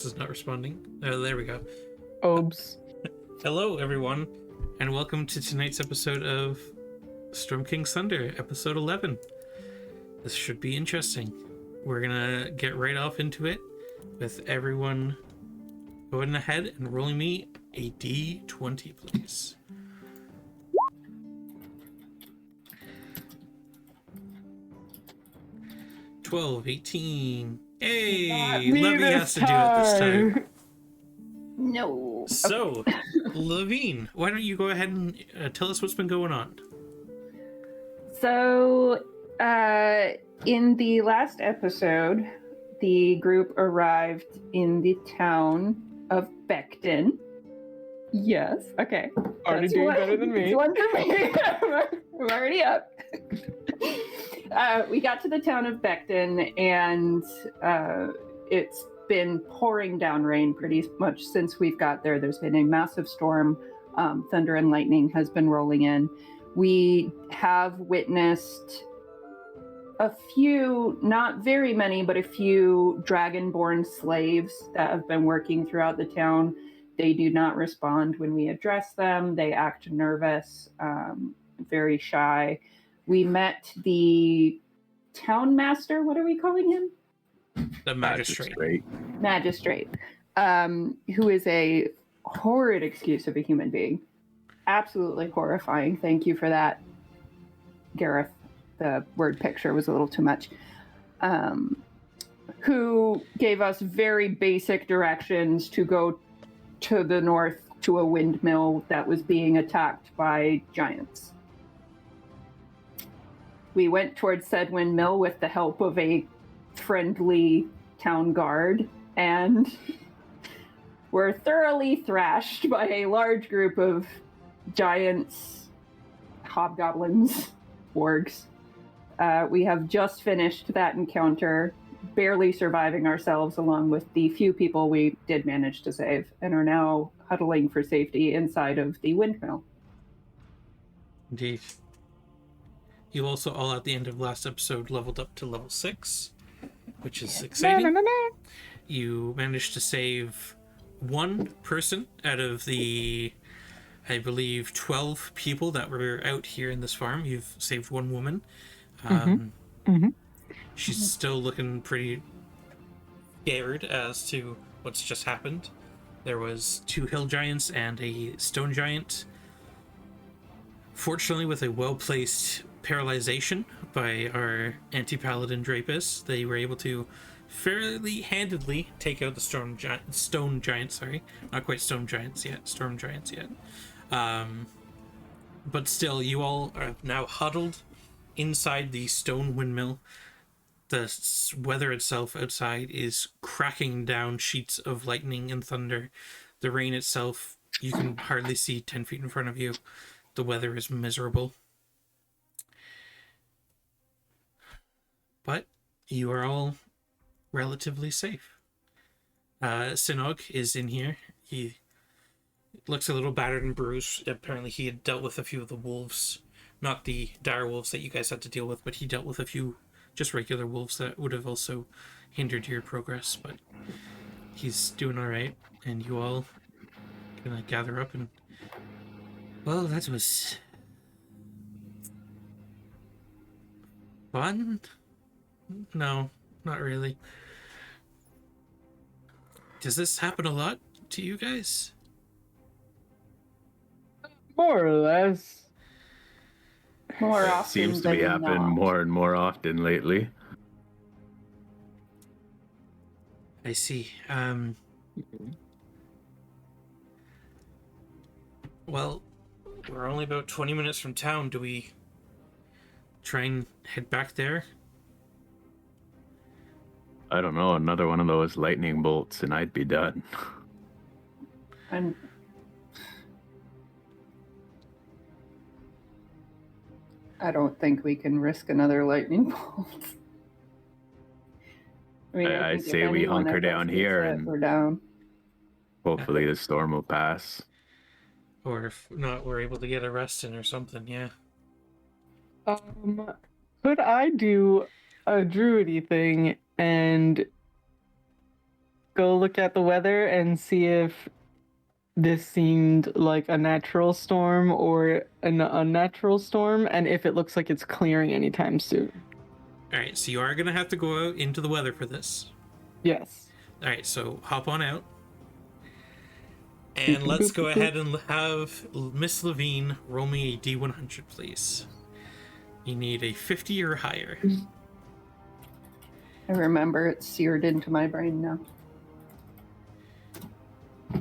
is not responding. Oh, there we go. Oops. Hello, everyone, and welcome to tonight's episode of Stromking Thunder, episode 11. This should be interesting. We're gonna get right off into it with everyone going ahead and rolling me a D20, please. $12, $18. Hey, Levy has to do it this time. No. So, Levine, why don't you go ahead and tell us what's been going on? So, in the last episode, the group arrived in the town of Becton. Yes. Okay. Already That's doing one- better than me. It's one for me. I'm already up. We got to the town of Becton, and it's been pouring down rain pretty much since we've got there. There's been a massive storm. Thunder and lightning has been rolling in. We have witnessed a few, not very many, but a few dragonborn slaves that have been working throughout the town. They do not respond when we address them. They act nervous, very shy. We met the town master. What are we calling him? The Magistrate. Magistrate, who is a horrid excuse of a human being. Absolutely horrifying. Thank you for that, Gareth. The word picture was a little too much. Who gave us very basic directions to go to the north to a windmill that was being attacked by giants. We went towards said windmill with the help of a friendly town guard, and were thoroughly thrashed by a large group of giants, hobgoblins, orcs. We have just finished that encounter, barely surviving ourselves along with the few people we did manage to save, and are now huddling for safety inside of the windmill. Indeed. You also all at the end of last episode leveled up to level 6, which is exciting. You managed to save one person out of the, I believe, 12 people that were out here in this farm. You've saved one woman. She's still looking pretty scared as to what's just happened. There was 2 hill giants and a stone giant. Fortunately, with a well-placed paralyzation by our anti-paladin Drapus, they were able to fairly handedly take out the stone giants. Sorry, not quite stone giants yet. Storm giants yet. But still, you all are now huddled inside the stone windmill. The weather itself outside is cracking down sheets of lightning and thunder. The rain itself, you can hardly see 10 feet in front of you. The weather is miserable. But you are all relatively safe. Sinog is in here. He looks a little battered and bruised. Apparently he had dealt with a few of the wolves. Not the dire wolves that you guys had to deal with, but he dealt with a few just regular wolves that would have also hindered your progress. But he's doing alright, and you all gonna gather up and... Well, that was... fun? No, not really. Does this happen a lot to you guys? More or less. More It often seems to than be happening not. more and more often lately. I see. Well, we're only about 20 minutes from town. Do we try and head back there? I don't know, another one of those lightning bolts and I'd be done. I'm... I don't think we can risk another lightning bolt. I think if say we anyone hunker of us down gets here hit, and- we're down. Hopefully the storm will pass. Or if not, we're able to get a rest in or something, yeah. Could I do a druidy thing and go look at the weather and see if this seemed like a natural storm or an unnatural storm, and if it looks like it's clearing anytime soon. All right, so you are gonna have to go out into the weather for this. Yes. All right, so hop on out, and let's go ahead and have Miss Levine roll me a D100, please. You need a 50 or higher. I remember it's seared into my brain now.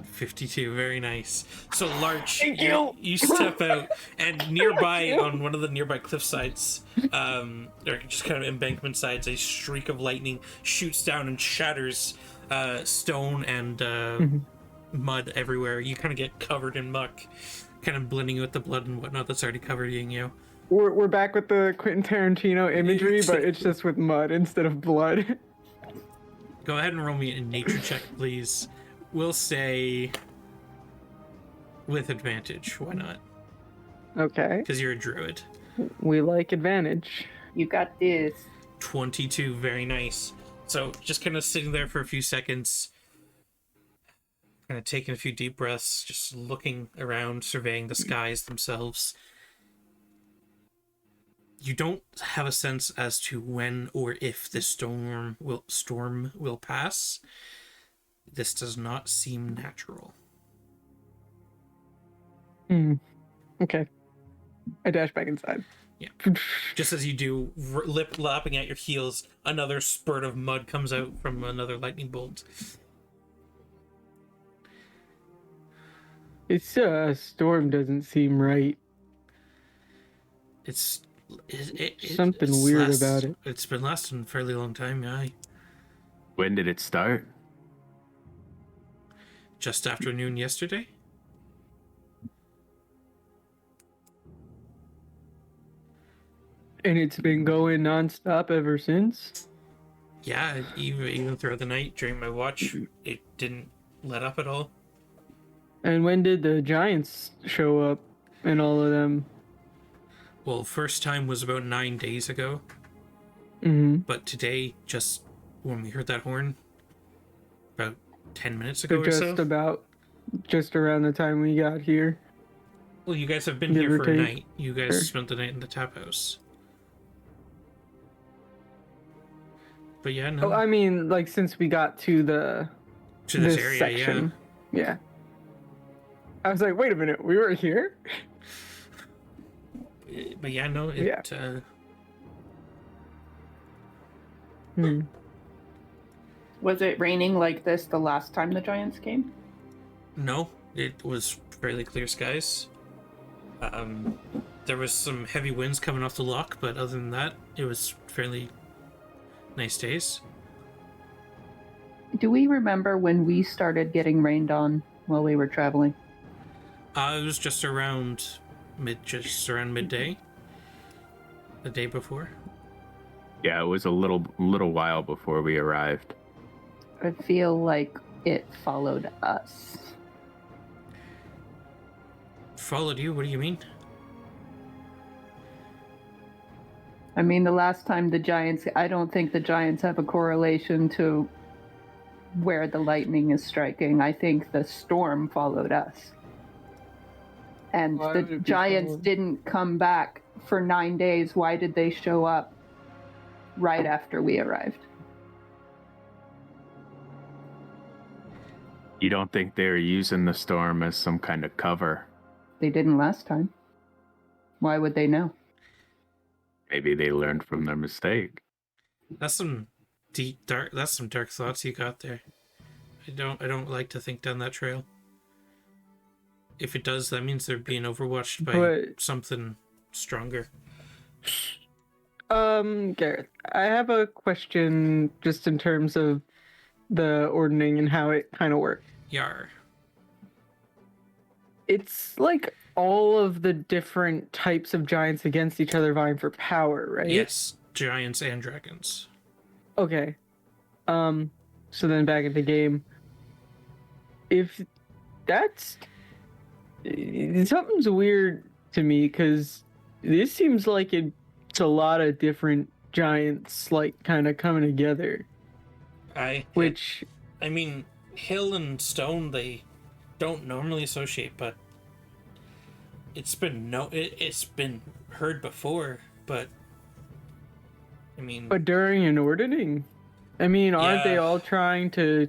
52, very nice. So Larch, Thank you. you step out, and nearby on one of the nearby cliff sides, or just kind of embankment sides, a streak of lightning shoots down and shatters stone and mud everywhere. You kind of get covered in muck, kind of blending with the blood and whatnot that's already covered in you. We're back with the Quentin Tarantino imagery, but it's just with mud instead of blood. Go ahead and roll me a nature check, please. We'll say with advantage. Why not? Okay. Because you're a druid. We like advantage. You got this. 22, very nice. So just kind of sitting there for a few seconds, kind of taking a few deep breaths, just looking around, surveying the skies themselves. You don't have a sense as to when or if this storm will pass. This does not seem natural. Okay. I dash back inside. Yeah. Just as you do, lapping at your heels, another spurt of mud comes out from another lightning bolt. This storm doesn't seem right. It's Something weird about it. It's been lasting a fairly long time, yeah. When did it start? Just after noon yesterday. And it's been going nonstop ever since? Yeah, even throughout the night during my watch, it didn't let up at all. And when did the giants show up and all of them? Well, first time was about 9 days ago. But today, just when we heard that horn, about 10 minutes ago or so. Just around the time we got here. Well, you guys have been Give here or for a take. night. You guys Sure. spent the night in the tap house. But yeah, no. Oh, I mean, like, since we got to to this area, section. Yeah. I was like, wait a minute, we were here? yeah. But yeah, no, it... Yeah. Was it raining like this the last time the giants came? No, it was fairly clear skies. There was some heavy winds coming off the loch, but other than that, it was fairly nice days. Do we remember when we started getting rained on while we were traveling? It was just around midday, the day before. Yeah, it was a little while before we arrived. I feel like it followed us. Followed you? What do you mean? I mean, the last time the giants... I don't think the giants have a correlation to where the lightning is striking. I think the storm followed us. And Why the would it be giants followed? didn't come back for 9 days. Why did they show up right after we arrived? You don't think they were using the storm as some kind of cover? They didn't last time. Why would they know? Maybe they learned from their mistake. That's some dark thoughts you got there. I don't like to think down that trail. If it does, that means they're being overwatched by But- something stronger. Gareth, I have a question just in terms of the ordning and how it kind of works. Yar. It's like all of the different types of giants against each other vying for power, right? Yes, giants and dragons. Okay. So then back at the game, if that's something's weird to me because this seems like it's a lot of different giants like kind of coming together, which I mean, hill and stone, they don't normally associate, but it's been heard before, but I mean, But during an ordering, I mean, aren't they Yeah. all trying to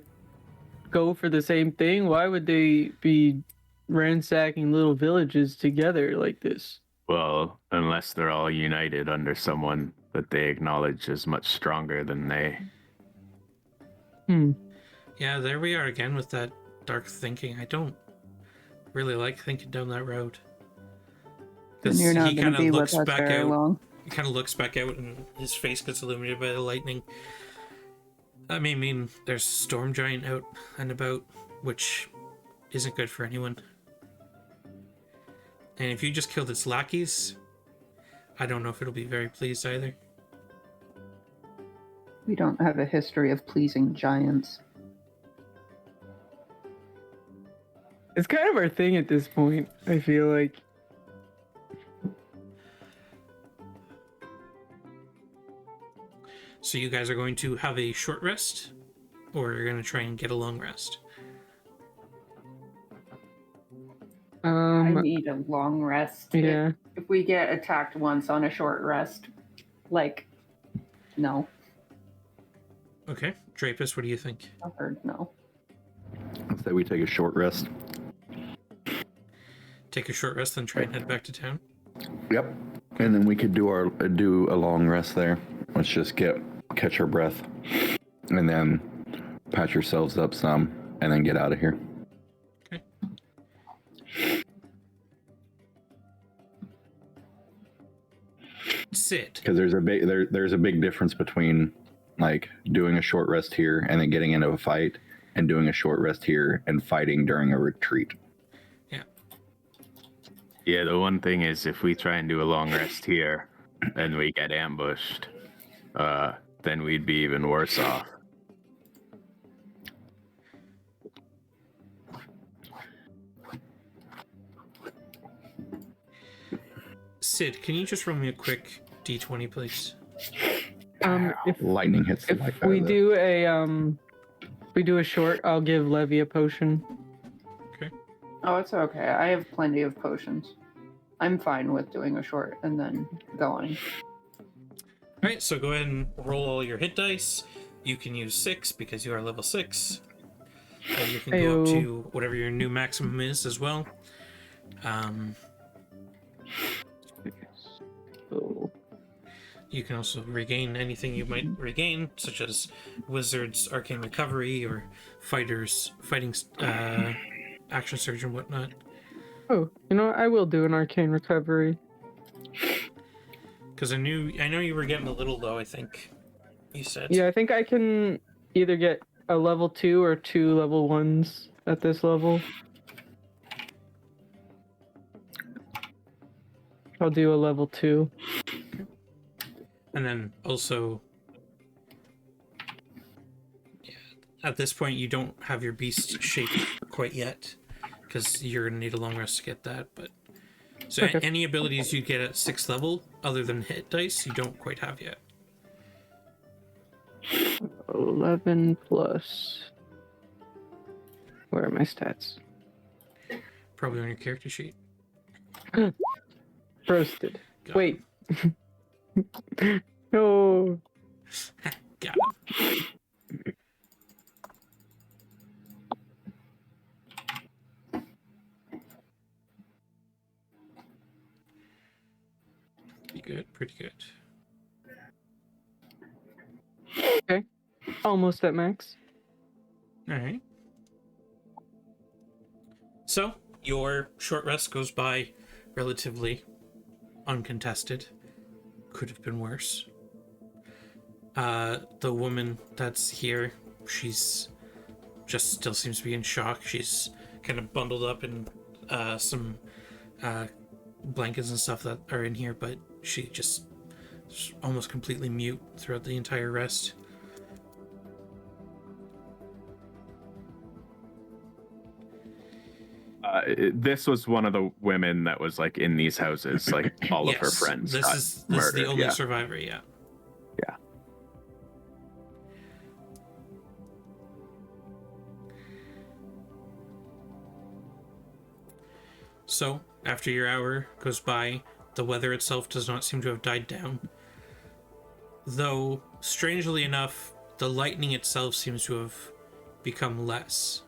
go for the same thing? Why would they be ransacking little villages together like this? Well, unless they're all united under someone that they acknowledge as much stronger than they. yeah, there we are again with that dark thinking. I don't really like thinking down that road. And you're not going to be with us back very out. long. He kind of looks back out, and his face gets illuminated by the lightning. I mean, there's a storm giant out and about, which isn't good for anyone. And if you just killed its lackeys, I don't know if it'll be very pleased either. We don't have a history of pleasing giants. It's kind of our thing at this point, I feel like. So you guys are going to have a short rest, or you're going to try and get a long rest? I need a long rest. Yeah. If we get attacked once on a short rest, like, no. Okay. Drapus, what do you think? I've heard no. Let's say we take a short rest. Take a short rest, then try and head back to town? Yep. And then we could do a long rest there. Let's just catch our breath, and then patch ourselves up some, and then get out of here. Okay. Sid. Because there's a big difference between like doing a short rest here and then getting into a fight, and doing a short rest here and fighting during a retreat. Yeah, the one thing is if we try and do a long rest here and we get ambushed, then we'd be even worse off. Sid, can you just roll me a quick d20, please? If Lightning hits the life if out we of do a short, I'll give Levy a potion. Oh, it's okay. I have plenty of potions. I'm fine with doing a short and then going. Alright, so go ahead and roll all your hit dice. You can use 6 because you are level 6. And you can go up Ayo. to whatever your new maximum is as well. So, You can also regain anything you might regain, such as Wizard's Arcane Recovery or fighting Action Surge and whatnot. oh, you know what? I will do an arcane recovery. Because I know you were getting a little low, I think you said. Yeah, I think I can either get a level 2 or 2 level 1s at this level. I'll do a level 2. And then also, yeah, at this point you don't have your beast shape quite yet, because you're gonna need a long rest to get that. But so Okay. any abilities you get at 6th level, other than hit dice, you don't quite have yet. 11 plus. Where are my stats? Probably on your character sheet. Roasted. Got Wait. No. Got it. Pretty good, pretty good. Okay. Almost at max. All right. So your short rest goes by relatively uncontested. Could have been worse. The woman that's here, she's just still seems to be in shock. She's kind of bundled up in some blankets and stuff that are in here, but she just is almost completely mute throughout the entire rest. This was one of the women that was like in these houses, like all of her Yes, friends. This got is murdered. the only Yeah. survivor, yeah. Yeah. So, after your hour goes by, the weather itself does not seem to have died down. Though, strangely enough, the lightning itself seems to have become less.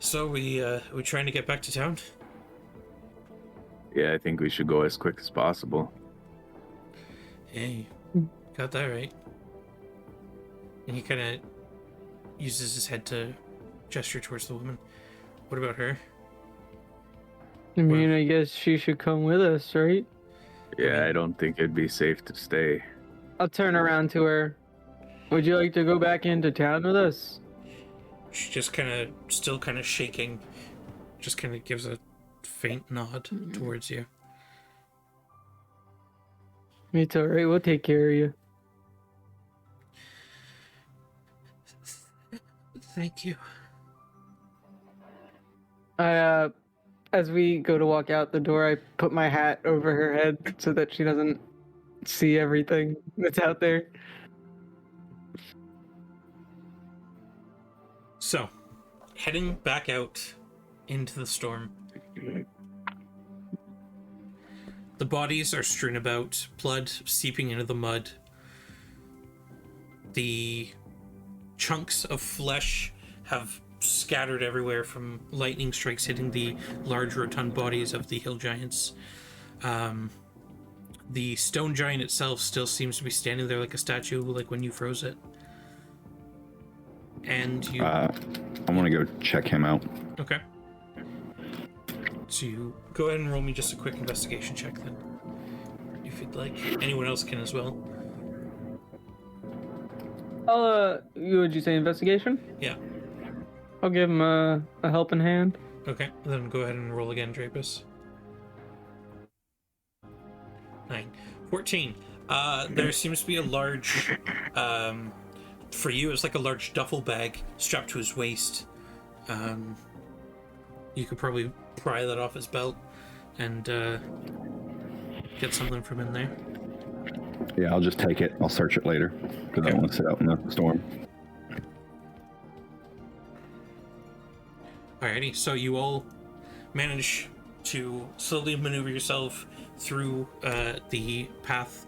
So we trying to get back to town? Yeah, I think we should go as quick as possible. Hey, got that right. And he kind of uses his head to gesture towards the woman. What about her? I mean, I guess she should come with us, right? Yeah, I don't think it'd be safe to stay. I'll turn around to her. Would you like to go back into town with us? She just still kind of shaking, just kind of gives a faint nod towards you. It's alright, we'll take care of you. Thank you. As we go to walk out the door, I put my hat over her head so that she doesn't see everything that's out there. So, heading back out into the storm. The bodies are strewn about, blood seeping into the mud. The chunks of flesh have scattered everywhere from lightning strikes hitting the large rotund bodies of the hill giants. The stone giant itself still seems to be standing there like a statue, like when you froze it. And you... I want to go check him out. Okay. So you go ahead and roll me just a quick investigation check then. If you'd like. Anyone else can as well. Would you say investigation? Yeah. I'll give him a helping hand. Okay, then go ahead and roll again, Drapus. 9. 14. There seems to be a large, for you, it's like a large duffel bag strapped to his waist. You could probably pry that off his belt and get something from in there. Yeah, I'll just take it. I'll search it later because I don't want to sit out in the storm. Alrighty, so you all manage to slowly maneuver yourself through the path.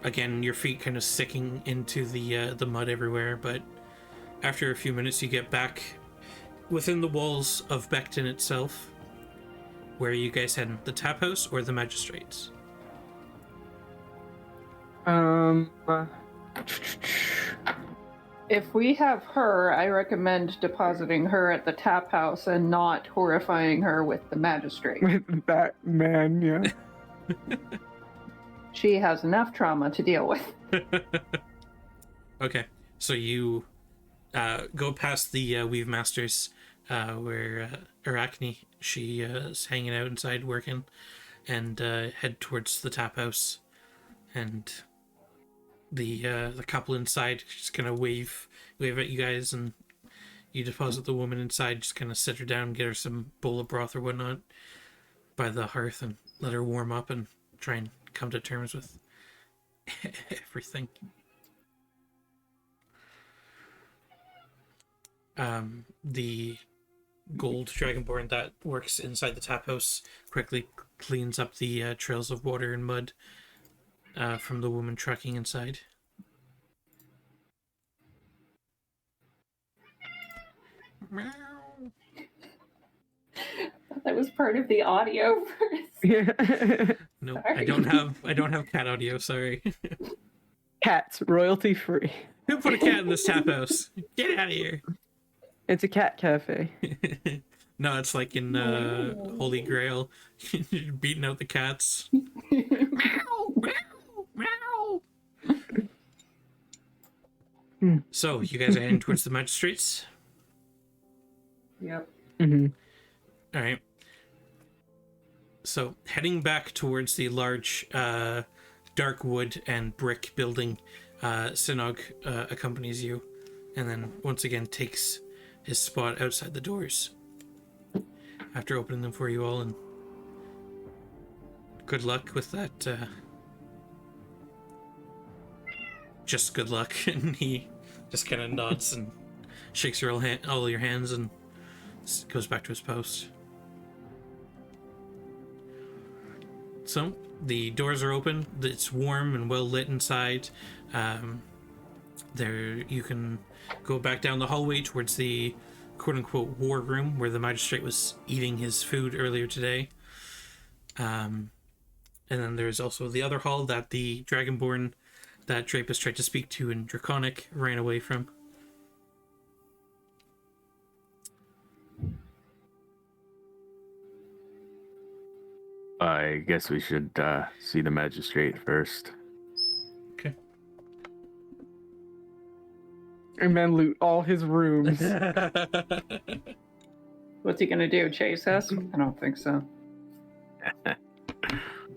Again, your feet kind of sticking into the mud everywhere, but after a few minutes you get back within the walls of Becton itself. Where are you guys heading? The tap house or the magistrates? If we have her, I recommend depositing her at the tap house and not horrifying her with the magistrate. With that man, yeah. She has enough trauma to deal with. Okay, so you go past the Weave Masters, where Arachne, she is hanging out inside working, and head towards the tap house. And the couple inside just kind of wave at you guys, and you deposit the woman inside, just kind of sit her down, get her some bowl of broth or whatnot by the hearth, and let her warm up and try and come to terms with everything. The gold dragonborn that works inside the tap house quickly cleans up the trails of water and mud from the woman trekking inside. Meow. That was part of the audio. Yeah. No, Sorry. I don't have cat audio, sorry. Cats, royalty free. Who put a cat in this tap house? Get out of here. It's a cat cafe. No, it's like in Holy Grail. You're beating out the cats. So, you guys are heading towards the magistrates? Yep. Mm-hmm. All right. So, heading back towards the large dark wood and brick building, Sinog accompanies you, and then once again takes his spot outside the doors after opening them for you all, and good luck with that. Just good luck. And he Just kind of nods and shakes all your hands and goes back to his post. So the doors are open. It's warm and well lit inside. There you can go back down the hallway towards the quote-unquote war room where the magistrate was eating his food earlier today. And then there's also the other hall that the Dragonborn that Drapus tried to speak to in Draconic ran away from. I guess we should see the magistrate first. Okay. And then loot all his rooms. What's he gonna do? Chase us? I don't think so.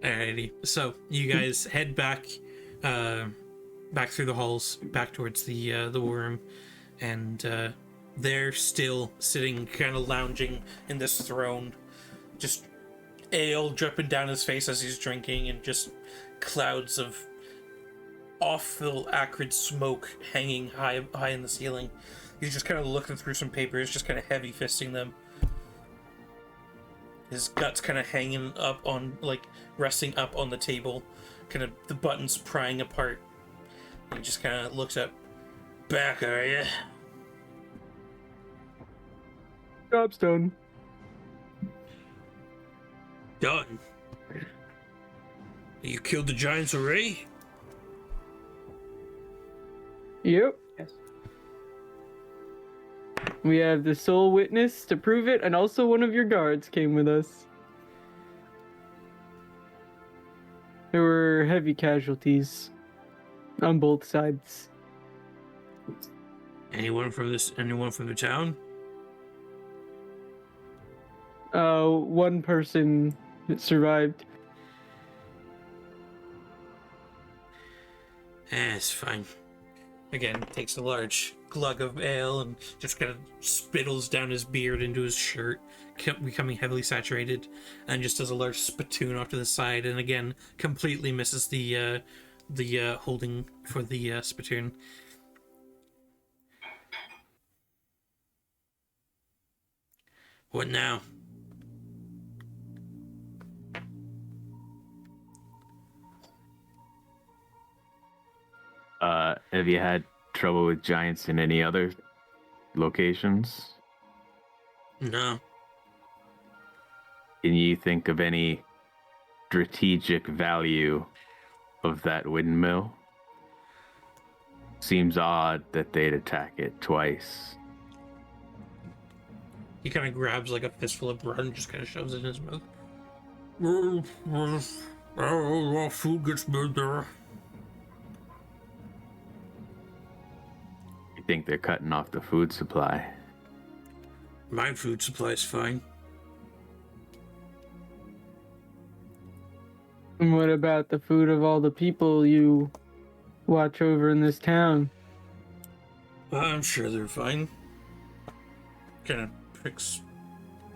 Alrighty. So you guys head back through the halls, back towards the war room, and they're still sitting, kind of lounging in this throne, just ale dripping down his face as he's drinking, and just clouds of awful, acrid smoke hanging high in the ceiling. He's just kind of looking through some papers, just kind of heavy fisting them. His guts kind of hanging up on, like, resting up on the table, kind of the buttons prying apart. He just kind of looks up. Back, are ya? Job's done. Done. You killed the giants already? Yep. Yes. We have the sole witness to prove it, and also one of your guards came with us. There were heavy casualties on both sides. Anyone from the town? One person survived. It's fine. Again, takes a large glug of ale and just kind of spittles down his beard into his shirt, becoming heavily saturated, and just does a large spittoon off to the side, and again completely misses the holding for the spittoon. What now? Have you had trouble with giants in any other locations? No. Can you think of any strategic value of that windmill? Seems odd that they'd attack it twice. He kind of grabs like a fistful of bread and just kind of shoves it in his mouth. Food gets made there. You think they're cutting off the food supply? My food supply's fine. And what about the food of all the people you watch over in this town? I'm sure they're fine. Kind of pricks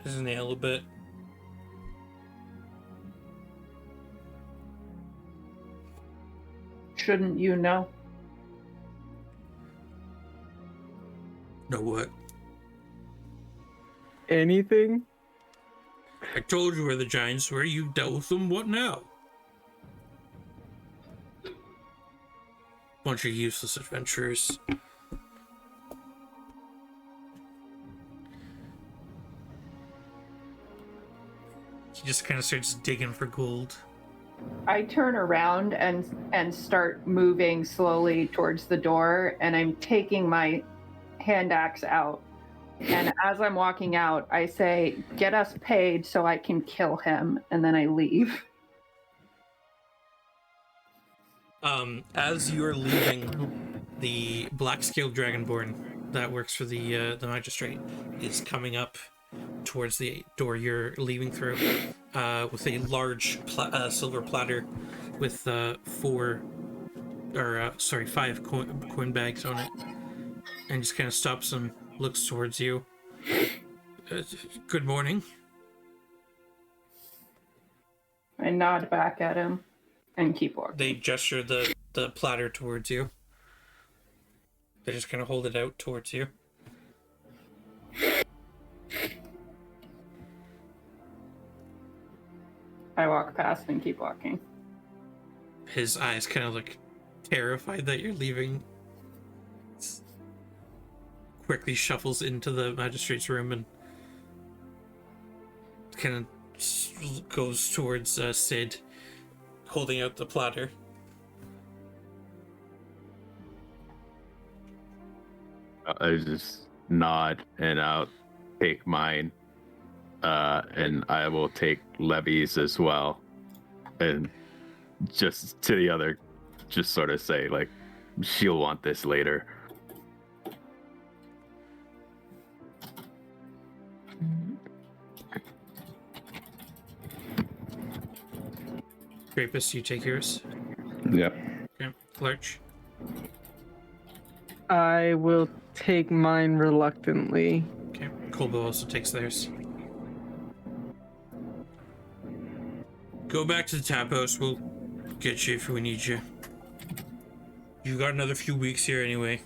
his nail a bit. Shouldn't you know? Know what? Anything? I told you where the giants were. You dealt with them. What now? Bunch of useless adventurers. He just kind of starts digging for gold. I turn around and start moving slowly towards the door, and I'm taking my hand axe out. And as I'm walking out, I say, "Get us paid so I can kill him," and then I leave. As you're leaving, the black-scaled dragonborn that works for the magistrate is coming up towards the door you're leaving through, with a large silver platter with 5 coin bags on it, and just kind of stops and looks towards you. Good morning. I nod back at him and keep walking. They gesture the platter towards you. They just kind of hold it out towards you. I walk past and keep walking. His eyes kind of look terrified that you're leaving. Quickly shuffles into the magistrate's room and kind of goes towards Sid, holding out the platter. I just nod and I'll take mine, and I will take Levy's as well, and just to the other, just sort of say like, she'll want this later. Grapus, you take yours. Yep. Okay. Lurch. I will take mine reluctantly. Okay. Colbo also takes theirs. Go back to the tap house. We'll get you if we need you. You got another few weeks here anyway.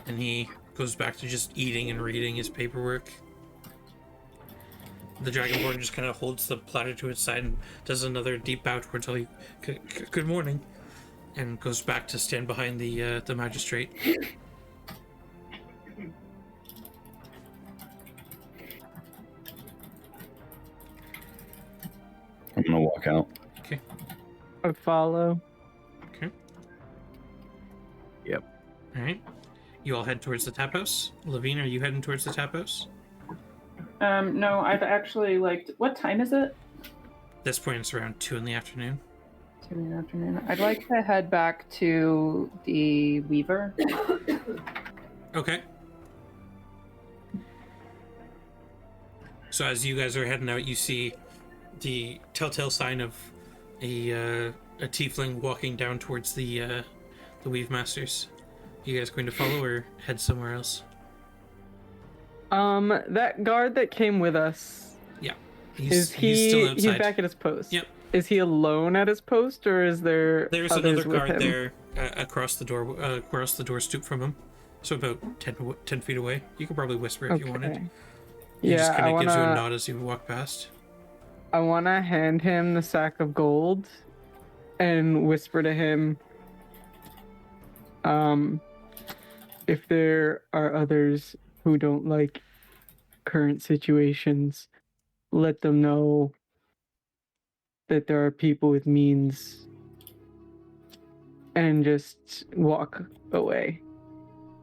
And he goes back to just eating and reading his paperwork. The Dragonborn just kind of holds the platter to its side and does another deep bow towards all you. Good morning. And goes back to stand behind the magistrate. I'm gonna walk out. Okay. I follow. Okay. Yep. All right. You all head towards the tap house. Levine, are you heading towards the tap house? No, I've actually liked. What time is it? At this point, it's around 2 in the afternoon. 2 in the afternoon. I'd like to head back to the Weaver. Okay. So as you guys are heading out, you see the telltale sign of a tiefling walking down towards the Weave Masters. You guys going to follow or head somewhere else? That guard that came with us, Yeah. he's still outside. he's back at his post? Yep. Is he alone at his post, or is there There's others another with guard him? there across the door stoop from him. So about 10 feet away. You could probably whisper if you wanted. He just Yeah, kind I of gives you a wanna. nod as you walk past. I wanna hand him the sack of gold, and whisper to him. If there are others who don't like current situations, let them know that there are people with means, and just walk away.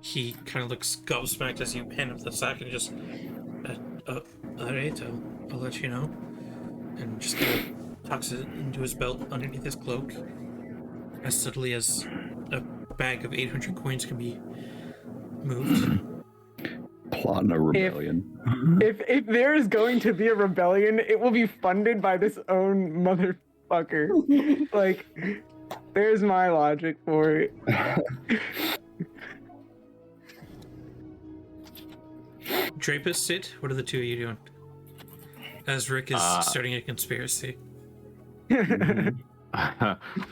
He kind of looks gobsmacked as you hand him the sack and just, alright, I'll let you know. And just kind of tucks it into his belt underneath his cloak. As subtly as a bag of 800 coins can be moved. Plotting a rebellion. If there is going to be a rebellion, it will be funded by this own motherfucker. Like, there's my logic for it. Drapus, Sid, what are the two of you doing? As Rick is starting a conspiracy.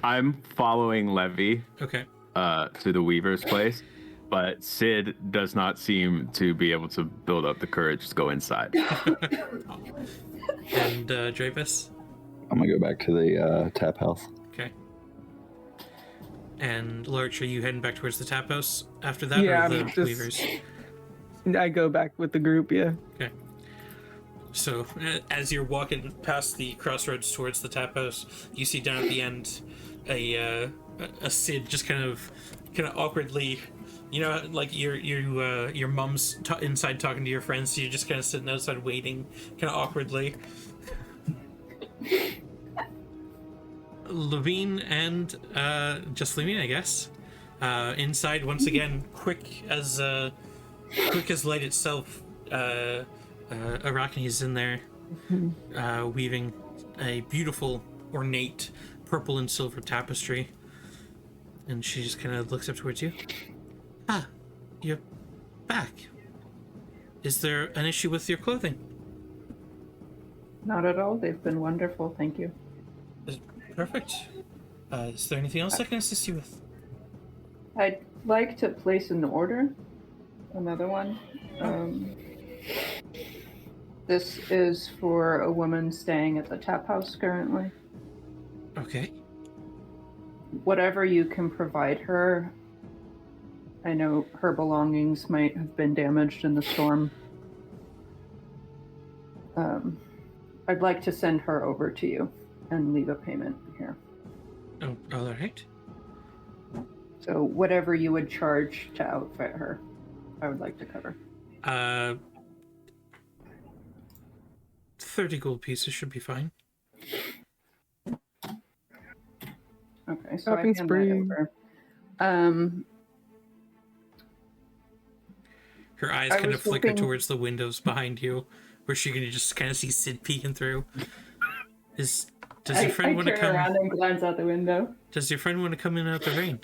I'm following Levy Okay. to the Weaver's place, but Sid does not seem to be able to build up the courage to go inside. And Drapus? I'm gonna go back to the tap house. Okay. And Lurch, are you heading back towards the tap house after that, Yeah, or the I'm just- Weavers? I go back with the group, yeah. Okay. So, as you're walking past the crossroads towards the tap house, you see down at the end a Sid just kind of awkwardly, you know, like your mom's inside talking to your friends, so you're just kind of sitting outside waiting, kind of awkwardly. Levine and just Levine, I guess. Inside once again, quick as light itself. Arachne is in there, weaving a beautiful, ornate purple and silver tapestry, and she just kind of looks up towards you. Ah, you're back. Is there an issue with your clothing? Not at all. They've been wonderful. Thank you. Perfect. Is there anything else I can assist you with? I'd like to place an order. Another one. This is for a woman staying at the tap house currently. Okay. Whatever you can provide her. I know her belongings might have been damaged in the storm. I'd like to send her over to you and leave a payment here. Oh, all right. So whatever you would charge to outfit her, I would like to cover. 30 gold pieces should be fine. Okay, so I Shopping hand spree. that over. Her eyes I kind was of flicker hoping- towards the windows behind you, where she can just kind of see Sid peeking through. Does your friend want to turn come? around and glance out the window. Does your friend want to come in out the rain?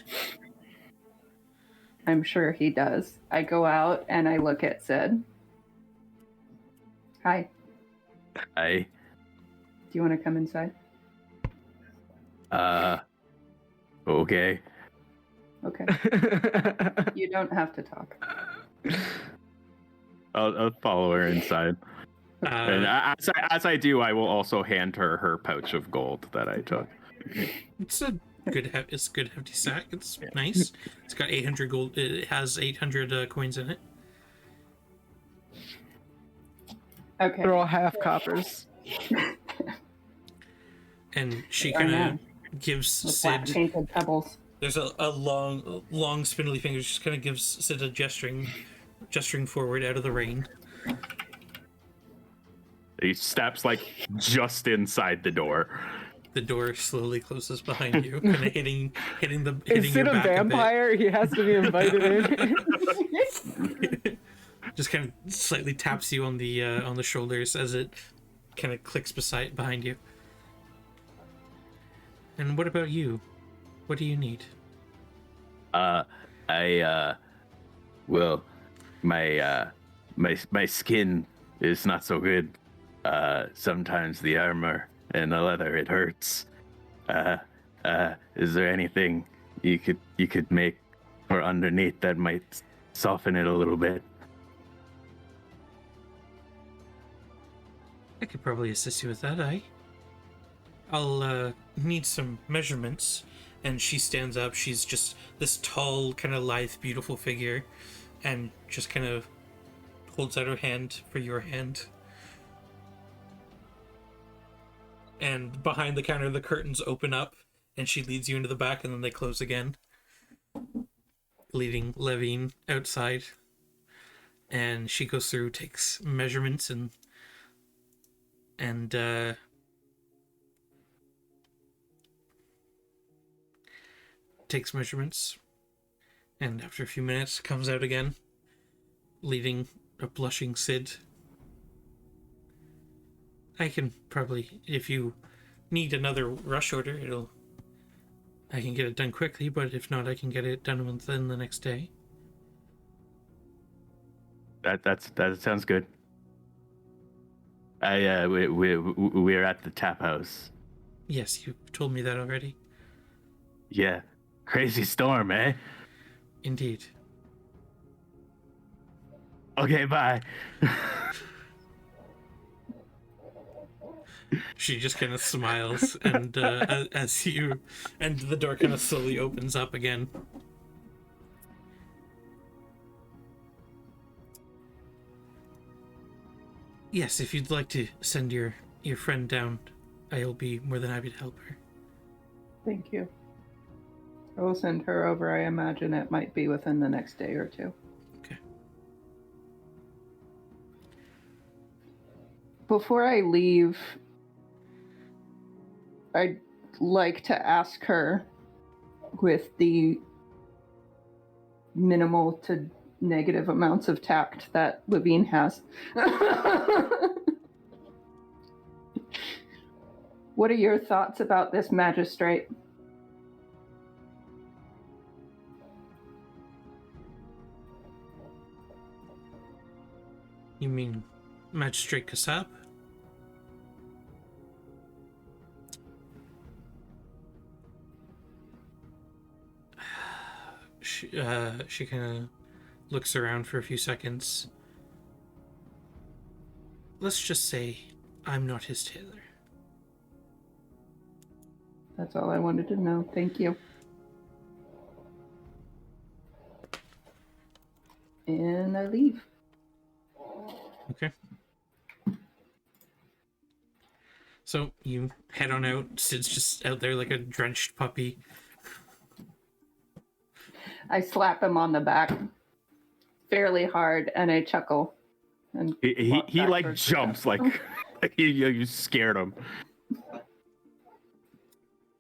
I'm sure he does. I go out and I look at Sid. Hi. I Do you want to come inside? okay. Okay. You don't have to talk. I'll follow her inside. And as I do, I will also hand her her pouch of gold that I took. It's a good, it's a good hefty sack. It's nice. It's got 800 gold. It has 800 coins in it. Okay. They're all half coppers. And she I kind know. of gives With black Sid. painted pebbles. There's a long spindly fingers. Just kind of gives Sid a gesturing forward out of the rain. He steps like just inside the door. The door slowly closes behind you, kind of hitting Is your Sid a back vampire? He has to be invited in. a bit. Just kind of slightly taps you on the shoulders as it kind of clicks behind you. And what about you? What do you need? Well, my skin is not so good. Sometimes the armor and the leather, it hurts. Is there anything you could make for underneath that might soften it a little bit? I could probably assist you with that, I'll need some measurements. And she stands up. She's just this tall, kind of lithe, beautiful figure, and just kind of holds out her hand for your hand. And behind the counter, the curtains open up, and she leads you into the back, and then they close again, leading Levine outside. And she goes through, takes measurements, and takes measurements, and after a few minutes comes out again, leading a blushing Sid. I can probably, if you need another rush order, I can get it done quickly, but if not, I can get it done within the next day. That sounds good. We're at the tap house. Yes, you told me that already. Yeah, crazy storm, eh? Indeed. Okay, bye. She just kind of smiles, and as you, and the door kind of slowly opens up again. Yes, if you'd like to send your friend down, I'll be more than happy to help her. Thank you. I will send her over. I imagine it might be within the next day or two. Okay. Before I leave, I'd like to ask her, with the minimal to negative amounts of tact that Levine has. What are your thoughts about this magistrate? You mean Magistrate Kassab? She kind of looks around for a few seconds. Let's just say I'm not his tailor. That's all I wanted to know. Thank you. And I leave. Okay. So you head on out. Sid's just out there like a drenched puppy. I slap him on the back fairly hard, and I chuckle. And walk He back like towards the jumps castle. like you scared him.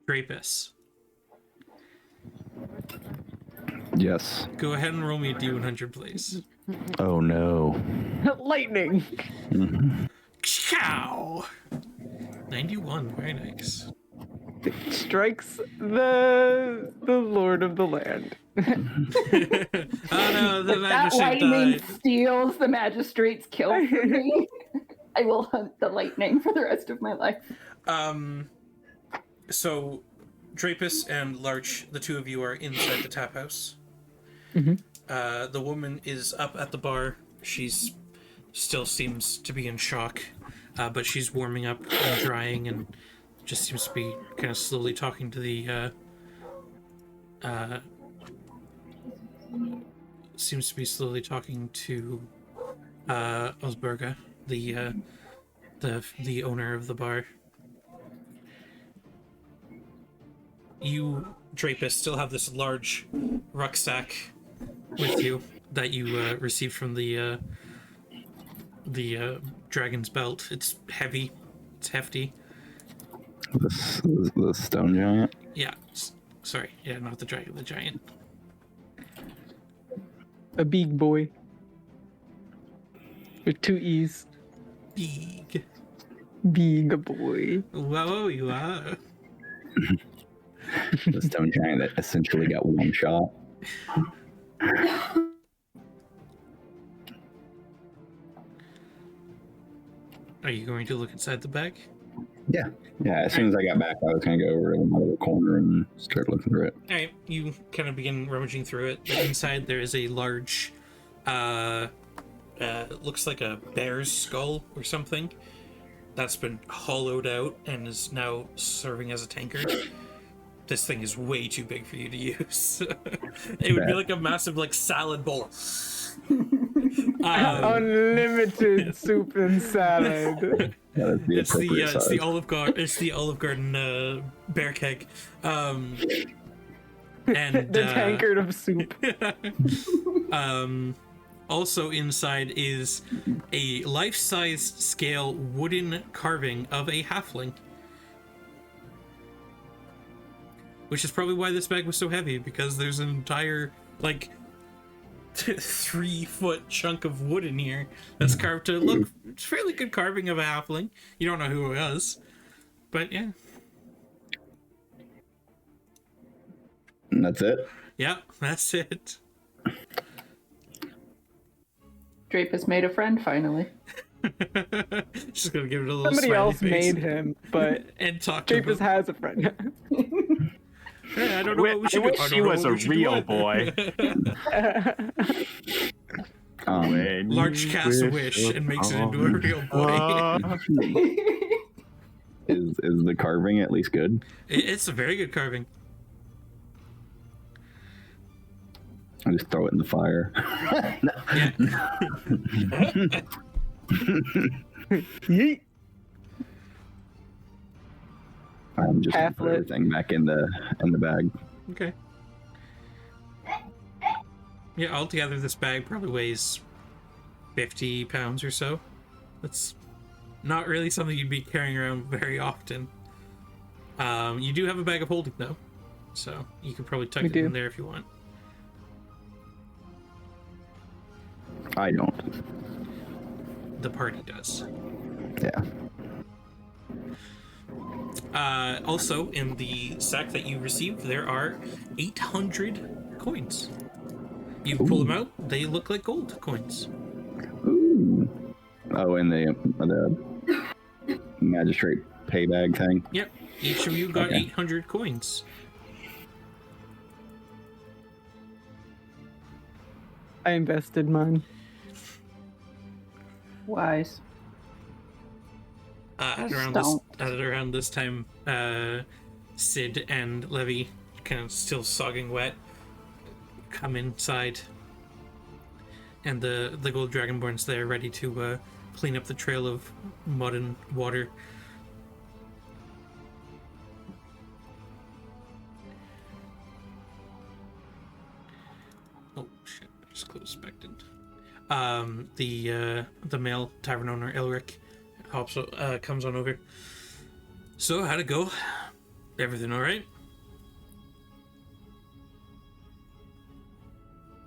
Drapus, Yes. go ahead and roll me a D100, please. Oh no. Lightning. Chow! 91, very nice. Strikes the Lord of the Land. Oh no, the That magistrate lightning died. steals the magistrate's kill from me. I will hunt the lightning for the rest of my life. So Drapus and Larch, the two of you are inside the tap house. Mm-hmm. The woman is up at the bar. She's still seems to be in shock, but she's warming up and drying, and just seems to be kind of slowly talking to the. Seems to be slowly talking to Osberga, the owner of the bar. You, Drapus, still have this large rucksack with you that you received from the dragon's belt. It's heavy. It's hefty. The stone giant. Yeah. Sorry. Yeah, not the dragon. The giant. A big boy. With 2 E's. Big. Big boy. Whoa, you are. The stone giant that essentially got one shot. Are you going to look inside the bag? Yeah. Yeah, as soon as I got back, I was going to go over to my little corner and start looking through it. All right, you kind of begin rummaging through it. But inside there is a large, looks like a bear's skull or something that's been hollowed out and is now serving as a tankard. This thing is way too big for you to use. It would be like a massive like salad bowl. Unlimited soup and salad. Yeah, that's the It's the appropriate it's the size. Olive Garden bear keg, and The tankard of soup. Also inside is a life-size scale wooden carving of a halfling, which is probably why this bag was so heavy, because there's an entire like 3-foot chunk of wood in here that's carved to look fairly good carving of a halfling. You don't know who it was, but yeah. And that's it? Yeah, that's it. Drapus made a friend finally. Just gonna give it a little Somebody smiley else face made him, but and talk to Drapus him. has a friend. Hey, I don't know what we I should do. wish I he don't know was what a we should do. real boy. When Large you casts a wish and makes it into a real boy. Is the carving at least good? It's a very good carving. I just throw it in the fire. Yeah. Yeet. I'm just gonna put Half-lit. everything back in the bag. Okay. Yeah, altogether this bag probably weighs 50 pounds or so. That's not really something you'd be carrying around very often. You do have a bag of holding though, so you could probably tuck We it do. in there if you want. I don't. The party does. Yeah. Also, in the sack that you received, there are 800 coins. You pull them out, they look like gold coins. Ooh. Oh, and the magistrate pay bag thing. Yep, each of you got Okay. 800 coins. I invested mine. Wise. At Don't. around this time, Sid and Levy, kind of still sogging wet, come inside, and the gold dragonborn's there, ready to clean up the trail of mud and water. Oh shit! I just closed Spected. The male tavern owner Elric comes on over. So how'd it go? Everything all right?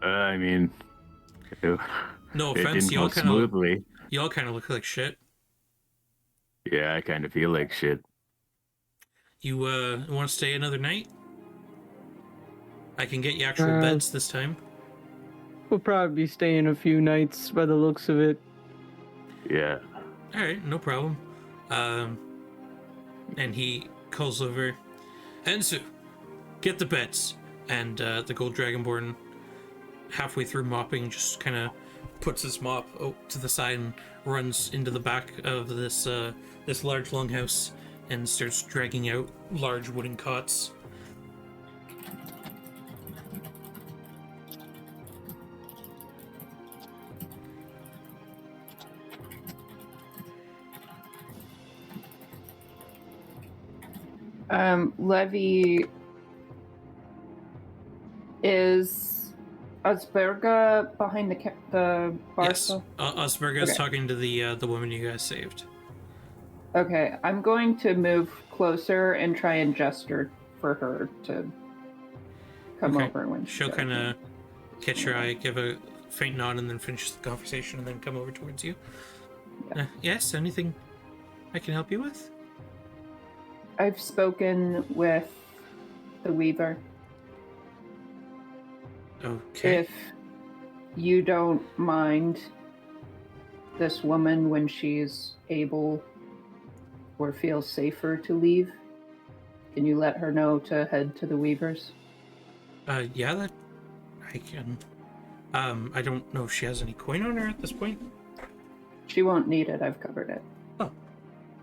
I mean, it, No it offense, didn't go smoothly. y'all kind of look like shit. Yeah, I kind of feel like shit. You want to stay another night? I can get you actual beds this time. We'll probably be staying a few nights by the looks of it. Yeah. All right, no problem. And he calls over, Ensu, get the beds. And the gold dragonborn, halfway through mopping, just kind of puts his mop to the side and runs into the back of this this large longhouse and starts dragging out large wooden cots. Levy, is Asperga behind the bar? Yes, still? Osberga's Okay. talking to the woman you guys saved. Okay, I'm going to move closer and try and gesture for her to come Okay. over when She'll does kind it. of catch your eye, give a faint nod, and then finish the conversation, and then come over towards you. Yeah. Yes, anything I can help you with? I've spoken with the Weaver. Okay. If you don't mind this woman when she's able or feels safer to leave, can you let her know to head to the Weavers? Yeah, that I can. I don't know if she has any coin on her at this point. She won't need it, I've covered it. Oh,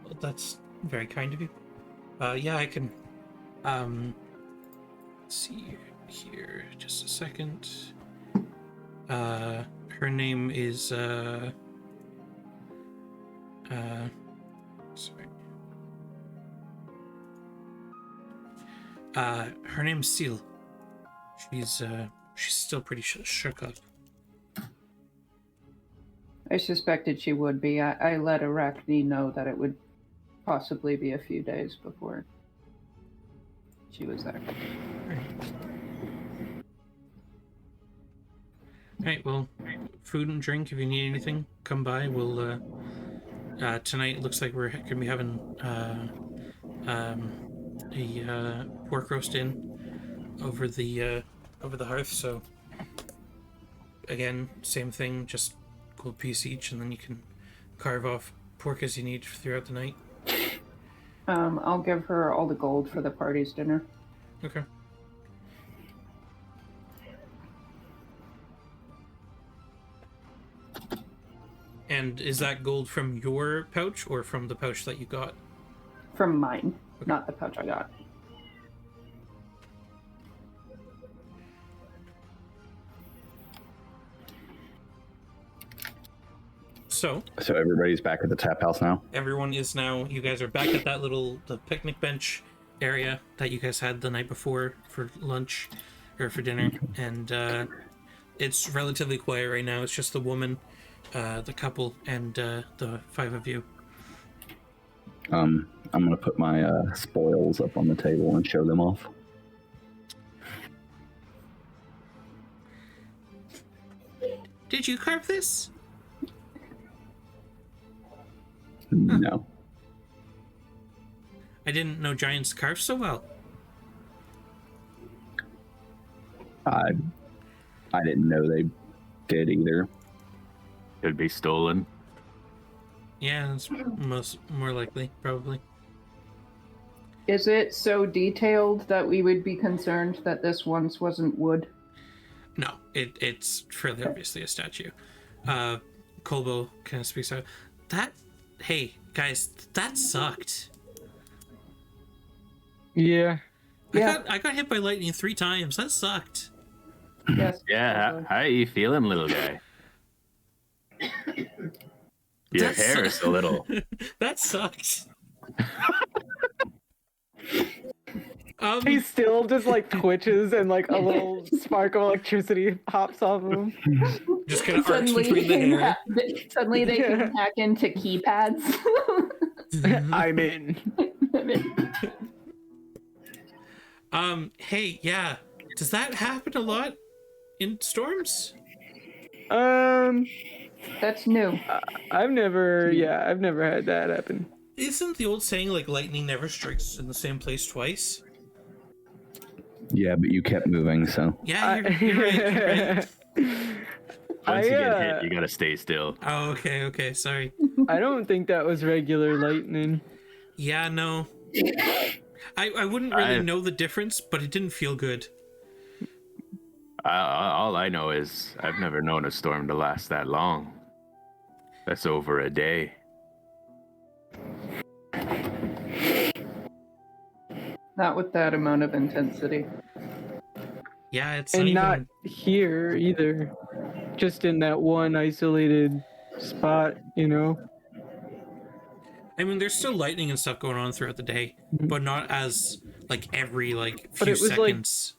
well, that's very kind of you. Yeah, I can. Let's see here, just a second. Her name is sorry. Her name's Seal. She's still pretty shook up. I suspected she would be. I let Arachne know that it would possibly be a few days before she was there. Alright, well, food and drink, if you need anything, come by. We'll, tonight it looks like we're gonna be having, a pork roast in over the hearth, so, again, same thing, just gold piece each, and then you can carve off pork as you need throughout the night. I'll give her all the gold for the party's dinner. Okay. And is that gold from your pouch or from the pouch that you got? From mine, not the pouch I got. So everybody's back at the tap house now. everyone is now, you guys are back at that the picnic bench area that you guys had the night before for lunch or for dinner, and it's relatively quiet right now. It's just the woman, the couple, and the five of you. I'm gonna put my spoils up on the table and show them off. Did you carve this? No. I didn't know giants carve so well. I didn't know they did either. Could be stolen. Yeah, that's more likely, probably. Is it so detailed that we would be concerned that this once wasn't wood? No, it's fairly obviously a statue. Kolbo kind of speaks out. Hey guys, that sucked. Yeah. I got hit by lightning 3 times. That sucked. Yes. Yeah, Kolbo. how are you feeling, little guy? Your That hair is a little. that sucked. He still just like twitches and like a little spark of electricity pops off of him. Just kind of arcs between the hair. Suddenly they can hack into keypads. I'm in. Hey, yeah. Does that happen a lot in storms? That's new. I've never had that happen. Isn't the old saying like lightning never strikes in the same place twice? Yeah, but you kept moving, so. Yeah, you're right. You're right. Once you get hit, you gotta stay still. Oh, okay, sorry. I don't think that was regular lightning. Yeah, no. I wouldn't really know the difference, but it didn't feel good. All I know is I've never known a storm to last that long. That's over a day. Not with that amount of intensity. Yeah, it's And not not even... here either. Just in that one isolated spot, you know? I mean, there's still lightning and stuff going on throughout the day, but not as like every like But few it was, like, seconds.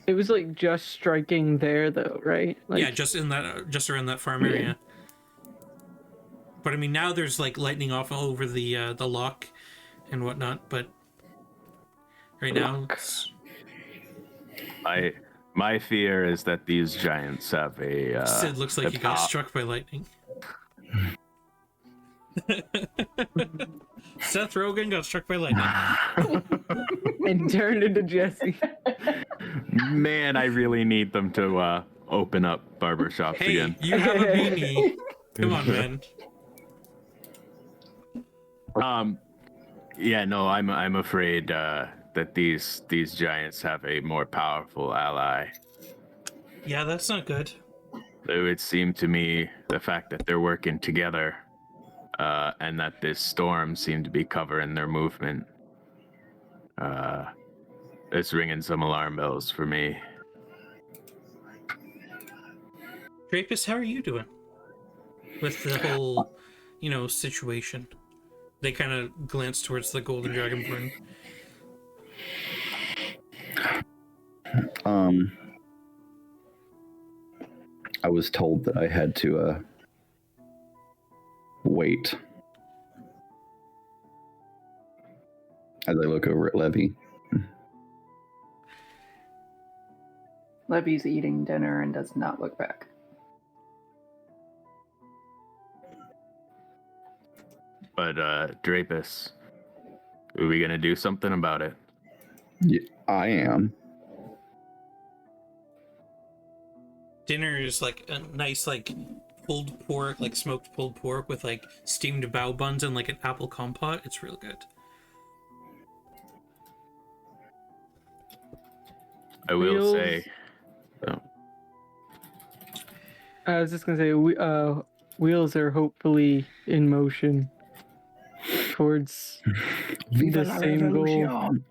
It was like just striking there though, right? Like, Yeah, just in that, just around that farm area. But I mean, now there's like lightning off all over the lock and whatnot. But right now, it's... My fear is that these giants have a. Sid looks like he got struck by lightning. Seth Rogen got struck by lightning. and turned into Jesse. Man, I really need them to open up barbershops Hey, again. you have a beanie. Come on, man. Yeah, no, I'm afraid that these giants have a more powerful ally. Yeah, that's not good. It would seem to me the fact that they're working together, and that this storm seemed to be covering their movement. It's ringing some alarm bells for me. Drapus, how are you doing with the whole, situation? They kind of glance towards the golden dragonborn. I was told that I had to wait. As I look over at Levy. Levy's eating dinner and does not look back. But Drapus, are we gonna do something about it? Yeah, I am. Dinner is like a nice, like, pulled pork, like smoked pulled pork with like steamed bao buns and like an apple compote. It's real good. I will Wheels. say. Oh, I was just gonna say, wheels are hopefully in motion towards Viva the la same goal. revolution.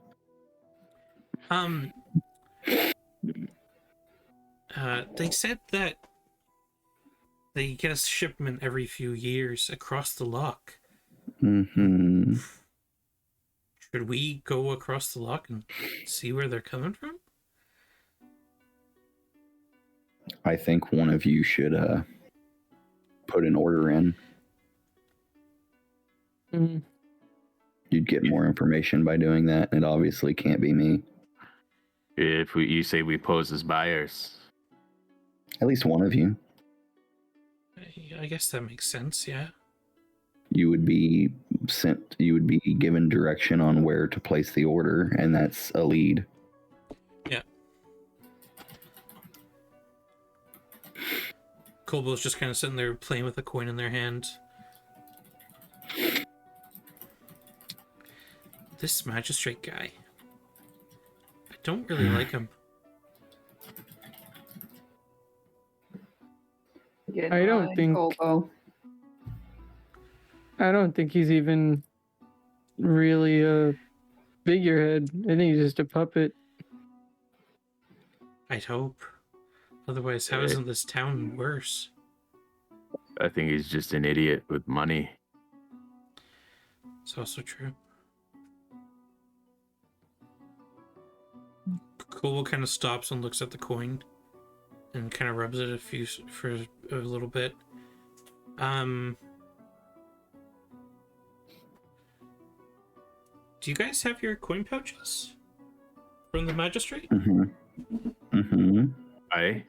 They said that they get a shipment every few years across the lock. Mm-hmm. Should we go across the lock and see where they're coming from? I think one of you should put an order in. Mm. You'd get more information by doing that, and it obviously can't be me. if you say we pose as buyers, At least one of you. I guess that makes sense, yeah. You would be sent. You would be given direction on where to place the order, and that's a lead. Yeah. Kobol's just kind of sitting there playing with a coin in their hand. This magistrate guy. I don't really like him. Get I don't my think- Kobo. I don't think he's even really a figurehead. I think he's just a puppet. I'd hope. Otherwise, how isn't this town worse? I think he's just an idiot with money. It's also true. Kobo kind of stops and looks at the coin and kind of rubs it for a little bit. Do you guys have your coin pouches from the magistrate? Mm-hmm. Mm-hmm. I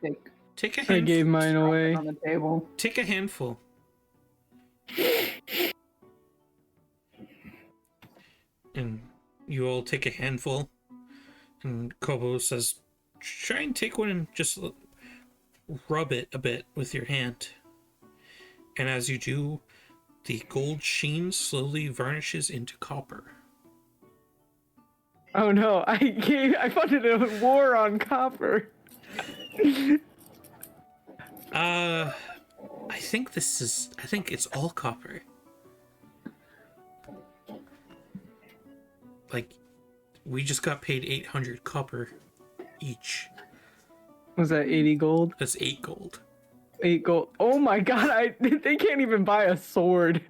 Take a I handful. gave mine Drop it away. on the table. Take a handful. And you all take a handful. And Kobo says, try and take one and just rub it a bit with your hand. And as you do, the gold sheen slowly varnishes into copper. Oh no, I funded a war on copper. I think it's all copper. Like, we just got paid 800 copper each. Was that 80 gold? That's 8 gold. 8 gold. Oh my god, they can't even buy a sword.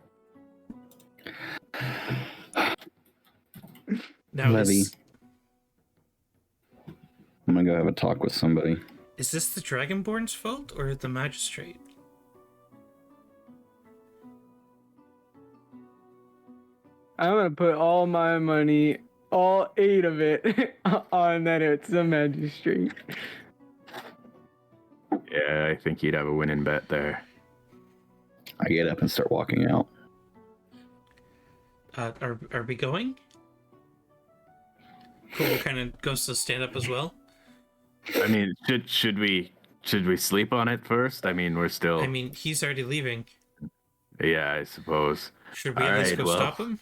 Now, Levy. I'm gonna go have a talk with somebody. is this the Dragonborn's fault or the Magistrate? I'm gonna put all my money, all 8 of it, on that it's the magistrate. Yeah, I think he'd have a winning bet there. I get up and start walking out. Are we going? Kobo kind of goes to stand up as well. I mean, should we sleep on it first? I mean, we're still. I mean, he's already leaving. Yeah, I suppose. Should we at least Alright, go well. stop him?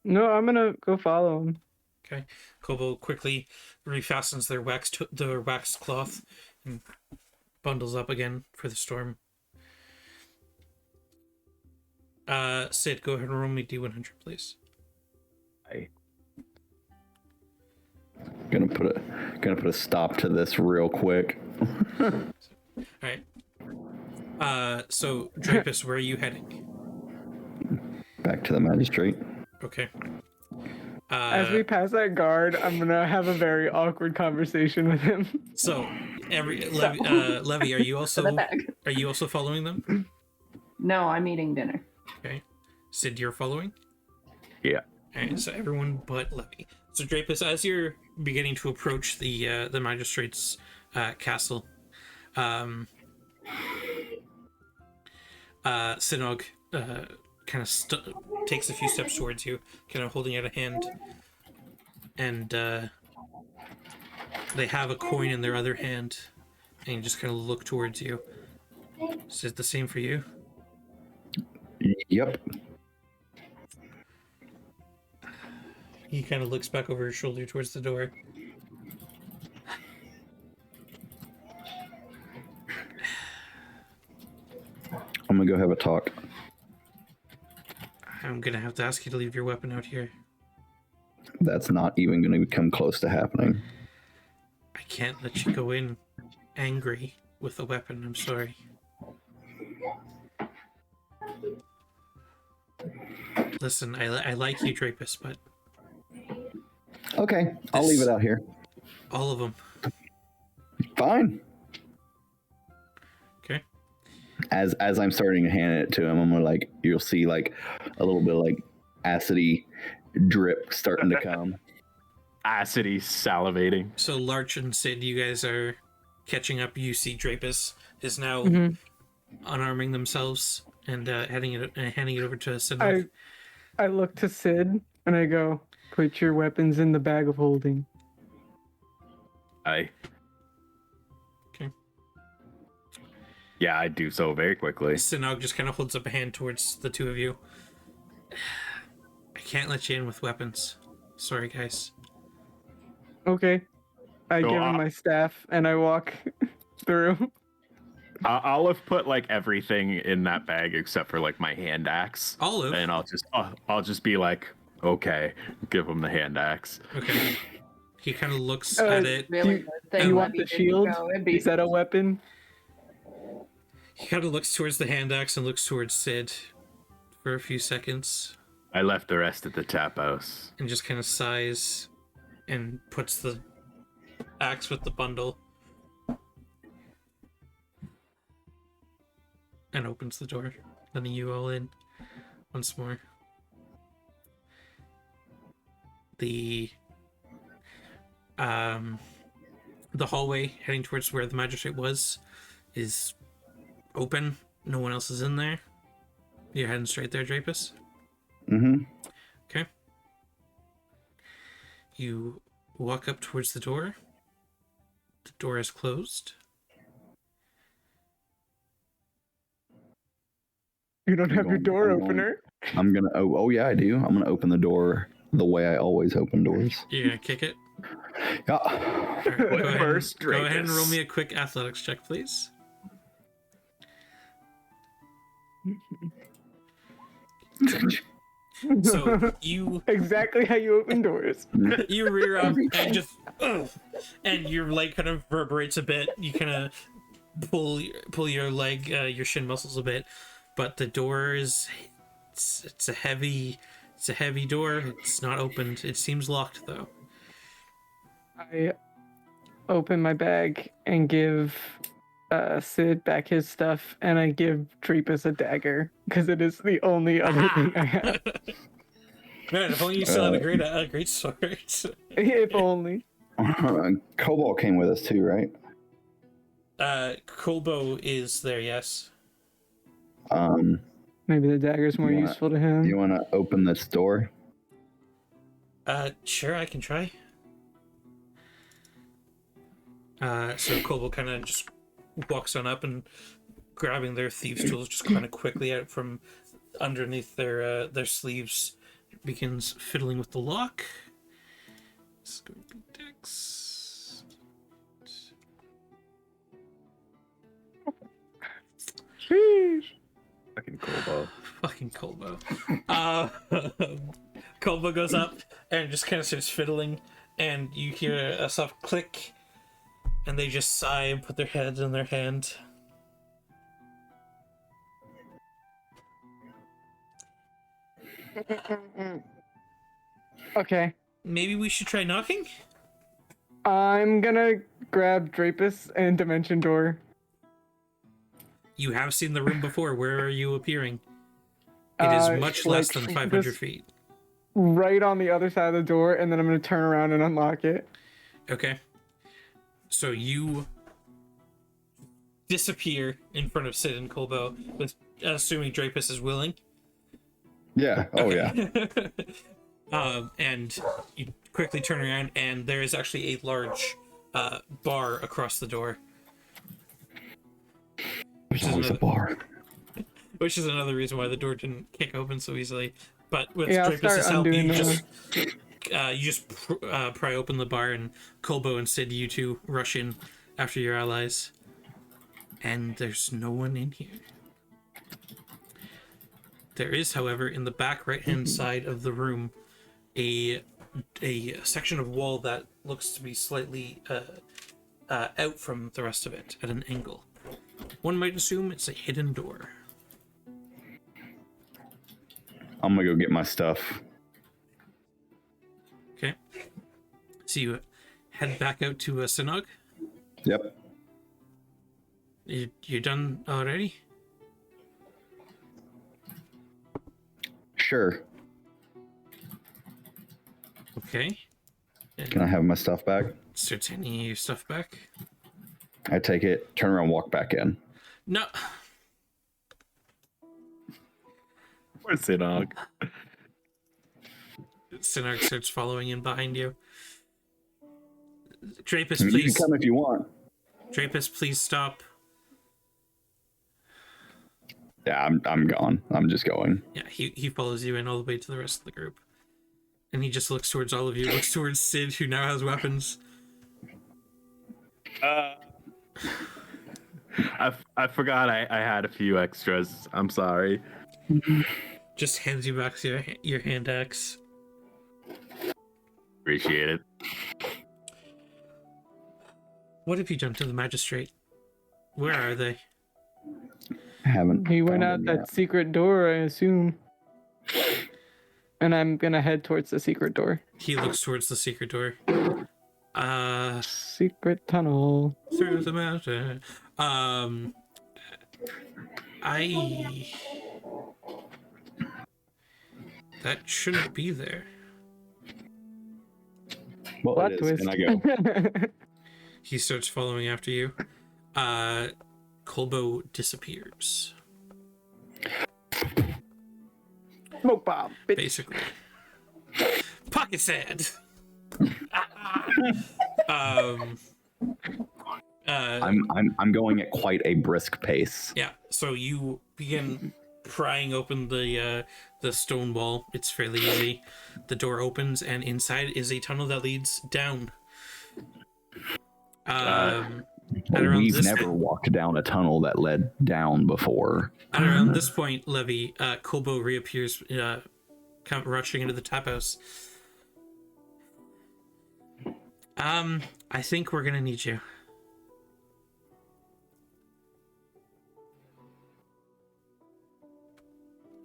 No, I'm gonna go follow him. Okay. Kobo quickly refastens their wax cloth and bundles up again for the storm. Sid, go ahead and roll me D100, please. Gonna put a stop to this real quick. All right. So Drapus, where are you heading? Back to the magistrate. Okay. As we pass that guard, I'm gonna have a very awkward conversation with him. So Levy, are you To the bag. also following them? No, I'm eating dinner. Okay. Sid, you're following? Yeah. Alright, so everyone but Levy. So Drapus, as you're beginning to approach the magistrate's castle, Sinog kind of takes a few steps towards you, kind of holding out a hand, and they have a coin in their other hand, and you just kind of look towards you. Is it the same for you? Yep. He kind of looks back over his shoulder towards the door. I'm gonna go have a talk. I'm gonna have to ask you to leave your weapon out here. That's not even gonna come close to happening. I can't let you go in angry with a weapon. I'm sorry. Listen, I like you, Drapus, but Okay, I'll leave it out here. all of them. Fine. Okay. As I'm starting to hand it to him, I'm gonna you'll see a little bit of acidy drip starting to come. Acidy salivating. So Larch and Sid, you guys are catching up. You see Drapus is now unarming themselves and handing it over to Sid. I look to Sid and I go, "Put your weapons in the bag of holding." Okay. Yeah, I do so very quickly. Sinog just kind of holds up a hand towards the two of you. I can't let you in with weapons. Sorry, guys. Okay. I So, give him my staff and I walk through. I'll have put like everything in that bag except for like my hand axe, Olive. and I'll just be like, okay, give him the hand axe. Okay. He kind of looks at it. Really Do good Do thing you want Levy the didn't shield? go. It'd be Is that a weapon? He kind of looks towards the hand axe and looks towards Sid for a few seconds, I left the rest at the tap house. and just kind of sighs and puts the axe with the bundle and opens the door, letting you all in once more. The hallway heading towards where the magistrate was is open. No one else is in there. You're heading straight there, Drapus? Mm-hmm. Okay. You walk up towards the door. The door is closed. You don't have your door I'm going- opener? I'm gonna. Oh yeah, I do. I'm gonna open the door the way I always open doors. You're gonna kick it? Yeah. All right, go ahead, First, go ahead and roll Drapus. me a quick athletics check, please. So you Exactly how you open doors. rear up and just and your leg kind of reverberates a bit. You kind of pull your leg, your shin muscles a bit, but the door is it's a heavy door. It's not opened. It seems locked though. I open my bag and give Sid back his stuff, and I give Trepus a dagger because it is the only other thing I have. Man, if only you still had a great sword. If only. Cobalt came with us too, right? Kolbo is there, yes. Maybe the dagger's more Yeah. useful to Do him. you want to open this door? Sure, I can try. So Kolbo kind of just walks on up and grabbing their thieves' tools just kind of quickly out from underneath their sleeves, begins fiddling with the lock. It's going to be Dex. Sheesh. Fucking Colbo. Fucking Kolbo. Kolbo goes up and just kind of starts fiddling, and you hear a soft click, and they just sigh and put their heads in their hand. Okay. Maybe we should try knocking? I'm gonna grab Drapus and Dimension Door. You have seen the room before. Where are you appearing? It is much less like than 500 this- feet. Right on the other side of the door, and then I'm gonna turn around and unlock it. Okay. So you disappear in front of Sid and Kolbo, with assuming Drapus is willing. Yeah. Oh yeah. And you quickly turn around, and there is actually a large bar across the door, There's always a bar. which is another reason why the door didn't kick open so easily. But with Yeah, I'll Drapus' start help, undoing you just pry open the bar, and Kolbo and Sid, you two rush in after your allies, and there's no one in here. There is, however, in the back right-hand side of the room, a section of wall that looks to be slightly out from the rest of it at an angle. One might assume it's a hidden door. I'm gonna go get my stuff. Okay. So you head back out to Sinog. Yep. You done already? Sure. Okay. Can I have my stuff back? Start handing your stuff back. I take it, turn around, walk back in. No. Where's Sinog? Sinog starts following in behind you. Drapus, You can please. come if you want. Drapus, please stop. Yeah, I'm gone. I'm just going. Yeah, he follows you in all the way to the rest of the group. And he just looks towards all of you, looks towards Sid, who now has weapons. I forgot I had a few extras. I'm sorry. Just hands you back your hand axe. Appreciate it. What have you done to the magistrate? Where are they? Haven't. He went found out him that yet. secret door, I assume. And I'm gonna head towards the secret door. He looks towards the secret door. Secret tunnel. Through the mountain. That shouldn't be there. Well, Plot it is. twist. Can I go? He starts following after you. Colbo disappears. Smoke bomb. Bitch. Basically. Pocket sand. I'm going at quite a brisk pace. Yeah. So you begin prying open the stone wall. It's fairly easy. The door opens, and inside is a tunnel that leads down. At around We've this never walked down a tunnel that led down before. At around this point, Levy, Colbo reappears, come rushing into the tap house. I think we're gonna need you.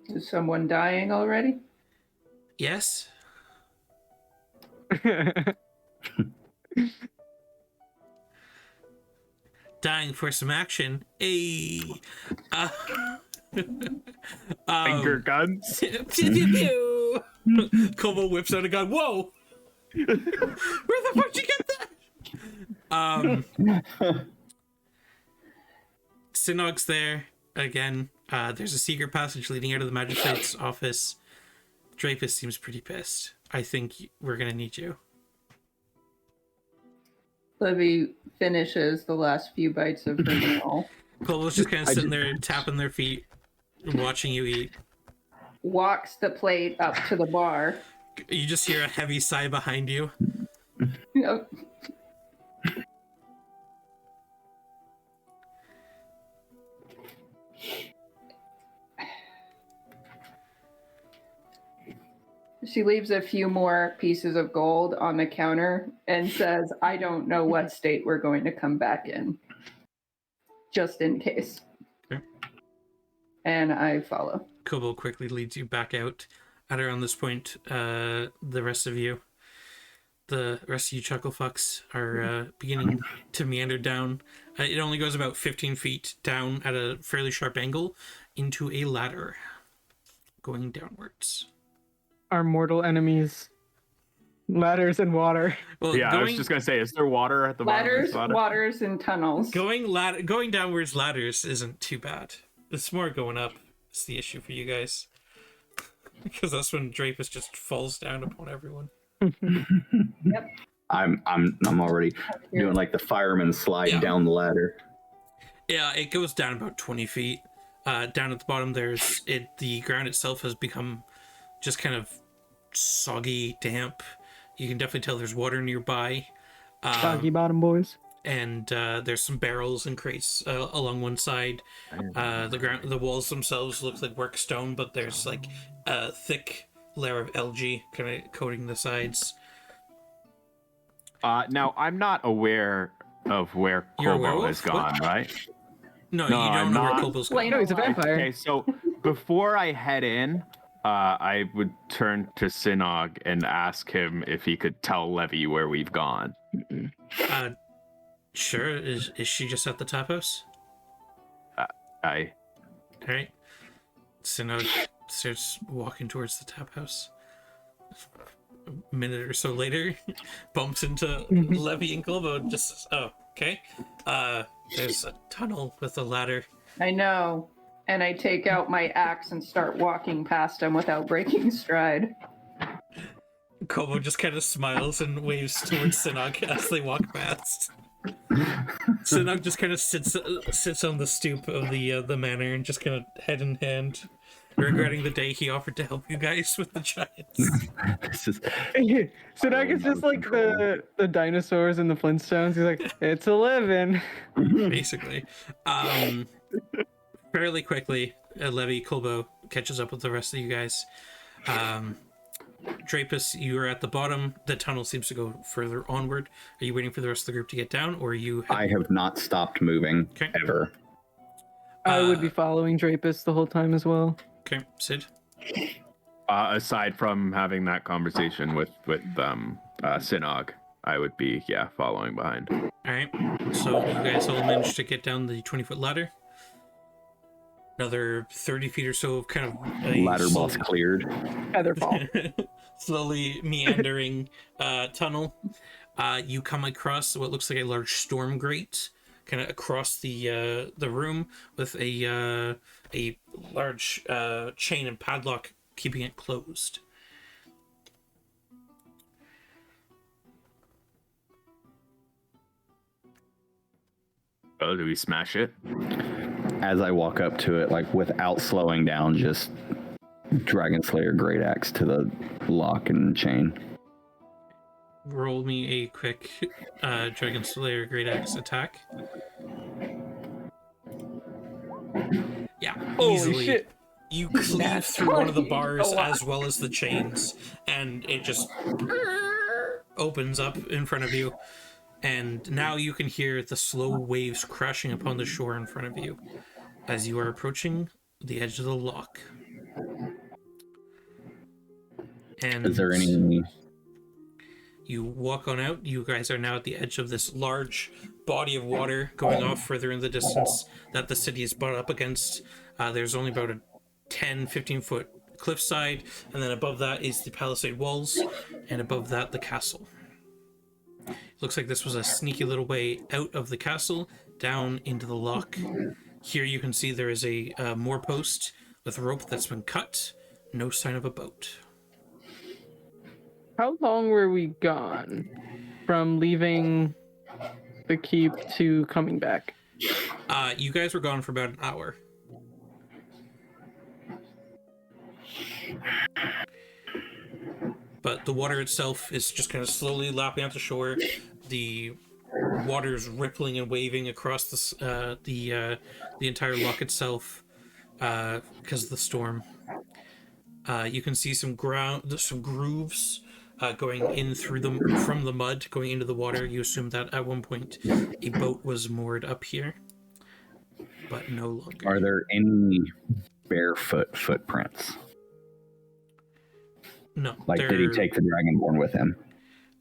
Is someone dying already? Yes? Dying for some action. Hey. Finger guns. Pew, pew, pew. Colbo whips out a gun. Whoa! Where the fuck did you get that? Sinog's there again. There's a secret passage leading out of the magistrate's office. Drapus seems pretty pissed. I think we're gonna need you. Livy finishes the last few bites of her meal, Colbo's just kind of sitting there tapping their feet, watching you eat. walks the plate up to the bar. You just hear a heavy sigh behind you. Yep. She leaves a few more pieces of gold on the counter and says, I don't know what state we're going to come back in. Just in case. Okay. And I follow. Kobo quickly leads you back out. At around this point, the rest of you chuckle fucks are beginning to meander down. It only goes about 15 feet down at a fairly sharp angle into a ladder going downwards. Our mortal enemies. Ladders and water. Well, Yeah, I was just gonna say, is there water at the bottom of Ladders, this ladder? waters, and tunnels. going downwards ladders isn't too bad. It's more going up is the issue for you guys. Because that's when Drapus just falls down upon everyone. Yep. I'm already doing like the fireman slide Yeah. down the ladder. Yeah, it goes down about 20 feet. Down at the bottom, the ground itself has become just kind of soggy, damp. You can definitely tell there's water nearby. Soggy bottom boys. And there's some barrels and crates along one side. The walls themselves look like work stone, but there's like a thick layer of algae kind of coating the sides. Now, I'm not aware of where You're a Kobo werewolf? has gone, What? right? No, No, you don't I'm know where not. Kobo's Plain going. No, he's a vampire. Okay, so before I head in, I would turn to Sinog and ask him if he could tell Levy where we've gone. Sure. Is she just at the tap house? I All right. Sinog starts walking towards the tap house. A minute or so later, bumps into Levy and Colbo. Just says, "Oh, okay." There's a tunnel with a ladder. I know. And I take out my axe and start walking past him without breaking stride. Colbo just kind of smiles and waves towards Sinog as they walk past. Sinog just kind of sits on the stoop of the manor and just kind of head in hand regretting the day he offered to help you guys with the giants. This is So now it's just like the dinosaurs and the Flintstones. He's like, it's 11. Basically. Fairly quickly, Levy Kulbo catches up with the rest of you guys. Drapus, you are at the bottom. The tunnel seems to go further onward. Are you waiting for the rest of the group to get down, or are you... I have not stopped moving ever. I would be following Drapus the whole time as well. Okay, Sid? Aside from having that conversation with Sinog, I would be following behind. All right, so you guys all managed to get down the 20-foot ladder. Another 30 feet or so of kind of a Ladder boss cleared. Featherfall. slowly meandering tunnel. You come across what looks like a large storm grate, kind of across the room, with a large chain and padlock keeping it closed. Oh, do we smash it? As I walk up to it, like without slowing down, just Dragon Slayer Great Axe to the lock and chain. Roll me a quick Dragon Slayer Great Axe attack. Yeah, Holy easily. shit. You cleave through one of the bars as well as the chains, and it just opens up in front of you. And now you can hear the slow waves crashing upon the shore in front of you as you are approaching the edge of the lock. And Is there any... you walk on out. You guys are now at the edge of this large body of water going off further in the distance that the city is brought up against. There's only about a 10-15 foot cliffside, and then above that is the palisade walls, and above that the castle. Looks like this was a sneaky little way out of the castle, down into the lock. Here you can see there is a moor post with rope that's been cut. No sign of a boat. How long were we gone from leaving the keep to coming back? You guys were gone for about an hour. But the water itself is just kind of slowly lapping out the shore. The water's rippling and waving across the entire lock itself because of the storm. You can see some grooves going in through them from the mud, going into the water. You assume that at one point a boat was moored up here, but no longer. Are there any barefoot footprints? No. Like, did he take the Dragonborn with him?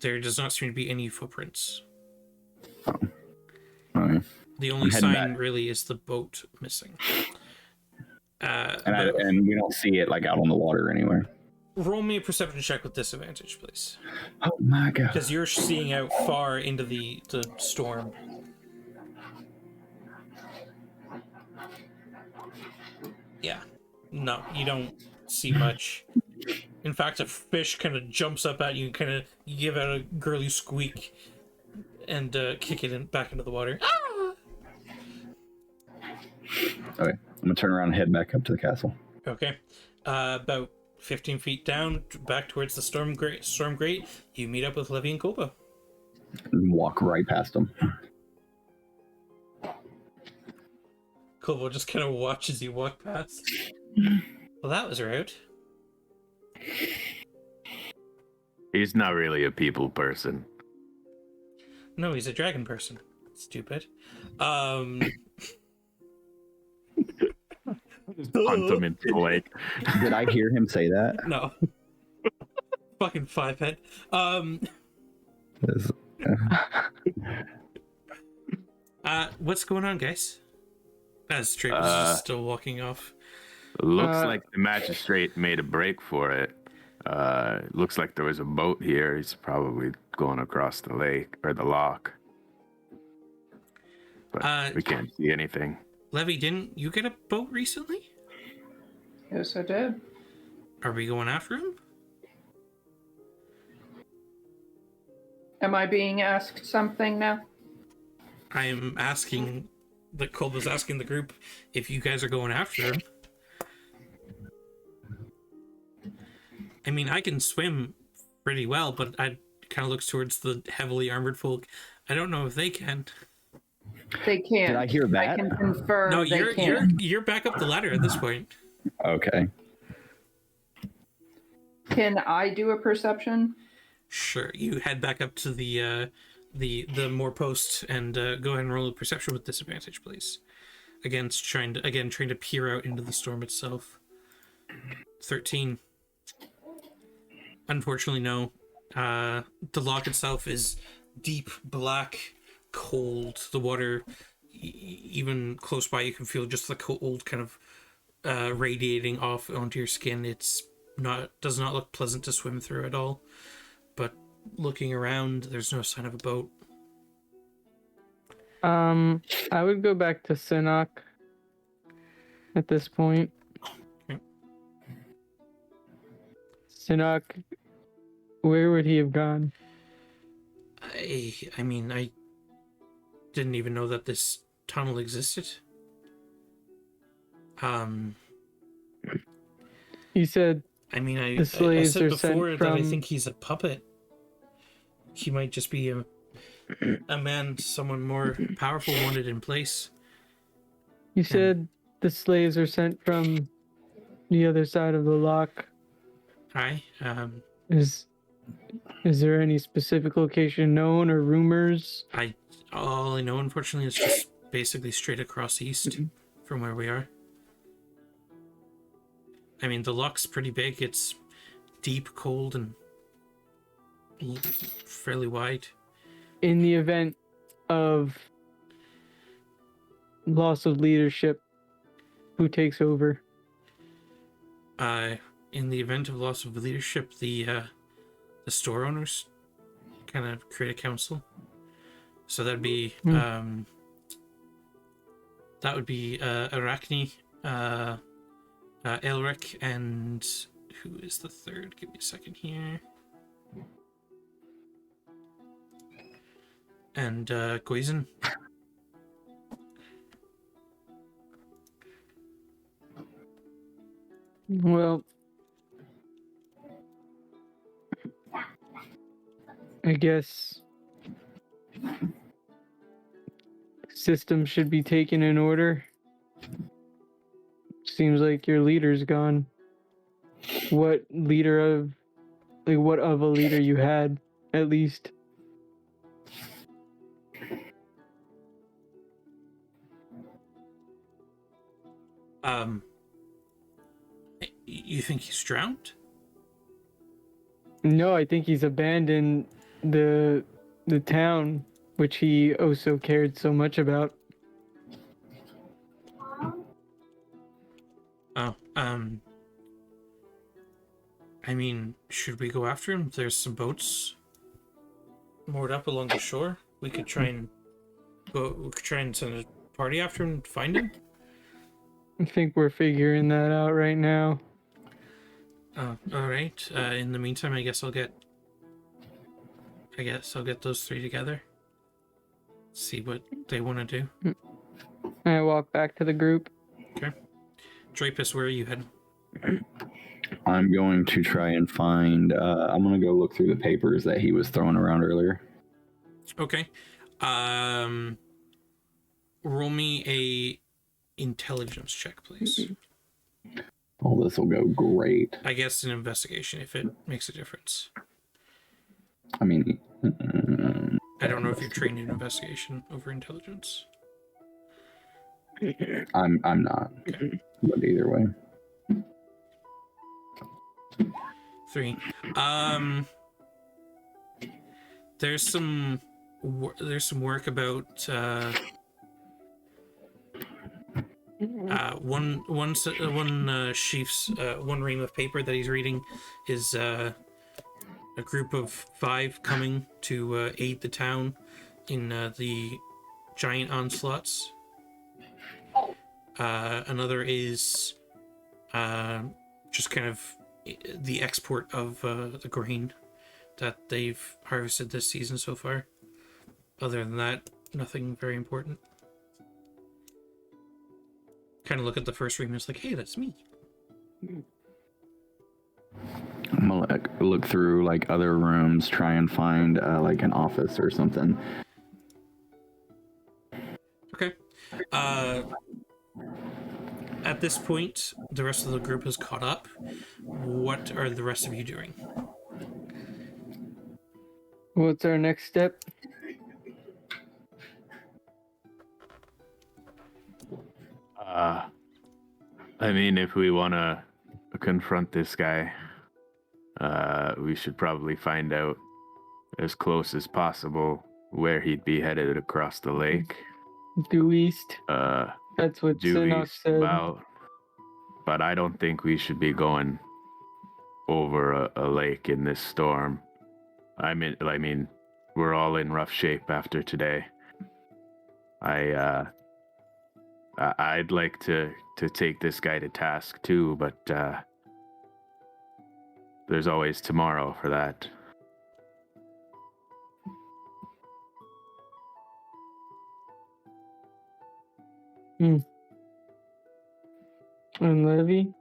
There does not seem to be any footprints. Oh. Okay. The only sign really is the boat missing. And we don't see it like out on the water anywhere. Roll me a perception check with disadvantage, please. Oh my god. Because you're seeing out far into the storm. Yeah. No, you don't see much. In fact, a fish kind of jumps up at you, you give out a girly squeak, and kick it back into the water. Okay, I'm gonna turn around and head back up to the castle. Okay. About 15 feet down, back towards the storm grate, you meet up with Levy and Kulbo. And walk right past them. Kulbo just kind of watches you walk past. Well, that was rude. He's not really a people person. No, he's a dragon person. Stupid. Punt him into the lake. Did I hear him say that? No. Fucking five head. What's going on, guys? As Travis is still walking off. Looks like the magistrate made a break for it. Looks like there was a boat here. He's probably going across the lake or the lock. But we can't see anything. Levy, didn't you get a boat recently? Yes, I did. Are we going after him? Am I being asked something now? I am asking, Kulbo's asking the group if you guys are going after him. I mean, I can swim pretty well, but I kind of looks towards the heavily armored folk. I don't know if they can. They can't. Did I hear that? I can confirm No, they you're can't. you're back up the ladder at this point. Okay. Can I do a perception? Sure, you head back up to the more post and go ahead and roll a perception with disadvantage, please. Against trying to peer out into the storm itself. 13. Unfortunately, no. The lock itself is deep black, cold. The water, even close by, you can feel just the cold kind of radiating off onto your skin. Does not look pleasant to swim through at all. But looking around, there's no sign of a boat. I would go back to Sinnock at this point. Okay. Sinnock, where would he have gone? I mean, I didn't even know that this tunnel existed. You said I mean, the I slaves said are before sent that I from... think he's a puppet. He might just be a man someone more powerful wanted in place. You said the slaves are sent from the other side of the lock. Hi. Is there any specific location known or rumors? All I know, unfortunately, is just basically straight across east from where we are. I mean, the lock's pretty big. It's deep, cold, and fairly wide. In the event of loss of leadership, who takes over? In the event of loss of leadership, the store owners kind of create a council. So that'd be Arachne, Elric, and who is the third? Give me a second here. And Goizen. Well, I guess system should be taken in order. Seems like your leader's gone. What of a leader you had, at least? You think he's drowned? No, I think he's abandoned the town, which he also cared so much about. Oh, I mean, should we go after him? There's some boats moored up along the shore. We could try and send a party after him to find him. I think we're figuring that out right now. Oh, all right. In the meantime, I guess I'll get those three together. See what they want to do. I walk back to the group. Okay. Drapus, where are you heading? I'm going to try and find. I'm going to go look through the papers that he was throwing around earlier. Okay. Roll me a intelligence check, please. Oh, this will go great. I guess an investigation if it makes a difference. I mean, I don't know if you're trained in investigation over intelligence. I'm not. Okay. But either way. 3. There's some work about one sheaf's one ream of paper that he's reading is a group of 5 coming to aid the town in the giant onslaughts. Another is just kind of the export of the grain that they've harvested this season so far. Other than that, nothing very important. Kind of look at the first ream and it's like, hey, that's me. I'm gonna look through like other rooms, try and find like an office or something. Okay. At this point, the rest of the group has caught up. What are the rest of you doing? What's our next step? I mean, if we want to confront this guy, we should probably find out as close as possible where he'd be headed across the lake. Due east. That's what Due Sinnoh east said. about, but I don't think we should be going over a lake in this storm. I mean, we're all in rough shape after today. I'd like to take this guy to task too, but there's always tomorrow for that. And Levy?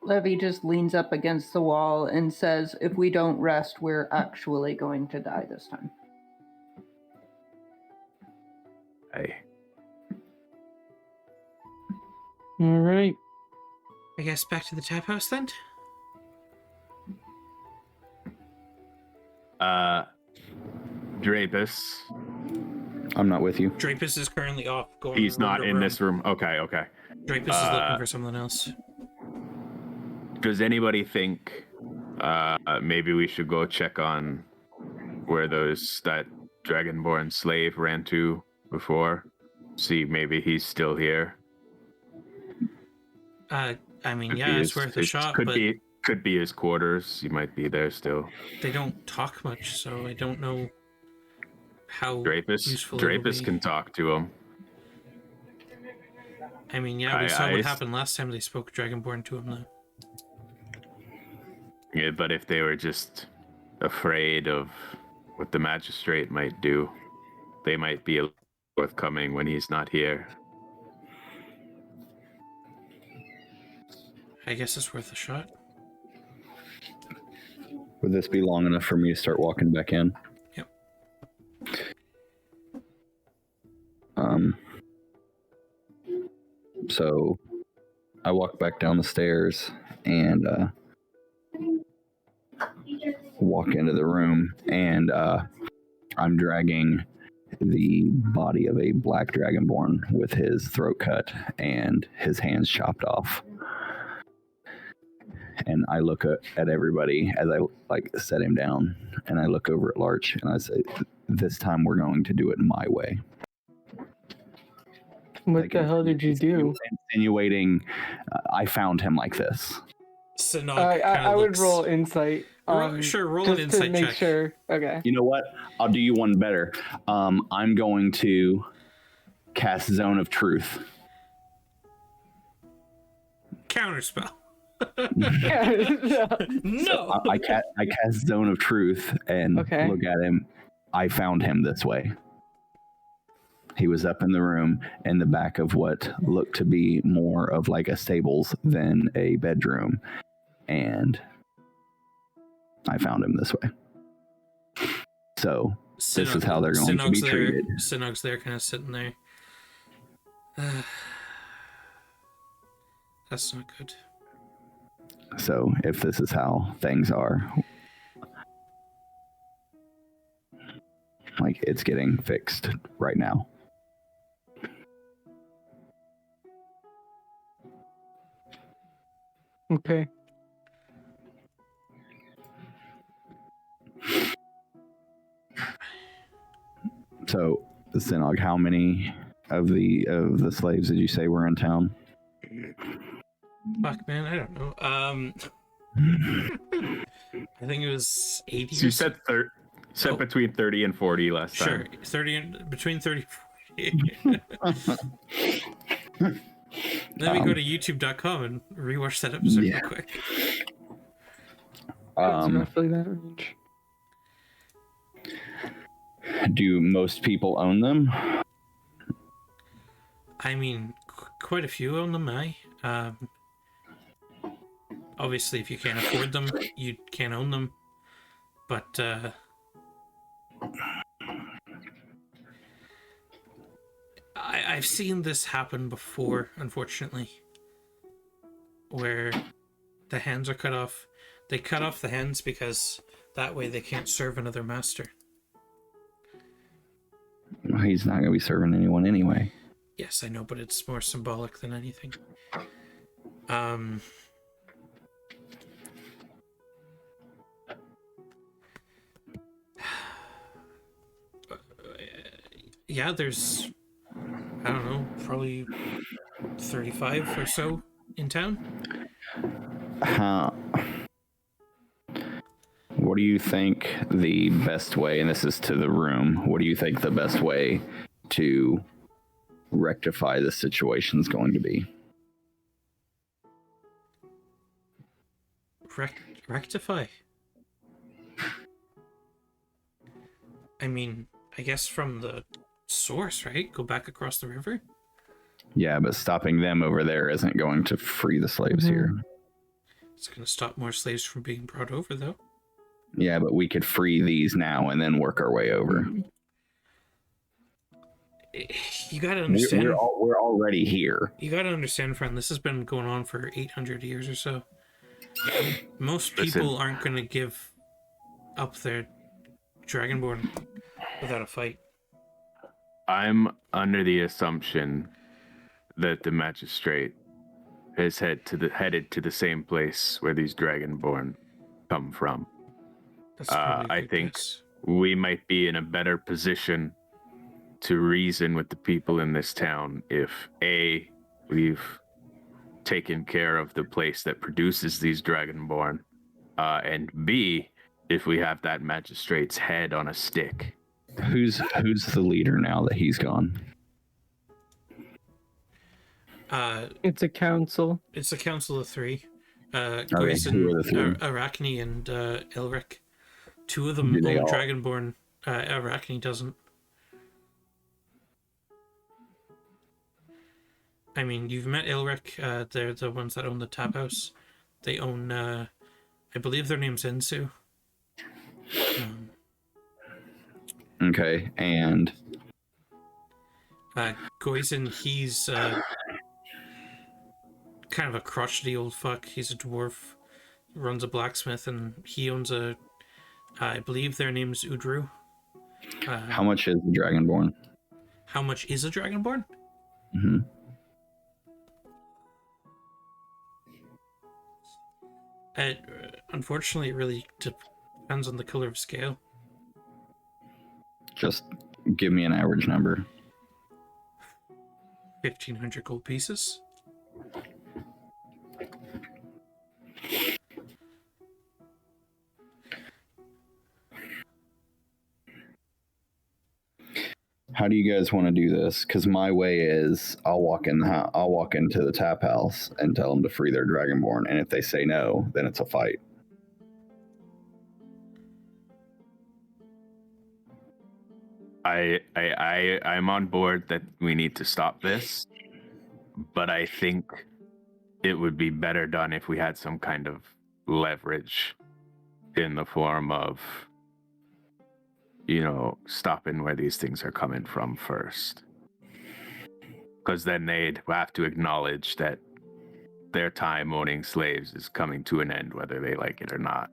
Levy just leans up against the wall and says, if we don't rest, we're actually going to die this time. Hey, All right. I guess back to the tap house then? Drapus. I'm not with you. Drapus is currently off going. He's room not to in room. this room. Okay. Drapus is looking for something else. Does anybody think maybe we should go check on where that Dragonborn slave ran to before? See, maybe he's still here. I mean, Could yeah, be it's worth a shot, could but be his quarters. He might be there still. they don't talk much, so I don't know how useful it'll Drapus be. can talk to him. I mean, yeah, we saw what happened last time they spoke Dragonborn to him, though. Yeah, but if they were just afraid of what the Magistrate might do, they might be forthcoming when he's not here. I guess it's worth a shot. Would this be long enough for me to start walking back in? Yep. So I walk back down the stairs and walk into the room, and I'm dragging the body of a black dragonborn with his throat cut and his hands chopped off. And I look at everybody as I set him down, and I look over at Larch and I say, "This time we're going to do it my way." What the hell did you do? Insinuating, I found him like this. Sinnoh I would roll insight. Sure, roll just an insight to make check. sure. Okay. You know what? I'll do you one better. I'm going to cast Zone of Truth. Counterspell. No. No. I cast Zone of Truth and look at him. I found him this way. He was up in the room in the back of what looked to be more of like a stables than a bedroom. And I found him this way. So this is how they're going to be treated. Sinnoh's there kind of sitting there. That's not good. So if this is how things are, it's getting fixed right now. Okay. So, Sinog, how many of the slaves did you say were in town? Fuck, man, I don't know. I think it was 80. So you said between 30 and 40 last time. Sure, between 30 and 40. Let me go to youtube.com and rewatch that episode real quick. It's roughly that range. Do most people own them? I mean, quite a few own them, obviously, if you can't afford them, you can't own them. But, I've seen this happen before, unfortunately, where the hands are cut off. They cut off the hands because that way they can't serve another master. He's not going to be serving anyone anyway. Yes, I know, but it's more symbolic than anything. Yeah, there's, I don't know, probably 35 or so in town. What do you think the best way, and this is to the room, what do you think the best way to rectify the situation is going to be? Rectify? I mean, I guess from the source, right? Go back across the river? Yeah, but stopping them over there isn't going to free the slaves here. It's going to stop more slaves from being brought over, though. Yeah, but we could free these now and then work our way over. You gotta understand. We're already here. You gotta understand, friend, this has been going on for 800 years or so. Most people aren't going to give up their Dragonborn without a fight. I'm under the assumption that the Magistrate is headed to the same place where these Dragonborn come from. I think we might be in a better position to reason with the people in this town if A, we've taken care of the place that produces these Dragonborn, and B, if we have that Magistrate's head on a stick. Who's the leader now that he's gone? It's a council. It's a council of three. Grayson, Arachne, and Elric. Two of them own Dragonborn. Arachne doesn't. I mean, you've met Elric. They're the ones that own the tap house. They own, I believe their name's Ensu. Okay, and Goizen, he's kind of a crotchety old fuck. He's a dwarf, runs a blacksmith, and he owns a, I believe their name's Udru. How much is the Dragonborn? How much is a Dragonborn? Mm-hmm. Unfortunately, it really depends on the color of scale. Just give me an average number. 1,500 gold pieces. How do you guys want to do this? Because my way is I'll walk into the tap house and tell them to free their Dragonborn, and if they say no, then it's a fight. I'm on board that we need to stop this, but I think it would be better done if we had some kind of leverage in the form of, stopping where these things are coming from first. Because then they'd have to acknowledge that their time owning slaves is coming to an end, whether they like it or not.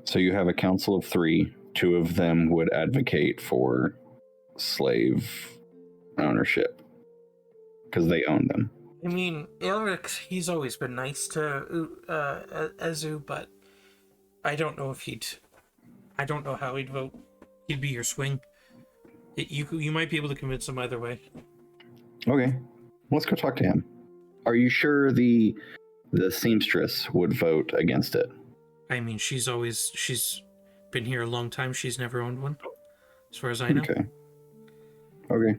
So you have a council of 3. 2 of them would advocate for slave ownership because they own them. I mean, Elric, he's always been nice to Ezu, but I don't know how he'd vote. He'd be your swing. You might be able to convince him either way. Okay, let's go talk to him. Are you sure the seamstress would vote against it? I mean, she's been here a long time. She's never owned one, as far as I know. Okay.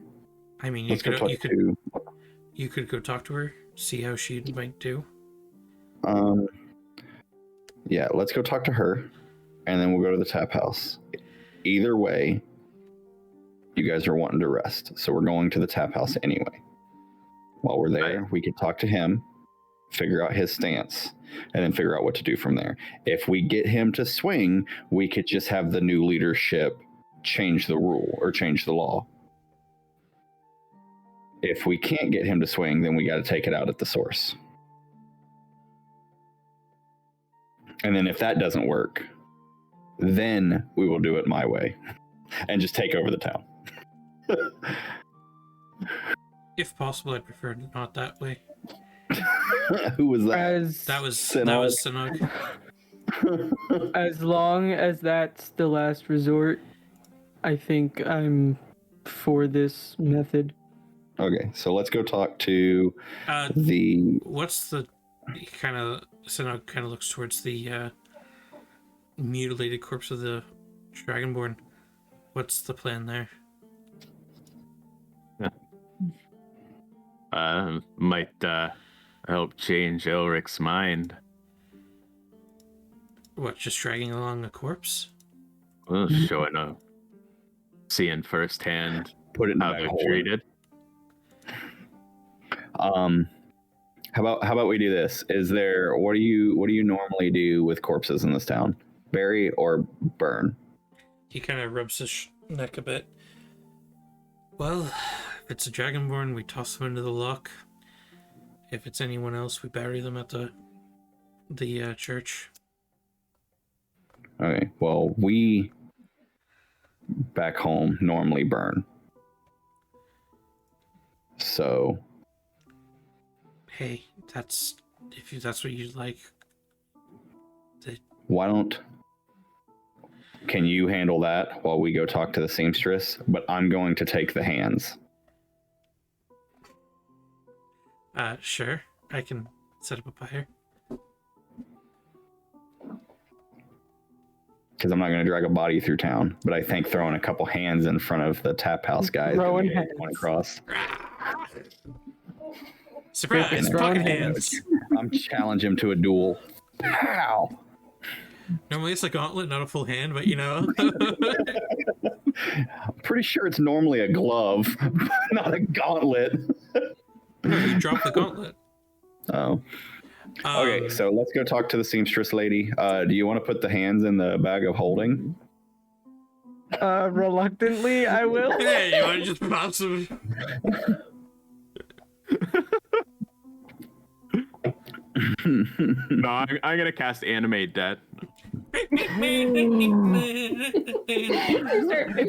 I mean, you could go talk to her see how she might do. Yeah, let's go talk to her, and then we'll go to the tap house. Either way, you guys are wanting to rest, so we're going to the tap house anyway. While we're there, we can talk to him, figure out his stance, and then figure out what to do from there. If we get him to swing, we could just have the new leadership change the rule or change the law. If we can't get him to swing, then we got to take it out at the source. And then if that doesn't work, then we will do it my way and just take over the town. If possible, I'd prefer not that way. Who was that? That was Sinnoh. As long as that's the last resort, I think I'm for this method. Okay, so let's go talk to the... What's the kind of... Sinnoh kind of looks towards the mutilated corpse of the Dragonborn. What's the plan there? Might help change Elric's mind. What, just dragging along a corpse? Well, showing up, seeing firsthand Put it in how the they're hole. treated. How about we do this? What do you normally do with corpses in this town? Bury or burn? He kind of rubs his neck a bit. Well, if it's a Dragonborn, we toss them into the loch. If it's anyone else, we bury them at the church. Okay, well, we back home normally burn. So... Hey, that's what you'd like. Why don't... Can you handle that while we go talk to the seamstress? But I'm going to take the hands. Sure. I can set up a fire. Because I'm not going to drag a body through town. But I think throwing a couple hands in front of the tap house guys Throwing going across. Surprise! Pocket hands! I'm challenging him to a duel. Pow! Normally it's a gauntlet, not a full hand, but you know. I'm pretty sure it's normally a glove, not a gauntlet. No, you drop the gauntlet. Oh. Okay, so let's go talk to the seamstress lady. Do you want to put the hands in the bag of holding? Reluctantly, I will. Hey, you want to just pop some... No, I'm gonna cast Animate Dead. It's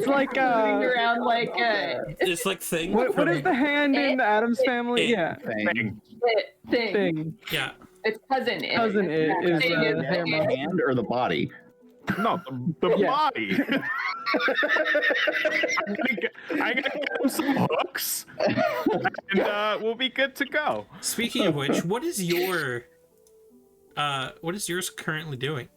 like moving around like it's like thing. what is the hand in the Adams Family? Yeah, thing. Yeah, it's cousin. Cousin it is The hand or the body? No, the body. I'm gonna get him some hooks, and we'll be good to go. Speaking of which, what is yours currently doing?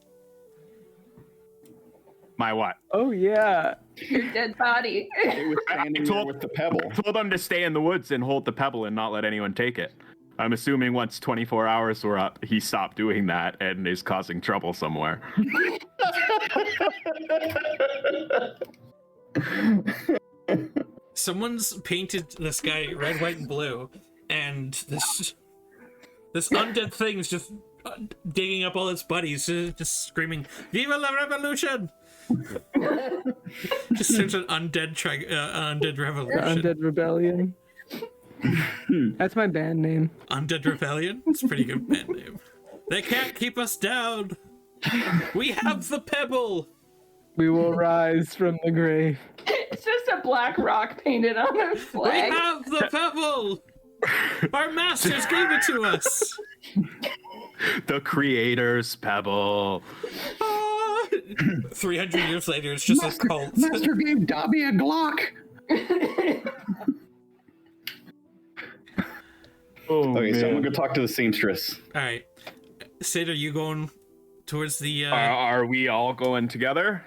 My what? Oh yeah, Your dead body. It was standing there with the pebble. I told them to stay in the woods and hold the pebble and not let anyone take it. I'm assuming once 24 hours were up, he stopped doing that and is causing trouble somewhere. Someone's painted this guy red, white, and blue, and this undead thing is just digging up all its buddies, just screaming, "Viva la revolution!" Just search an undead revolution. Undead Rebellion. That's my band name. Undead Rebellion? It's a pretty good band name. They can't keep us down! We have the pebble! We will rise from the grave. It's just a black rock painted on a flag. We have the pebble! Our masters gave it to us! The creator's pebble. 300 years later, it's just a cult. Master gave Dobby a Glock. Okay, so I'm gonna go talk to the seamstress. Alright. Sid, are you going towards the Are we all going together?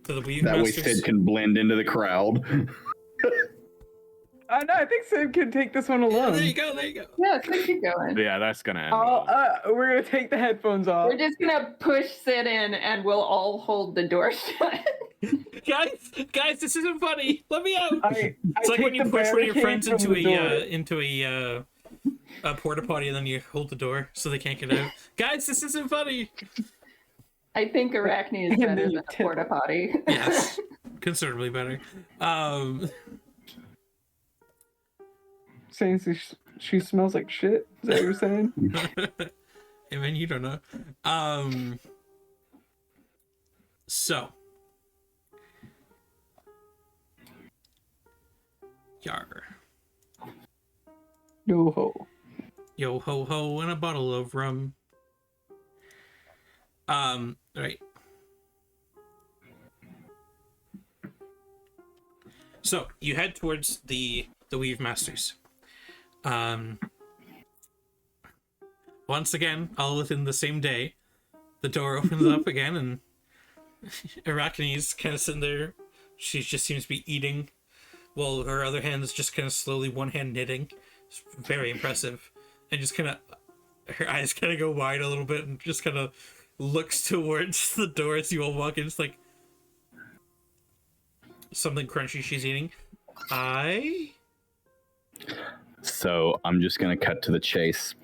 to the weave That way masters? Sid can blend into the crowd. I think Sid can take this one alone. There you go. There you go. Yeah, so keep going. Yeah, that's gonna end. Well. We're gonna take the headphones off. We're just gonna push Sid in, and we'll all hold the door shut. guys, this isn't funny. Let me out. It's like when you push one of your friends into a porta potty and then you hold the door so they can't get out. Guys, this isn't funny. I think Arachne is better than a porta potty. Yes, considerably better. Saying she smells like shit. Is that what you're saying? I mean, you don't know. So. Yar. Yo ho. Yo ho ho and a bottle of rum. Right. So you head towards the Weave Masters. Once again, all within the same day, the door opens up again, and Arachne's kind of sitting there. She just seems to be eating, while her other hand is just kind of slowly one hand knitting. It's very impressive, and just kind of her eyes kind of go wide a little bit, and just kind of looks towards the door as you all walk in. It's like something crunchy she's eating. So I'm just going to cut to the chase.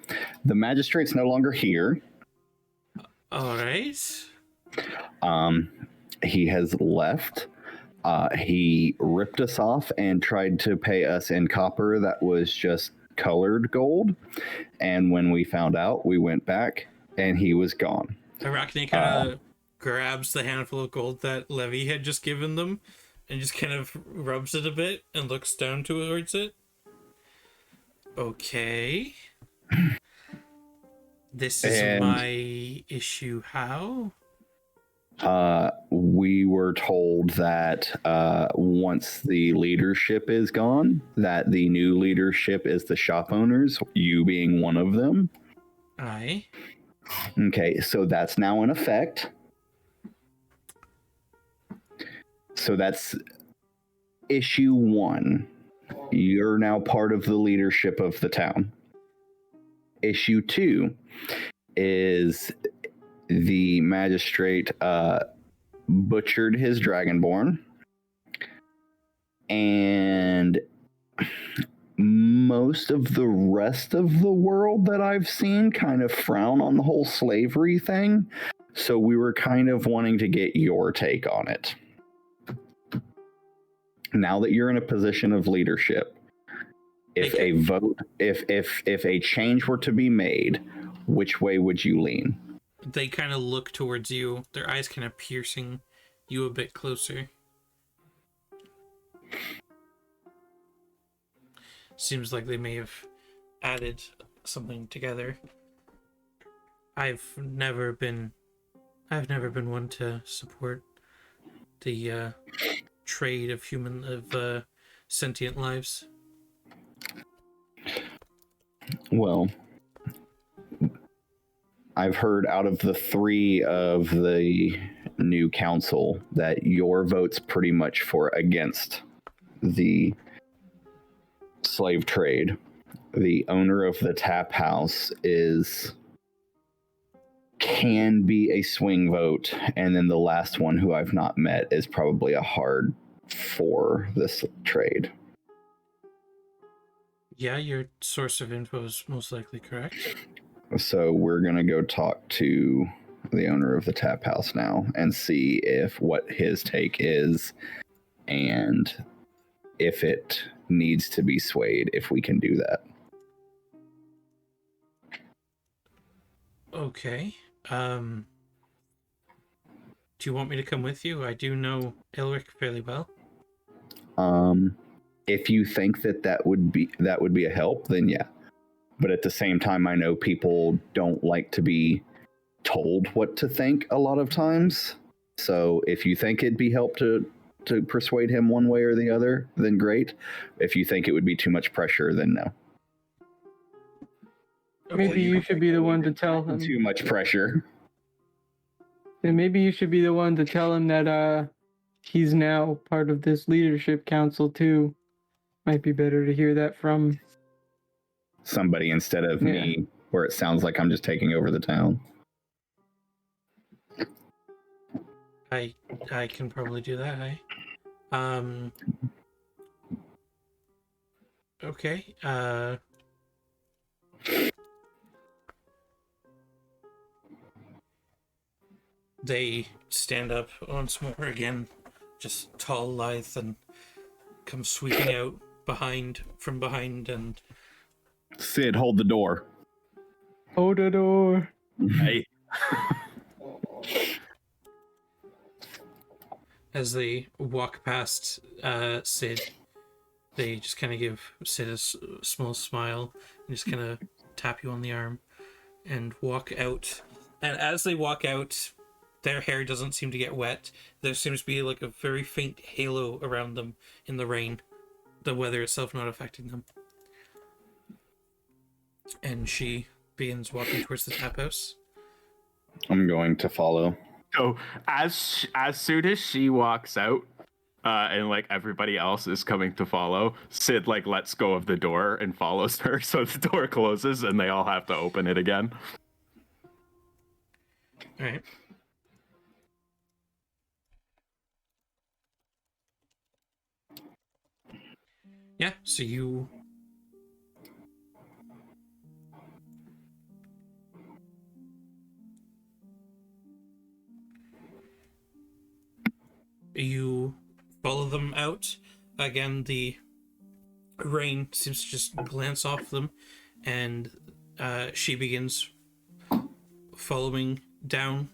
The magistrate's no longer here. All right. He has left. He ripped us off and tried to pay us in copper that was just colored gold. And when we found out, we went back and he was gone. Arachne kind of grabs the handful of gold that Levy had just given them and just kind of rubs it a bit and looks down towards it. Okay. This is my issue. How? We were told that once the leadership is gone, that the new leadership is the shop owners, you being one of them. Aye. Okay, so that's now in effect. So that's issue 1. You're now part of the leadership of the town. Issue 2 is the magistrate butchered his dragonborn, and most of the rest of the world that I've seen kind of frown on the whole slavery thing. So we were kind of wanting to get your take on it. Now that you're in a position of leadership, if a change were to be made, which way would you lean? They kind of look towards you, their eyes kind of piercing you a bit closer. Seems like they may have added something together. I've never been one to support the trade of sentient lives. Well, I've heard out of the 3 of the new council that your vote's pretty much against the slave trade. The owner of the tap house can be a swing vote, and then the last one, who I've not met, is probably a hard for this trade. Yeah, your source of info is most likely correct. So we're gonna go talk to the owner of the tap house now and see what his take is, and if it needs to be swayed, if we can do that. Okay. Do you want me to come with you? I do know Elric fairly well. If you think that would be a help, then yeah. But at the same time, I know people don't like to be told what to think a lot of times. So if you think it'd be help to persuade him one way or the other, then great. If you think it would be too much pressure, then no. Maybe you should be the one to tell him. Too much pressure. And maybe you should be the one to tell him that he's now part of this leadership council too. Might be better to hear that from somebody instead of me, where it sounds like I'm just taking over the town. I can probably do that, hey? Okay, they stand up once more again, just tall, lithe, and come sweeping out from behind, and Sid, hold the door. hold the door. Hey, as they walk past Sid, they just kind of give Sid a small smile and just kind of tap you on the arm and walk out. And as they walk out, their hair doesn't seem to get wet. There seems to be like a very faint halo around them in the rain, the weather itself not affecting them. And she begins walking towards the tap house. I'm going to follow. so as soon as she walks out, and like everybody else is coming to follow, Sid like lets go of the door and follows her, so the door closes and they all have to open it again. All right. Yeah, so you follow them out. Again, the rain seems to just glance off them, and she begins following down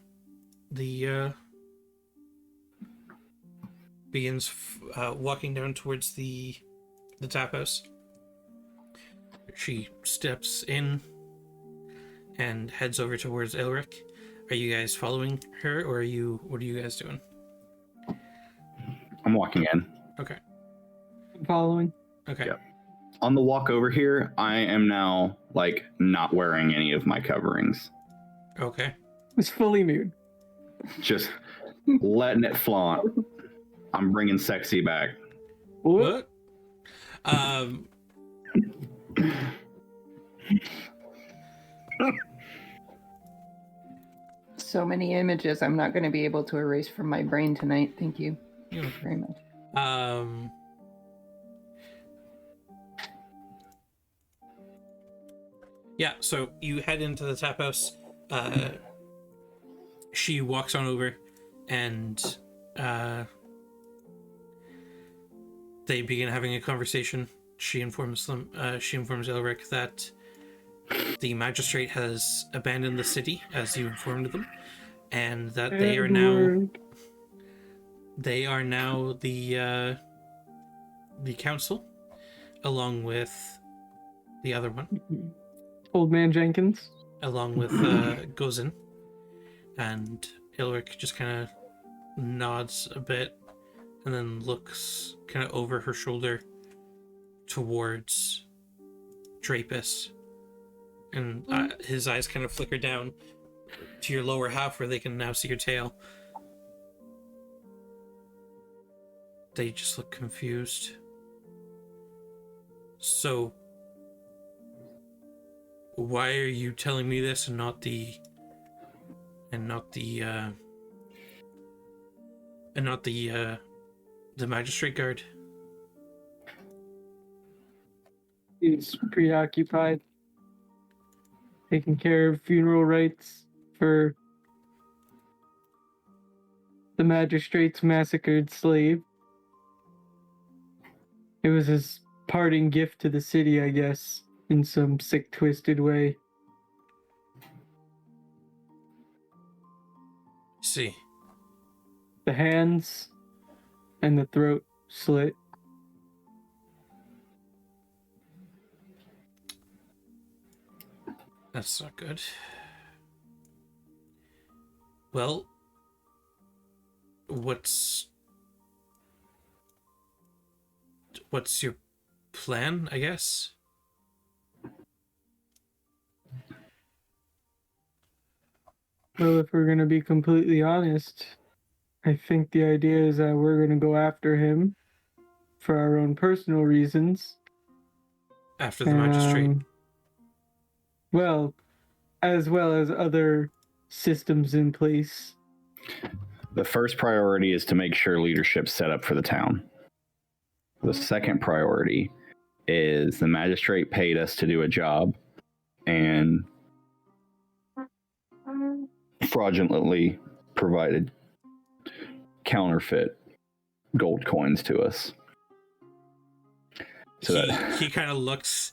the walking down towards the tap house. She steps in and heads over towards Elric. Are you guys following her, or what are you guys doing? I'm walking in. Okay. Following. Okay. Yep. On the walk over here, I am now like not wearing any of my coverings. Okay. It's fully nude. Just letting it flaunt. I'm bringing sexy back. What? So many images I'm not going to be able to erase from my brain tonight. Thank you very much. Yeah, so you head into the tap house. She walks on over, and they begin having a conversation. She informs Elric that the magistrate has abandoned the city, as you informed them, and that they are now the council, along with the other one. Old Man Jenkins. Along with Gozin. And Ilric just kind of nods a bit and then looks kind of over her shoulder towards Drapus. And his eyes kind of flicker down to your lower half where they can now see your tail. They just look confused. So, why are you telling me this and not the magistrate guard? He's preoccupied taking care of funeral rites for the magistrate's massacred slave. It was his parting gift to the city, I guess, in some sick, twisted way. See. The hands and the throat slit. That's not good. Well, what's your plan, I guess? Well, if we're going to be completely honest, I think the idea is that we're going to go after him for our own personal reasons. After the magistrate. Well as other systems in place. The first priority is to make sure leadership's set up for the town. The second priority is the magistrate paid us to do a job and fraudulently provided counterfeit gold coins to us. So he kind of looks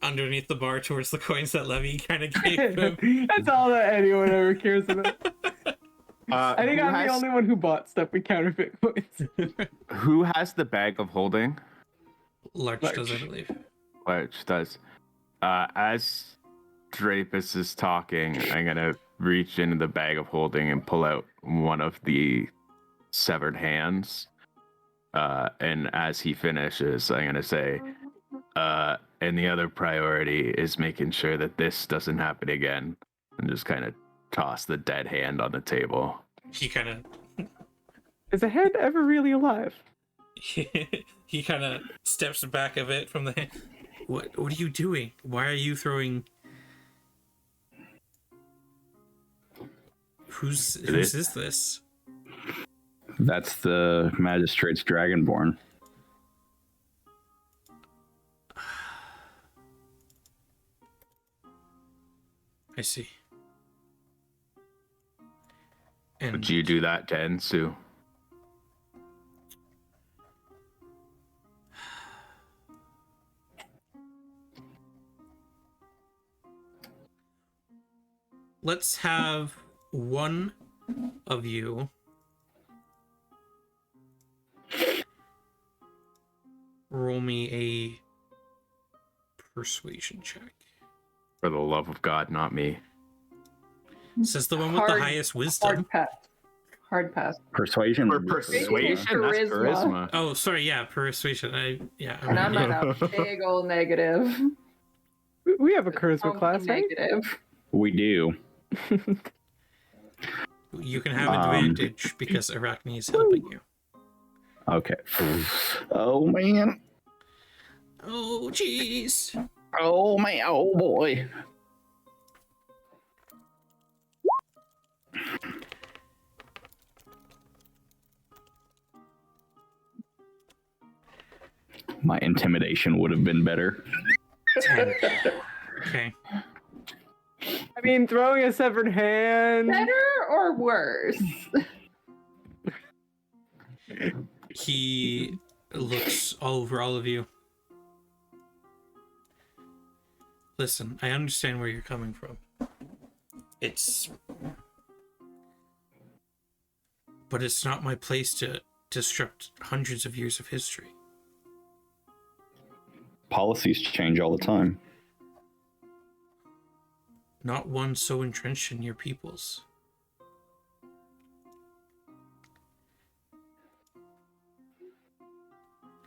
underneath the bar towards the coins that Levy kind of gave him. That's all that anyone ever cares about. I think I'm the only one who bought stuff with counterfeit coins. Who has the bag of holding? Larch does, I believe. Larch does. As Drapus is talking, I'm gonna reach into the bag of holding and pull out one of the severed hands. And as he finishes, I'm gonna say, and the other priority is making sure that this doesn't happen again. And just kind of toss the dead hand on the table. He kind of... Is a hand ever really alive? He kind of steps back a bit from the hand. What are you doing? Why are you throwing... Whose is this? That's the magistrate's dragonborn. I see. And would you do that to Ensu? let's have one of you roll me a persuasion check. For the love of God, not me. Says the one with the highest wisdom. Hard pass. Persuasion. For persuasion, that's charisma. Oh, sorry, yeah, persuasion. And I'm at a big old negative. We have a charisma class, right? Negative. We do. You can have advantage because Arachne is helping you. Okay. Oh man. Oh jeez. Oh man. Oh boy. My intimidation would have been better. 10. Okay. I mean, throwing a severed hand. Better or worse? He looks all over all of you. Listen, I understand where you're coming from. But it's not my place to disrupt hundreds of years of history. Policies change all the time. Not one so entrenched in your peoples.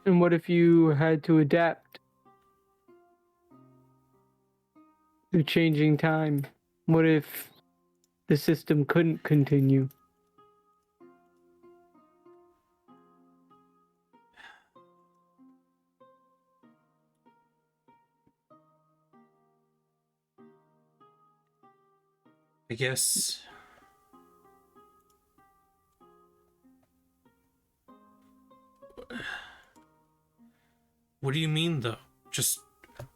And what if you had to adapt to changing time? What if the system couldn't continue? I guess... What do you mean, though? Just,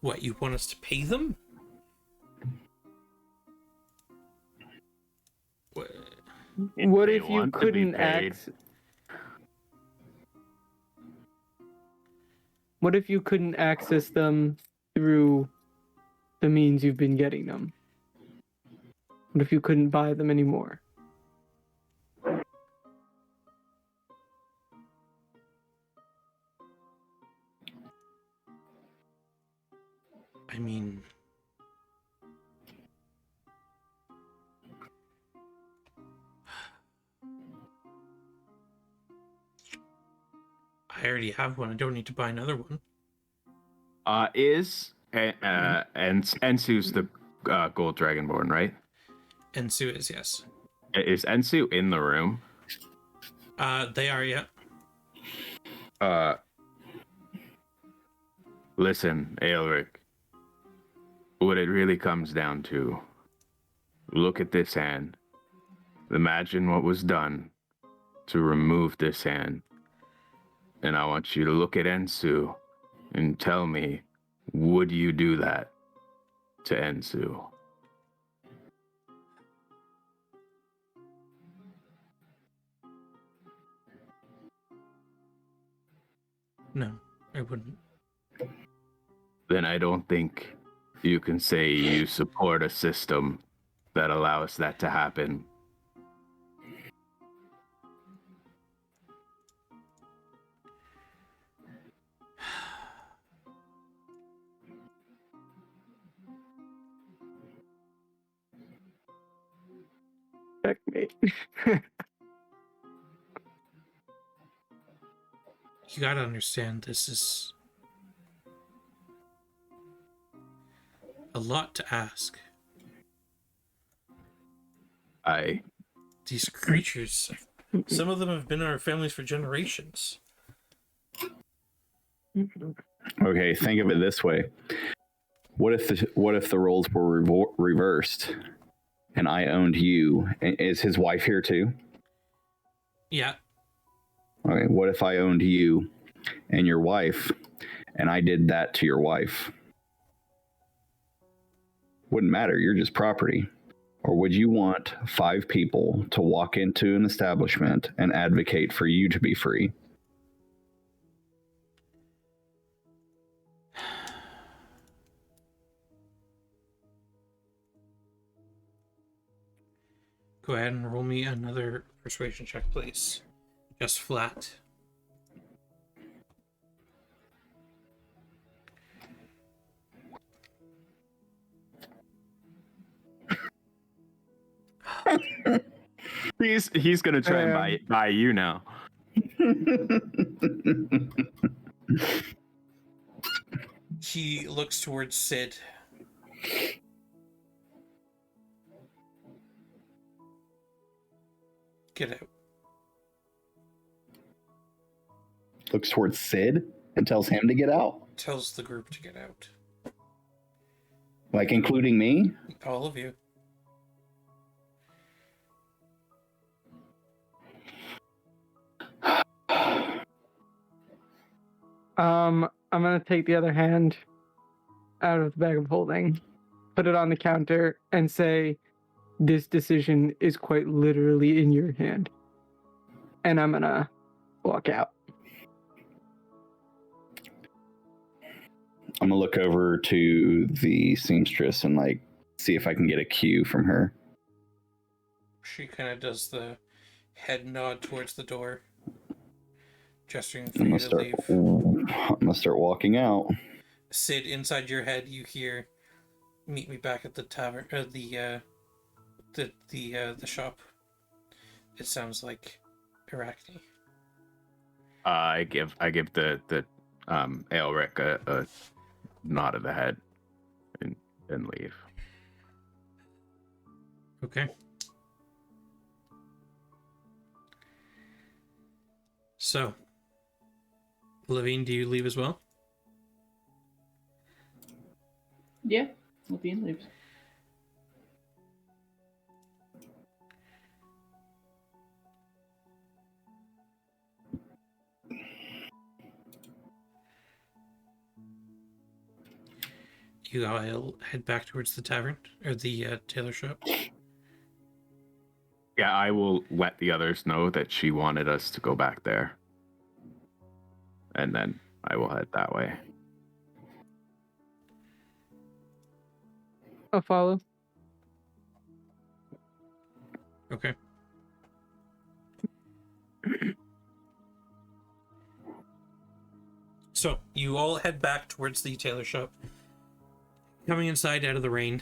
what, you want us to pay them? What if you couldn't What if you couldn't access them through the means you've been getting them? What if you couldn't buy them anymore? I mean... I already have one. I don't need to buy another one. Ensu's the gold dragonborn, right? Ensu is, yes. Is Ensu in the room? They are, yeah. Listen, Aelric. What it really comes down to, look at this hand. Imagine what was done to remove this hand. And I want you to look at Ensu and tell me, would you do that to Ensu? No, I wouldn't. Then I don't think you can say you support a system that allows that to happen. Checkmate. You gotta understand, this is a lot to ask. These creatures, some of them have been in our families for generations. Okay, think of it this way. What if the roles were reversed and I owned you? Is his wife here too? Yeah. Okay, what if I owned you and your wife and I did that to your wife? Wouldn't matter, you're just property. Or would you want 5 people to walk into an establishment and advocate for you to be free? Go ahead and roll me another persuasion check, please. Just flat. He's gonna try and buy you now. He looks towards Sid. Get out. Looks towards Sid and tells him to get out? Tells the group to get out. Like including me? All of you. I'm gonna take the other hand out of the bag of holding, put it on the counter, and say, this decision is quite literally in your hand. And I'm gonna walk out. I'm gonna look over to the seamstress and like see if I can get a cue from her. She kind of does the head nod towards the door, gesturing for you to leave. I'm gonna start walking out. Sid, inside your head, you hear, "Meet me back at the tavern, the shop." It sounds like Arachne. I give the Aelric a nod of the head and leave. Okay. So, Levine, do you leave as well? Yeah, Levine leaves. You all head back towards the tavern, or the tailor shop. Yeah, I will let the others know that she wanted us to go back there. And then I will head that way. I'll follow. Okay. So, you all head back towards the tailor shop. Coming inside out of the rain.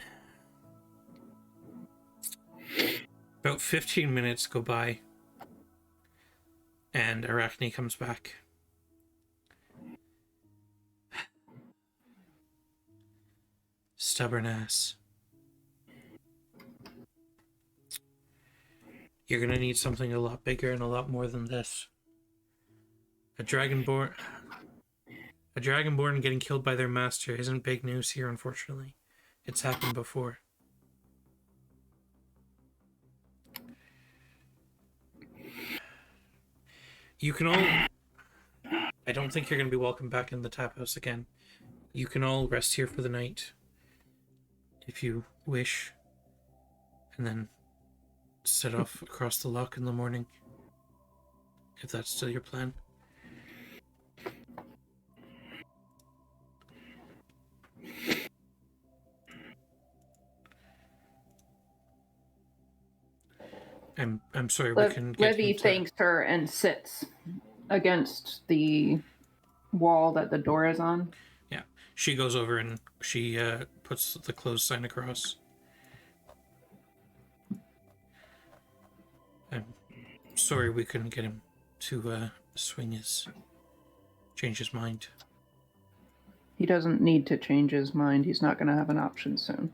About 15 minutes go by. And Arachne comes back. Stubborn ass. You're gonna need something a lot bigger and a lot more than this. A dragonborn getting killed by their master isn't big news here, unfortunately. It's happened before. You can all... I don't think you're going to be welcome back in the tap house again. You can all rest here for the night, if you wish, and then set off across the loch in the morning, if that's still your plan. I'm sorry, we can get Levy thanks her and sits against the wall that the door is on. Yeah, she goes over and she puts the closed sign across. I'm sorry we couldn't get him to change his mind. He doesn't need to change his mind. He's not going to have an option soon.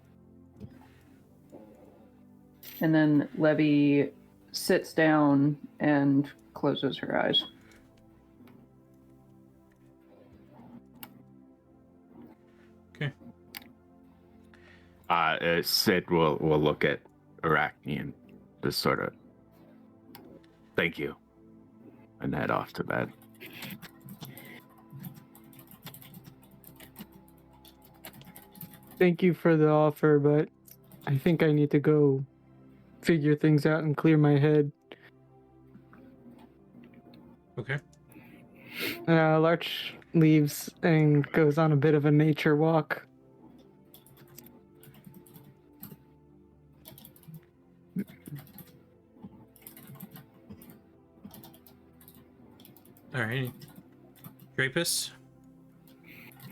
And then Levy sits down and closes her eyes. Okay. Sid will look at Arachne and just sort of, thank you, and head off to bed. Thank you for the offer, but I think I need to go figure things out and clear my head. Okay. Larch leaves and goes on a bit of a nature walk. Alright. Drapus?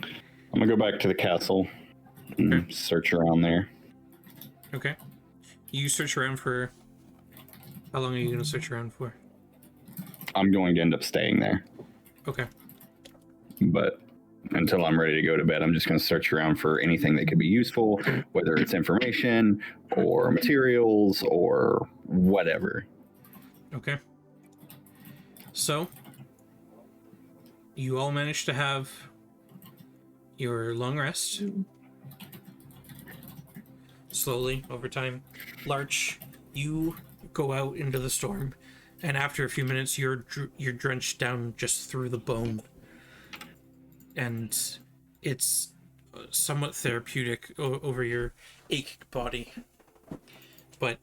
I'm gonna go back to the castle and search around there. Okay. You search around for... How long are you going to search around for? I'm going to end up staying there. Okay. But until I'm ready to go to bed, I'm just going to search around for anything that could be useful, whether it's information or materials or whatever. Okay. So, you all managed to have your long rest. Slowly, over time. Larch, you go out into the storm, and after a few minutes, you're drenched down just through the bone. And it's somewhat therapeutic over your aching body. But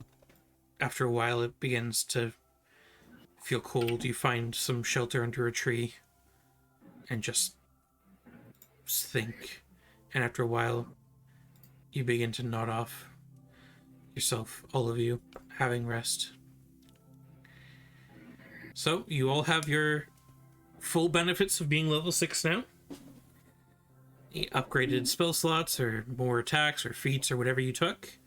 after a while, it begins to feel cold. You find some shelter under a tree and just think. And after a while, you begin to nod off yourself, all of you, having rest. So, you all have your full benefits of being level 6 now. The upgraded spell slots, or more attacks, or feats, or whatever you took.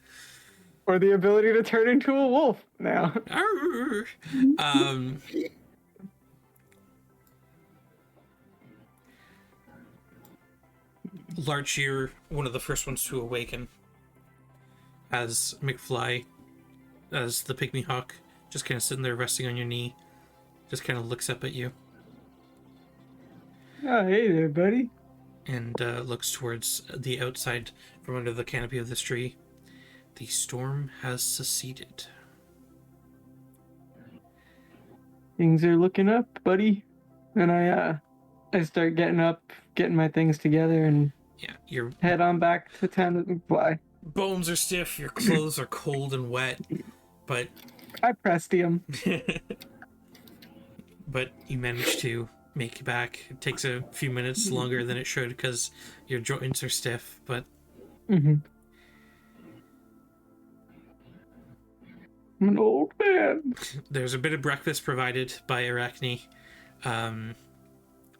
Or the ability to turn into a wolf now. Larch, you're one of the first ones to awaken. As McFly, as the pygmy hawk, just kind of sitting there resting on your knee, just kind of looks up at you. Oh, hey there, buddy. And looks towards the outside from under the canopy of this tree. The storm has seceded. Things are looking up, buddy. And I start getting up, getting my things together, and your head on back to town with McFly. Bones are stiff, your clothes are cold and wet, but I pressed him. But you manage to make it back. It takes a few minutes longer than it should because your joints are stiff, but I'm an old man. There's a bit of breakfast provided by Arachne.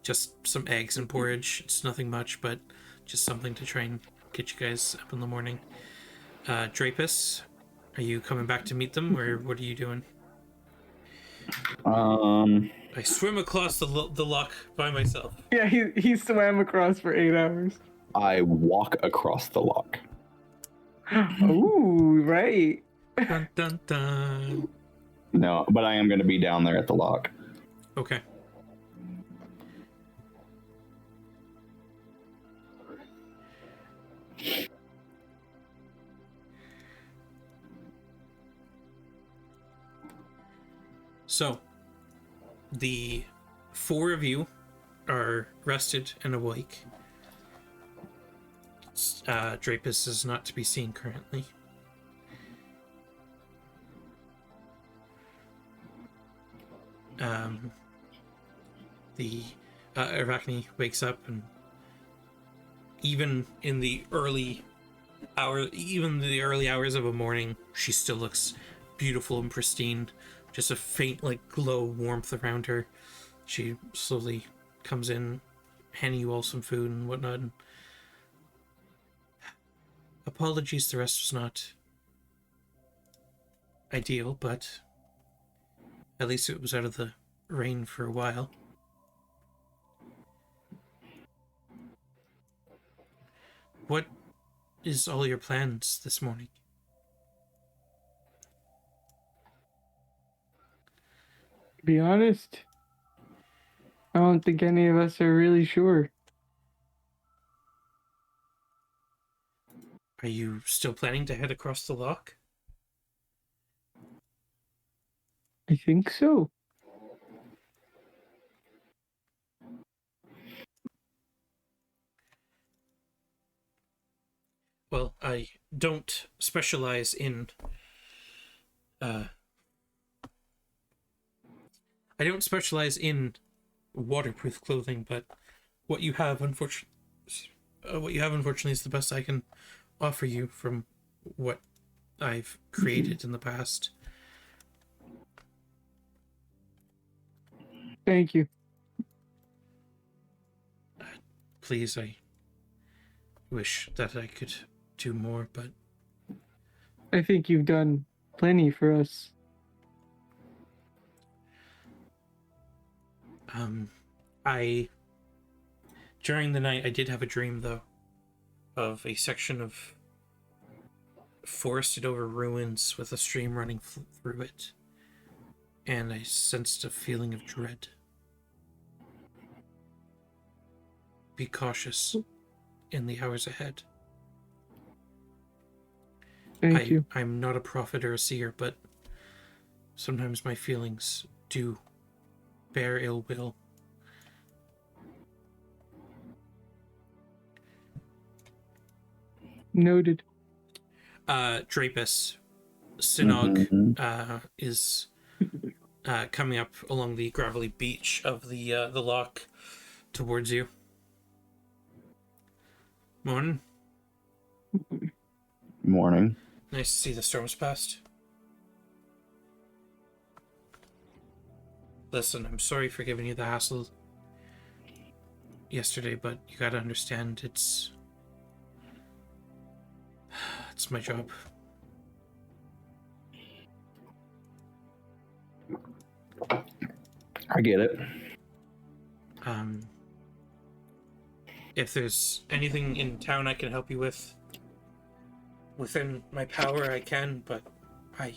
Just some eggs and porridge. It's nothing much, but just something to try and get you guys up in the morning. Drapus, are you coming back to meet them, or what are you doing? I swim across the loch by myself. Yeah, he swam across for 8 hours. I walk across the loch. Ooh, right. Dun, dun, dun. No, but I am going to be down there at the loch. Okay. So, the 4 of you are rested and awake. Drapus is not to be seen currently. The Arachne wakes up, and even in the early hours of a morning, she still looks beautiful and pristine. Just a faint, like, glow warmth around her. She slowly comes in, handing you all some food and whatnot. Apologies, the rest was not ideal, but at least it was out of the rain for a while. What is all your plans this morning? To be honest, I don't think any of us are really sure. Are you still planning to head across the loch? I think so. Well, I don't specialize in waterproof clothing, but what you have, unfortunately, is the best I can offer you from what I've created in the past. Thank you. Please, I wish that I could do more, but I think you've done plenty for us. During the night, I did have a dream, though, of a section of forested over ruins with a stream running through it, and I sensed a feeling of dread. Be cautious in the hours ahead. Thank you. I'm not a prophet or a seer, but sometimes my feelings do bear ill will. Noted. Drapus, Sinog is coming up along the gravelly beach of the loch towards you. Morning. Morning. Nice to see the storm's passed. Listen, I'm sorry for giving you the hassle yesterday, but you gotta understand it's my job. I get it. If there's anything in town I can help you with, within my power, I can, but I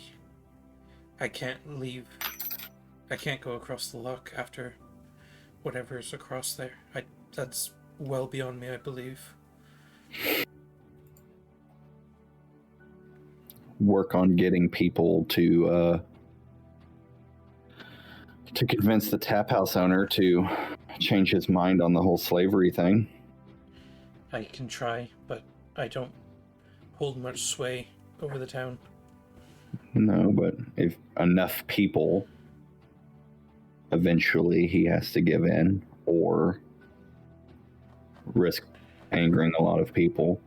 can't leave. I can't go across the loch after whatever's across there. That's well beyond me, I believe. Work on getting people to convince the tap house owner to change his mind on the whole slavery thing. I can try, but I don't hold much sway over the town. No, but if enough people, eventually he has to give in or risk angering a lot of people.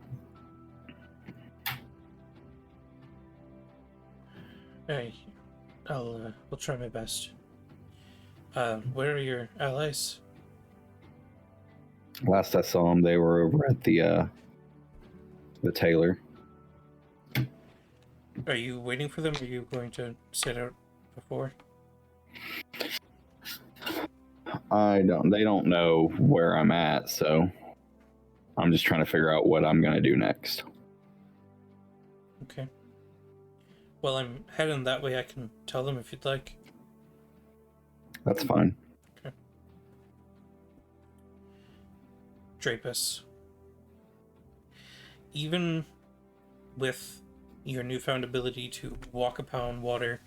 Hey, I'll try my best. Where are your allies? Last I saw them, they were over at the tailor. Are you waiting for them, or are you going to set out before? They don't know where I'm at, so I'm just trying to figure out what I'm going to do next. Okay. Well, I'm heading that way. I can tell them if you'd like. That's fine. Okay. Drapus. Even with your newfound ability to walk upon water,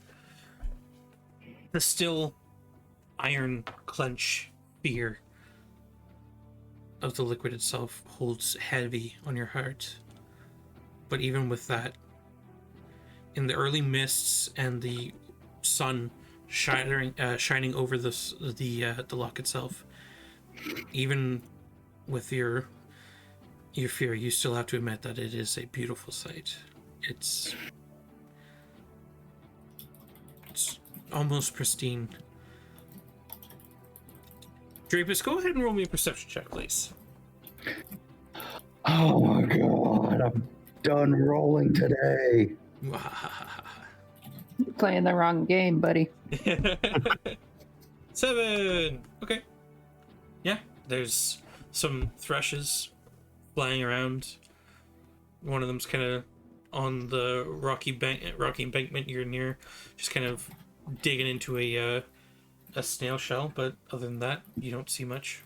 the still iron clench fear of the liquid itself holds heavy on your heart. But even with that, in the early mists and the sun shining over the lock itself, even with your fear, you still have to admit that it is a beautiful sight. It's almost pristine. Drapus, go ahead and roll me a perception check, please. Oh my god, I'm done rolling today. You're playing the wrong game, buddy. 7. Okay. Yeah, there's some thrushes flying around. One of them's kind of on the rocky embankment you're near, just kind of digging into a snail shell. But other than that, you don't see much.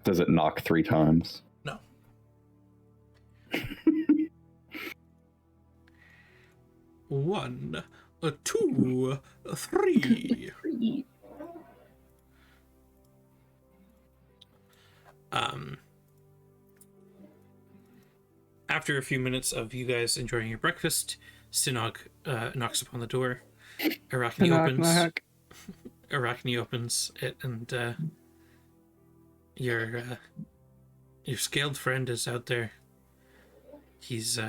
Does it knock 3 times? No. One, 2, 3. After a few minutes of you guys enjoying your breakfast, Sinog knocks upon the door. Arachne opens it, and your scaled friend is out there. He's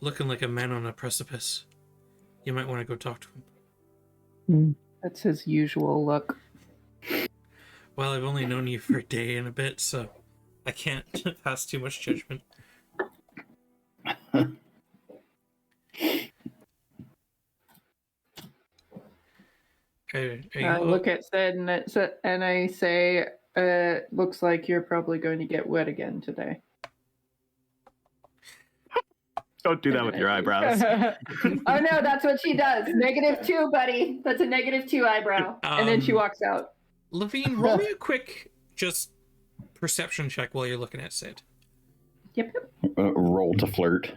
looking like a man on a precipice. You might want to go talk to him. That's his usual look. Well, I've only known you for a day and a bit, so I can't pass too much judgment. I look at Sid and I say, looks like you're probably going to get wet again today. Don't do that with your eyebrows. Oh no, that's what she does. -2, buddy. That's a -2 eyebrow. And then she walks out. Levine, roll me a quick just perception check while you're looking at Sid. Yep. Roll to flirt.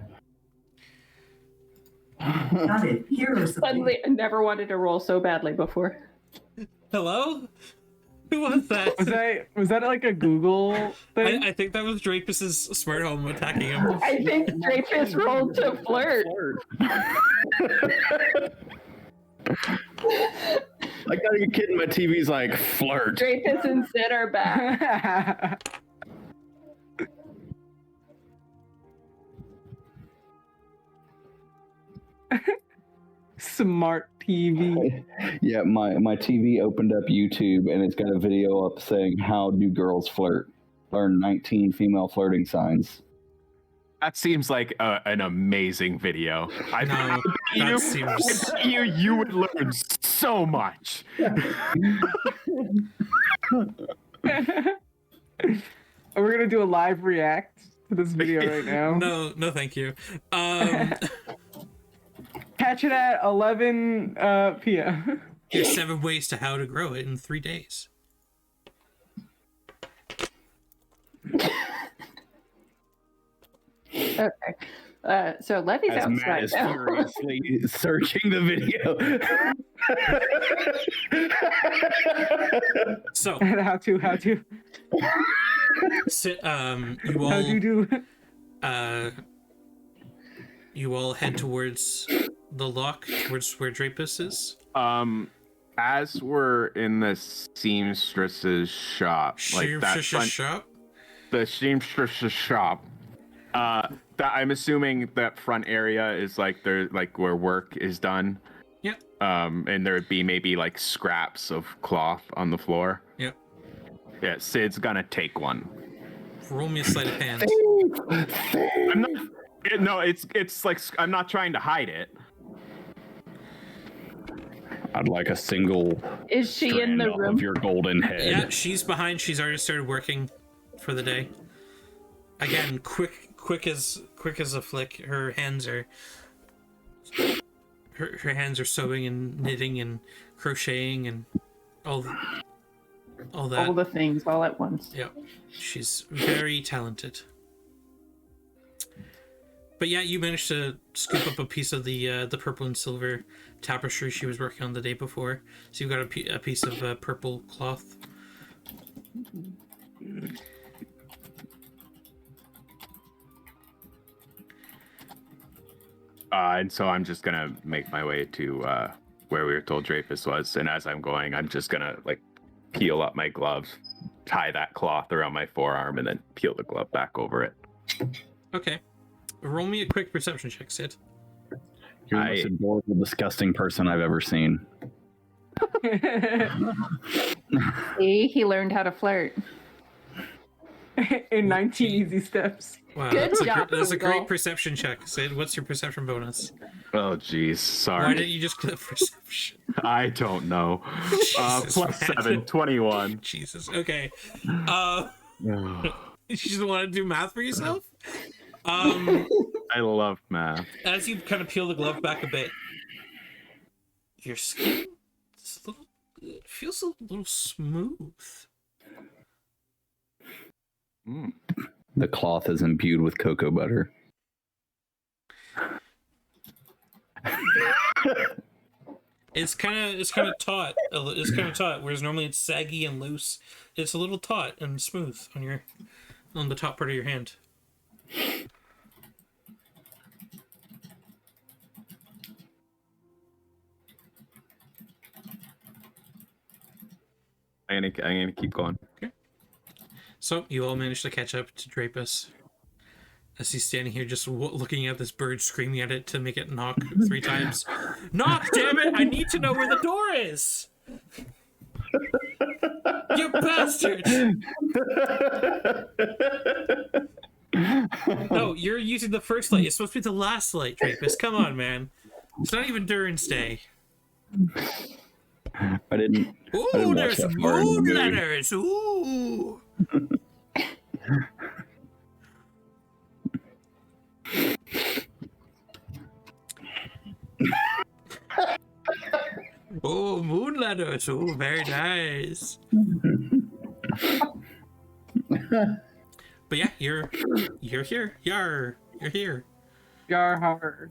Got it. Heroes. Suddenly, I never wanted to roll so badly before. Hello? Who was that? Was that like a Google thing? I think that was Drapus's smart home attacking him. I think Drapus rolled to flirt. I got your kid in my TV's like flirt. Drapus and Sid are back. Smart TV. Yeah, my TV opened up YouTube and it's got a video up saying how do girls flirt? Learn 19 female flirting signs. That seems like an amazing video. You would learn so much. We're gonna do a live react to this video right now. No, thank you. Catch it at 11 p.m. Here's 7 ways to how to grow it in 3 days. Okay. So Levy's As Matt outside is now. furiously searching the video. So And how to you all how do you do? You all head towards the lock, towards where Drapus is. As we're in the seamstress's shop, Shop. The seamstress's shop. That I'm assuming that front area is like where work is done. Yep. And there'd be maybe like scraps of cloth on the floor. Yep. Yeah, Sid's gonna take one. Roll me a sleight of hand. I'm not. No, it's like I'm not trying to hide it. I'd like a single Is she in strand the off room? of your golden head. Yeah, she's behind. She's already started working for the day. Again, quick as a flick. Her hands are sewing and knitting and crocheting and all that. All the things all at once. Yep. She's very talented. But yeah, you managed to scoop up a piece of the purple and silver tapestry she was working on the day before. So you've got a piece of purple cloth. And so I'm just gonna make my way to where we were told Dreyfus was, and as I'm going, I'm just gonna like peel up my gloves, tie that cloth around my forearm, and then peel the glove back over it. Okay. Roll me a quick perception check, Sid. You're the most adorable, disgusting person I've ever seen. See, he learned how to flirt. In 19 easy steps. Wow, Good job, that's a great Google. perception check. Sid, what's your perception bonus? Oh, geez, sorry. Why didn't you just click perception? I don't know. Jesus, Plus man. 7, 21. Jesus. Okay. You just want to do math for yourself? I love math. As you kind of peel the glove back a bit, your skin it feels a little smooth. Mm. The cloth is imbued with cocoa butter. It's kind of taut. It's kind of taut, whereas normally it's saggy and loose. It's a little taut and smooth on the top part of your hand. I'm gonna keep going. Okay. So you all managed to catch up to Dreyfus as he's standing here just looking at this bird, screaming at it to make it knock 3 times. Knock, damn it! I need to know where the door is. You bastard! No, you're using the first light. It's supposed to be the last light, Dreyfus. Come on, man. It's not even Durin's Day. I didn't Ooh, watch there's that far in the moon movie. letters. Ooh. Oh, moon letters. Oh, very nice. But yeah, you're here. You're here. Yarhar.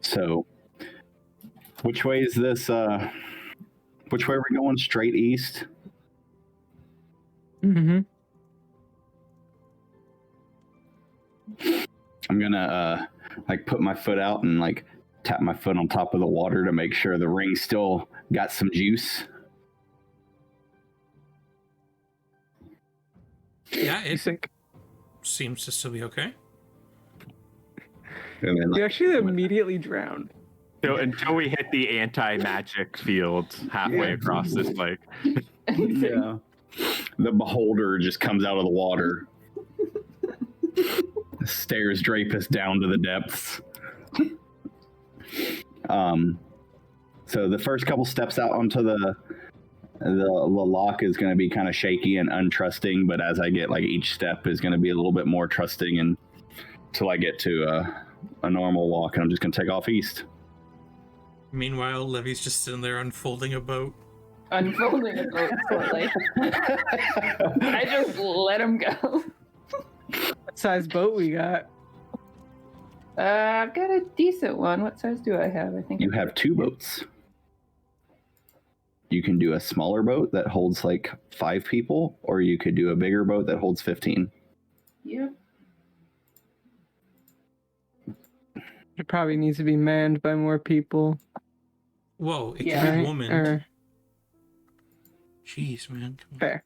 So, which way is this? Which way are we going? Straight east? Mm-hmm. I'm gonna like put my foot out and like tap my foot on top of the water to make sure the ring still got some juice. Yeah, You it think? seems to still be okay. And then, You like, actually immediately drowned. So until we hit the anti-magic field halfway Yeah. across this lake. yeah, the beholder just comes out of the water, stares Dreyfus down to the depths. So the first couple steps out onto the lock is going to be kind of shaky and untrusting, but as I get like each step is going to be a little bit more trusting, and until I get to a normal walk, and I'm just going to take off east. Meanwhile, Levy's just sitting there unfolding a boat. Unfolding a boat slowly. I just let him go. What size boat we got? I've got a decent one. What size do I have? I think You have 2 boats. You can do a smaller boat that holds like 5 people, or you could do a bigger boat that holds 15. Yep. It probably needs to be manned by more people. Whoa, it Yeah. can be Right? woman. Or, Jeez, man. Come on. fair.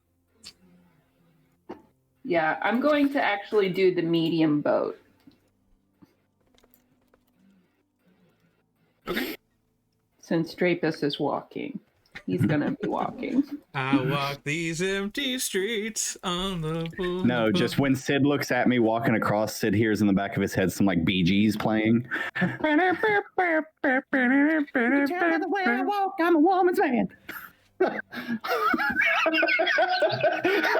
Yeah, I'm going to actually do the medium boat. Okay. Since Dreyfus is walking. He's gonna be walking. I walk these empty streets on the boulevard. No, just when Sid looks at me walking across, Sid hears in the back of his head some like Bee Gees playing. I'm a woman's man.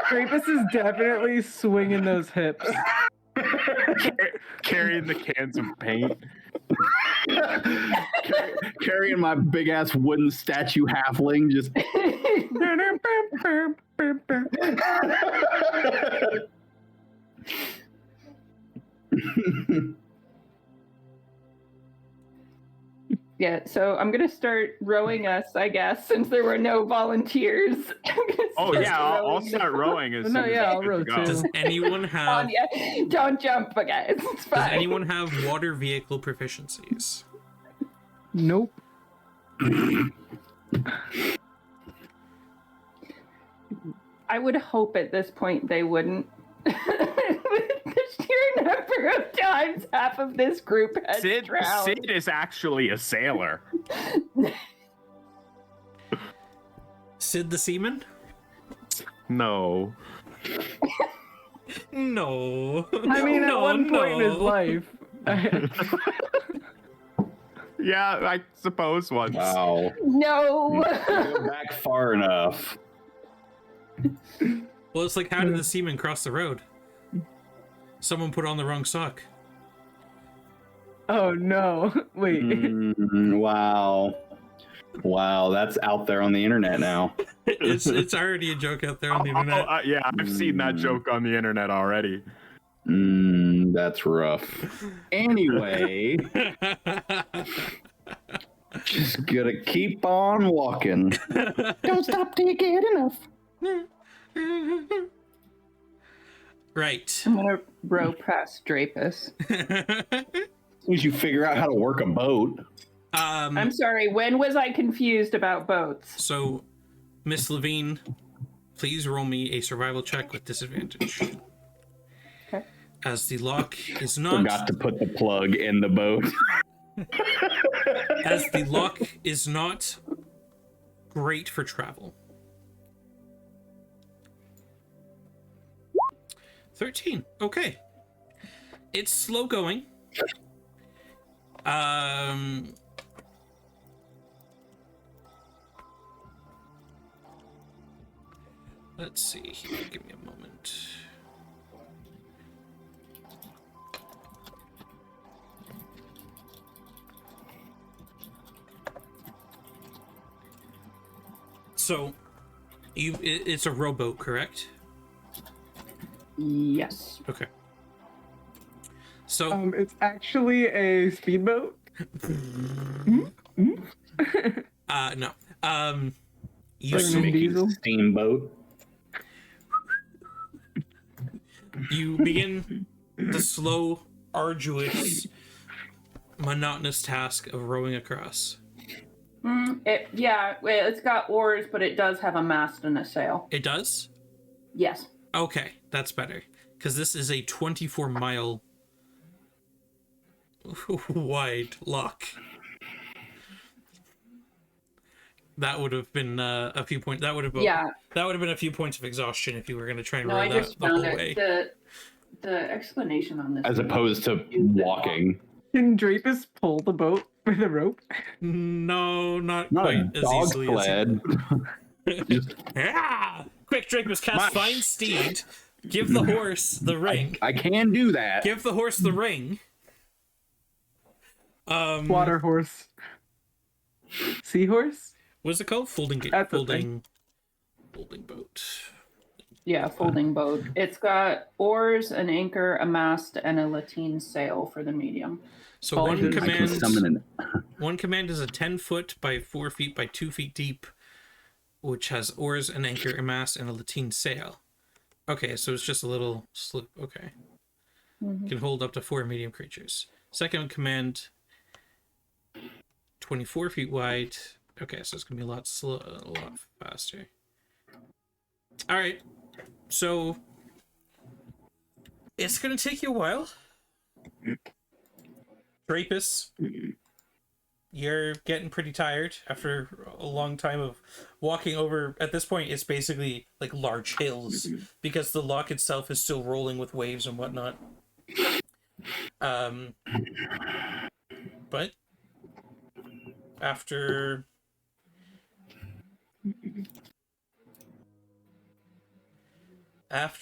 Dreyfus is definitely swinging those hips. Carrying the cans of paint. Carrying my big ass wooden statue halfling, just Yeah, so I'm gonna start rowing us, I guess, since there were no volunteers. Oh yeah, I'll start rowing as No, soon as yeah, it's I'll good to row go. too. Does anyone On have ya. Don't jump, guys. It's fine. Does anyone have water vehicle proficiencies? Nope. I would hope at this point they wouldn't. With the sheer number of times half of this group has drowned. Sid is actually a sailor. Sid the Seaman? No. No. I mean, at one point in his life. Yeah, I suppose once. Wow. No. Go back far enough. Well, it's like, how did the seaman cross the road? Someone put on the wrong sock. Oh no! Wait. Wow. Wow, that's out there on the internet now. It's already a joke out there on the internet. Yeah, I've seen that joke on the internet already. That's rough. Anyway, just gonna keep on walking. Don't stop till you get enough. Right. I'm gonna row past Drapus. As soon as you figure out how to work a boat. I'm sorry, when was I confused about boats? So, Miss Levine, please roll me a survival check with disadvantage. Okay. As the lock is not... Forgot to put the plug in the boat. As the lock is not great for travel. 13. Okay. It's slow going. Let's see here. Give me a moment. So, it's a rowboat, correct? Yes. Okay. So, It's actually a speedboat. no. You Like Vin Diesel? Steamboat. You begin the slow, arduous, monotonous task of rowing across. It's got oars, but it does have a mast and a sail. It does? Yes. Okay, that's better. Because this is a 24-mile wide lock. That would have been a few points. That would have been a few points of exhaustion if you were going to try and row that the whole way. The explanation on this, As opposed to walking. Can Drapus pull the boat with a rope? No, not Not quite a as dog easily sled. as Quick, Drapus, cast Find Steed. Give the horse the ring. I can do that. Give the horse the ring. Water horse. Seahorse? What's it called? Folding boat. Yeah, folding boat. It's got oars, an anchor, a mast, and a lateen sail for the medium. So Oh, one I can summon command is a 10-foot by 4 feet by 2 feet deep, which has oars, an anchor, a mast, and a lateen sail. Okay, so it's just a little sloop. Okay. Can hold up to 4 medium creatures. Second command, 24 feet wide. Okay, so it's gonna be a lot faster. All right, so it's gonna take you a while. Drapus, you're getting pretty tired after a long time of walking over. At this point, it's basically like large hills because the lock itself is still rolling with waves and whatnot. But after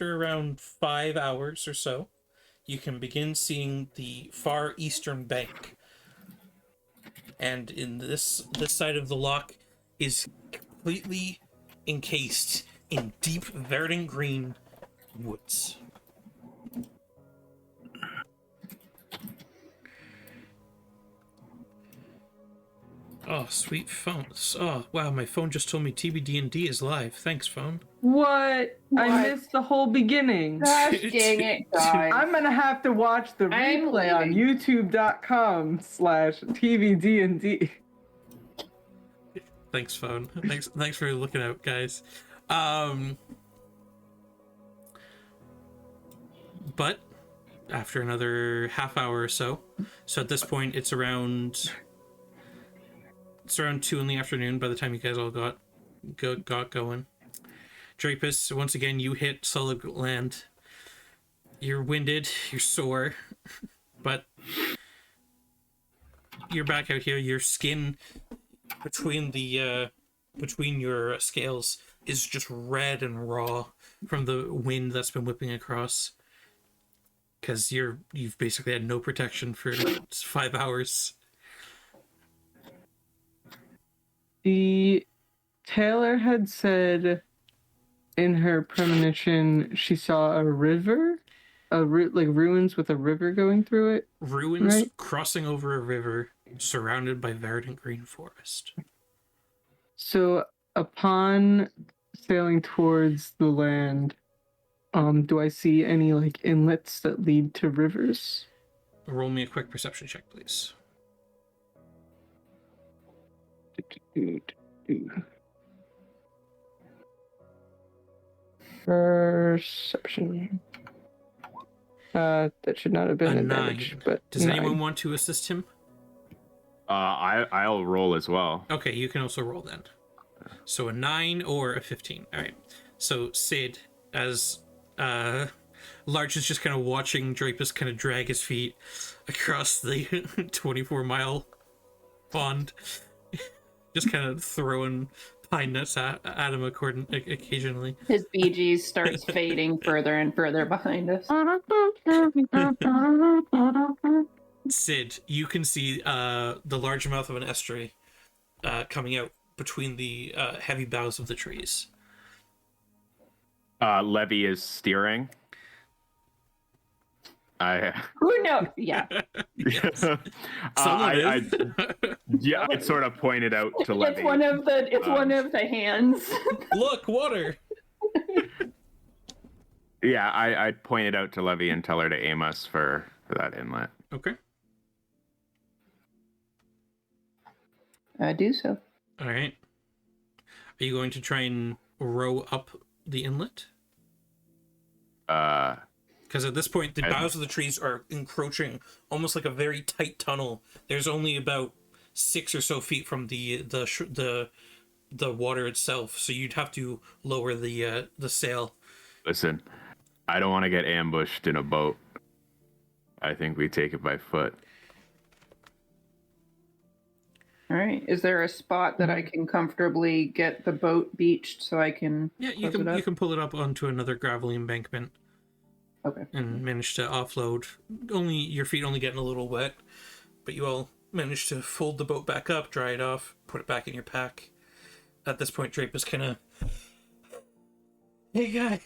around 5 hours or so, you can begin seeing the far eastern bank. And in this side of the lock is completely encased in deep verdant green woods. Oh, sweet phone. Oh, wow, my phone just told me TBD&D is live. Thanks, phone. What? I missed the whole beginning. Gosh dang it, guys. I'm gonna have to watch the replay on youtube.com/tvdnd. Thanks, phone. Thanks for looking out, guys. But after another half hour or so at this point it's around 2 in the afternoon by the time you guys all got going. Drapus, once again you hit solid land. You're winded, you're sore, but you're back out here. Your skin between your scales is just red and raw from the wind that's been whipping across, because you've basically had no protection for 5 hours. The Taylor had said in her premonition she saw a river, like ruins with a river going through it. Ruins, right? Crossing over a river surrounded by verdant green forest. So upon sailing towards the land, do I see any like inlets that lead to rivers? Roll me a quick perception check, please. Perception. That should not have been A advantage, 9. but does 9. anyone want to assist him? I'll roll as well. Okay, you can also roll then. So a 9 or a 15. All right. So Sid, as Larch is just kind of watching Drapus kind of drag his feet across the 24-mile pond, just kind of throwing pine nuts at him occasionally. His BGs starts fading further and further behind us. Sid, you can see the large mouth of an estuary coming out between the heavy boughs of the trees. Levy is steering. Who knows? Yeah. Yes. I'd sort of pointed out to Levy. It's one of the hands. Look, water. Yeah, I pointed out to Levy and tell her to aim us for that inlet. Okay. I do so. All right. Are you going to try and row up the inlet? Because at this point, the boughs of the trees are encroaching almost like a very tight tunnel. There's only about 6 or so feet from the water itself, so you'd have to lower the sail. Listen, I don't want to get ambushed in a boat. I think we take it by foot. All right. Is there a spot that I can comfortably get the boat beached so I can? Yeah, you can pull it up onto another gravelly embankment. Okay. And manage to offload. Only your feet only getting a little wet, but you all manage to fold the boat back up, dry it off, put it back in your pack. At this point, Drape is kind of, hey guy,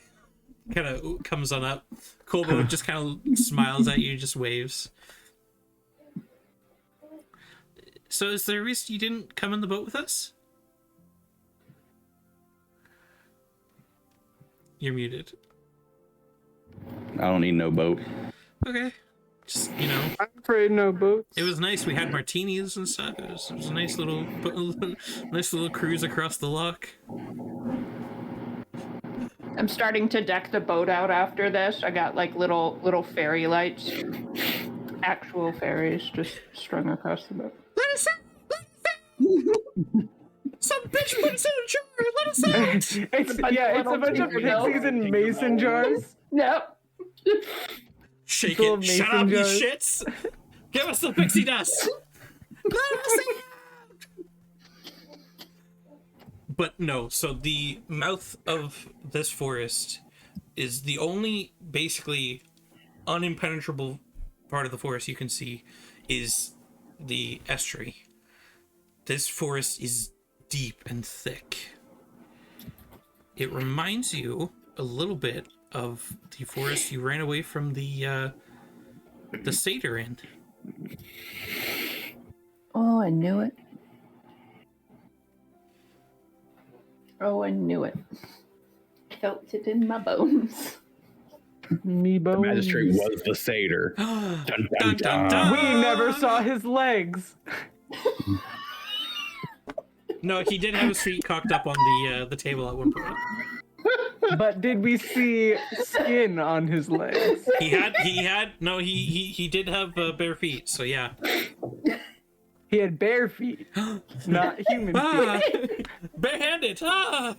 kind of comes on up. Colbo just kind of smiles at you, just waves. So is there a reason you didn't come in the boat with us? You're muted. I don't need no boat. Okay. Just, I'm afraid no boats. it was nice. We had martinis and stuff. It was a nice little cruise across the loch. I'm starting to deck the boat out after this. I got like little fairy lights, actual fairies just strung across the boat. Let us out! Some bitch put us in a jar! Let us out! It's a bunch of pixies in mason jars. Nope. Shake Little it. Shut mason up, you jars. shits! Give us the pixie dust! Let us out! But no, so the mouth of this forest is the only basically unimpenetrable part of the forest you can see is the estuary. This forest is deep and thick. It reminds you a little bit of the forest you ran away from the satyr in. Oh, I knew it. Oh, I knew it. Felt it in my bones. Me The bones. magistrate was the satyr. Dun, Dun, dun, dun, dun. We never saw his legs. No, he did have his feet cocked up on the table at one point. But did we see skin on his legs? He did have bare feet, so yeah. He had bare feet, not human feet. Barehanded! Ah!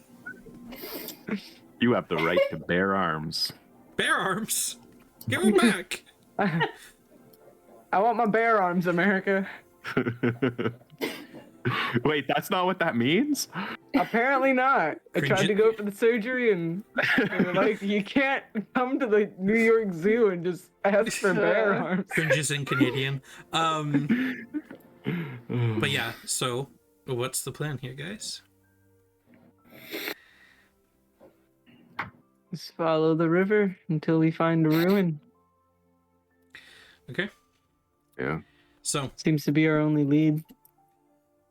You have the right to bear arms. Bare arms! Give them back! I want my bare arms, America. Wait, that's not what that means? Apparently not. I tried to go for the surgery and they were like, you can't come to the New York Zoo and just ask for bare arms. Cringes in Canadian. But yeah, so what's the plan here, guys? Just follow the river until we find a ruin. Okay. Yeah. So Seems to be our only lead.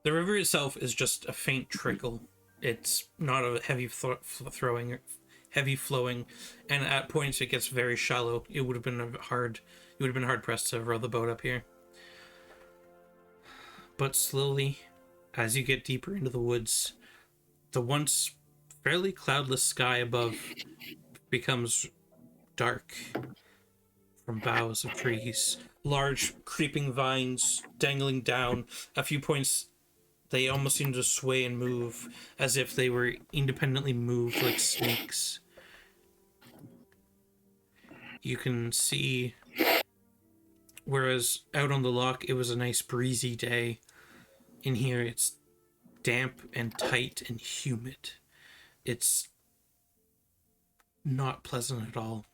the river itself is just a faint trickle. It's not a heavy flowing, and at points it gets very shallow. It would have been hard pressed to row the boat up here. But slowly, as you get deeper into the woods, the once fairly cloudless sky above becomes dark from boughs of trees, large creeping vines dangling down. A few points they almost seem to sway and move as if they were independently moved like snakes. You can see, whereas out on the loch it was a nice breezy day, in here it's damp and tight and humid. It's not pleasant at all.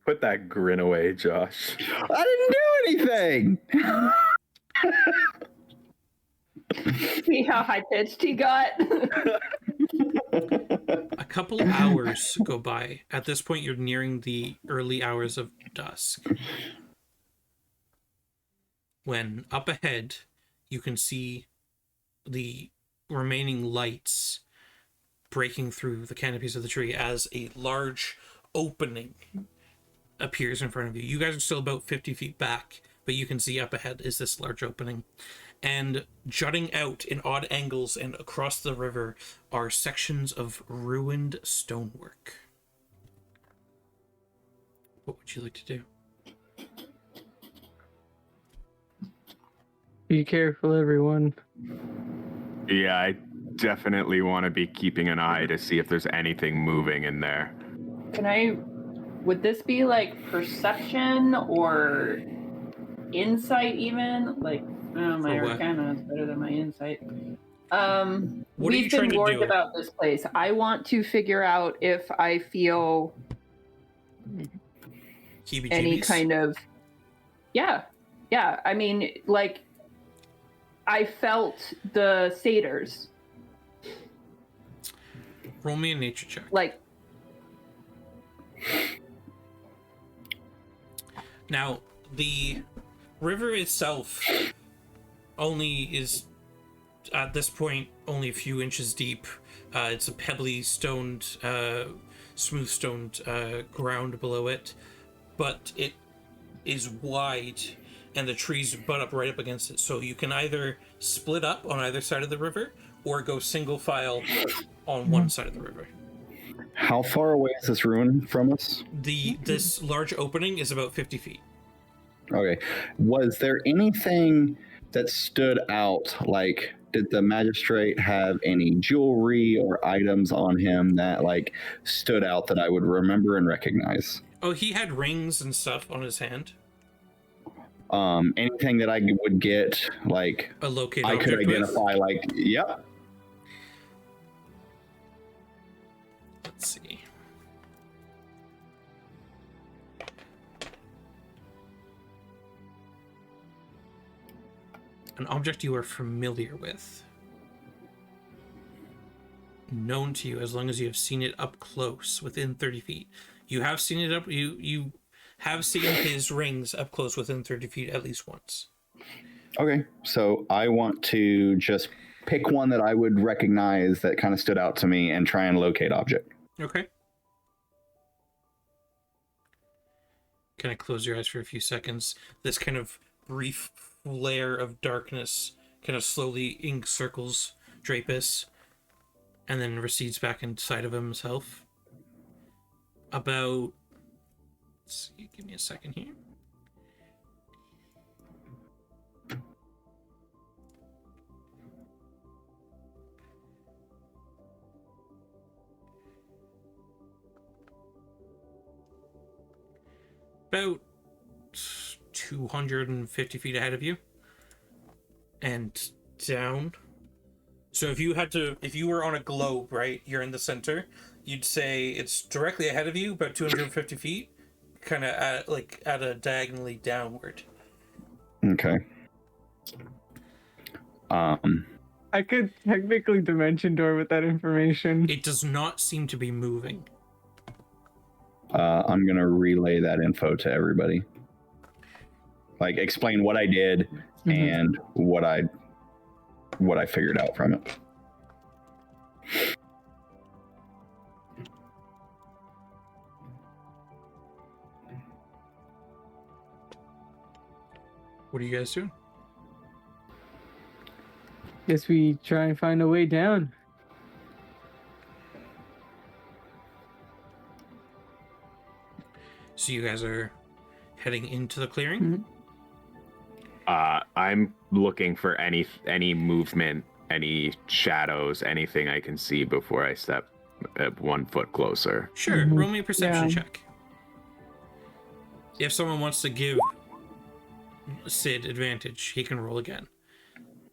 Put that grin away, Josh. I didn't do anything. See how high pitched he got? A couple hours go by. At this point, you're nearing the early hours of dusk, when up ahead you can see the remaining lights breaking through the canopies of the tree as a large opening appears in front of you. You guys are still about 50 feet back, but you can see up ahead is this large opening. And jutting out in odd angles and across the river are sections of ruined stonework. What would you like to do? Be careful, everyone. Yeah, I definitely want to be keeping an eye to see if there's anything moving in there. Would this be like perception or insight even? Like, my Arcana is better than my insight. We've been warned about this place. I want to figure out if I feel any kind of... Yeah. I mean, like, I felt the satyrs. Roll me a nature check. Like... Now, the river itself only is, at this point, only a few inches deep. It's a pebbly stoned, smooth stoned ground below it, but it is wide and the trees butt up right up against it. So you can either split up on either side of the river or go single file on one side of the river. How far away is this ruin from us? This large opening is about 50 feet. Okay. Was there anything that stood out? Like, did the magistrate have any jewelry or items on him that, like, stood out that I would remember and recognize? Oh, he had rings and stuff on his hand. Anything that I would get, like, A locate I could object identify, with? like, yep. Let's see. An object you are familiar with. known to you as long as you have seen it up close, within 30 feet. You have seen it up. You have seen his rings up close, within 30 feet, at least once. Okay, so I want to just pick one that I would recognize that kind of stood out to me and try and locate object. Okay. Kind of close your eyes for a few seconds. This kind of brief flare of darkness kind of slowly encircles Drapus and then recedes back inside of himself. About... Let's see, give me a second here. About 250 feet ahead of you and down. So if you were on a globe, right, you're in the center, you'd say it's directly ahead of you, about 250 feet, kind of at a diagonally downward. Okay. I could technically dimension door with that information. It does not seem to be moving. I'm gonna relay that info to everybody. Like, explain what I did and what I figured out from it. What are you guys doing? Guess we try and find a way down. So you guys are heading into the clearing? I'm looking for any movement, any shadows, anything I can see before I step 1 foot closer. Sure, roll me a perception check. If someone wants to give Sid advantage, he can roll again.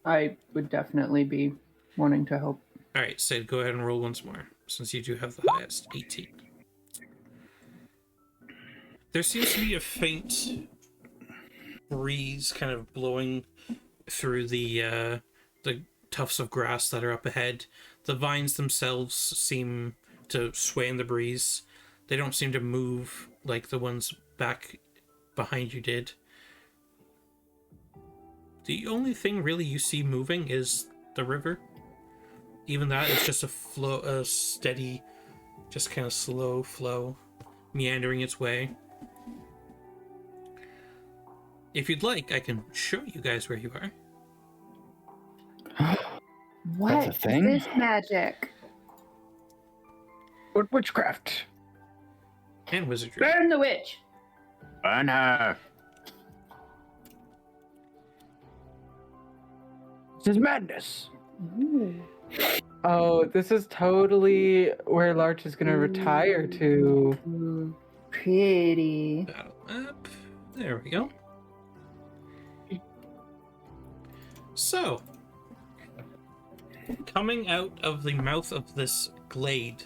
I would definitely be wanting to help. All right, Sid, go ahead and roll once more, since you do have the highest, 18. There seems to be a faint breeze kind of blowing through the tufts of grass that are up ahead. The vines themselves seem to sway in the breeze. They don't seem to move like the ones back behind you did. The only thing really you see moving is the river. Even that is just a steady, just kind of slow flow, meandering its way. If you'd like, I can show you guys where you are. What That's a thing? is this magic? What witchcraft? And wizardry. Burn the witch! Burn her! This is madness. Oh, this is totally where Larch is gonna retire to. Pretty. Battle map. There we go. So, coming out of the mouth of this glade,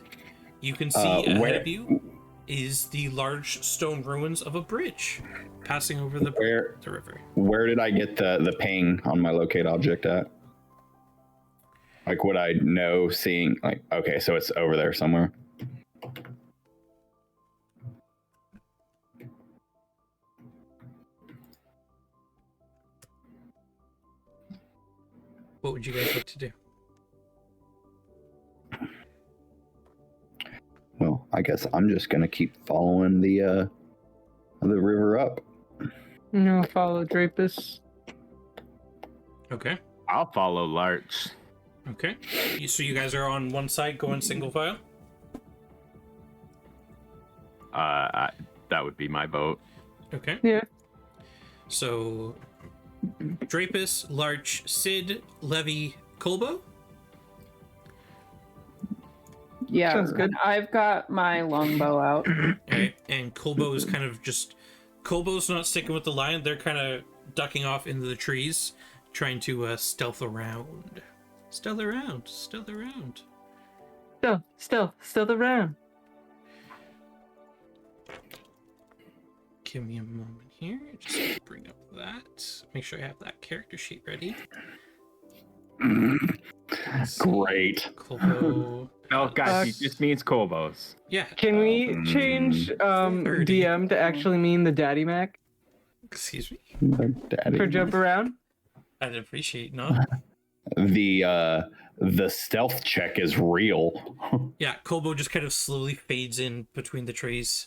you can see ahead of you is the large stone ruins of a bridge passing over the river. Where did I get the ping on my locate object at? Like, would I know seeing, like, okay, so it's over there somewhere. What would you guys like to do? Well, I guess I'm just gonna keep following the river up. No, follow Drapus. Okay. I'll follow Larch. Okay. So you guys are on one side going single file? That would be my vote. Okay. Yeah. So, Drapus, Larch, Sid, Levy, Colbo? Yeah, Sounds good. I've got my longbow out. Alright, and Colbo is kind of just... Colbo's not sticking with the line, they're kind of ducking off into the trees, trying to stealth around. Stealth around, stealth around. Still the round. Give me a moment here, just bring up that. Make sure I have that character sheet ready. Great. Colbo. No, guys, he just means Colbos. Yeah. Can we change 30. DM to actually mean the Daddy Mac Excuse me. for jump around? I'd appreciate not. The stealth check is real. Yeah, Colbo just kind of slowly fades in between the trees.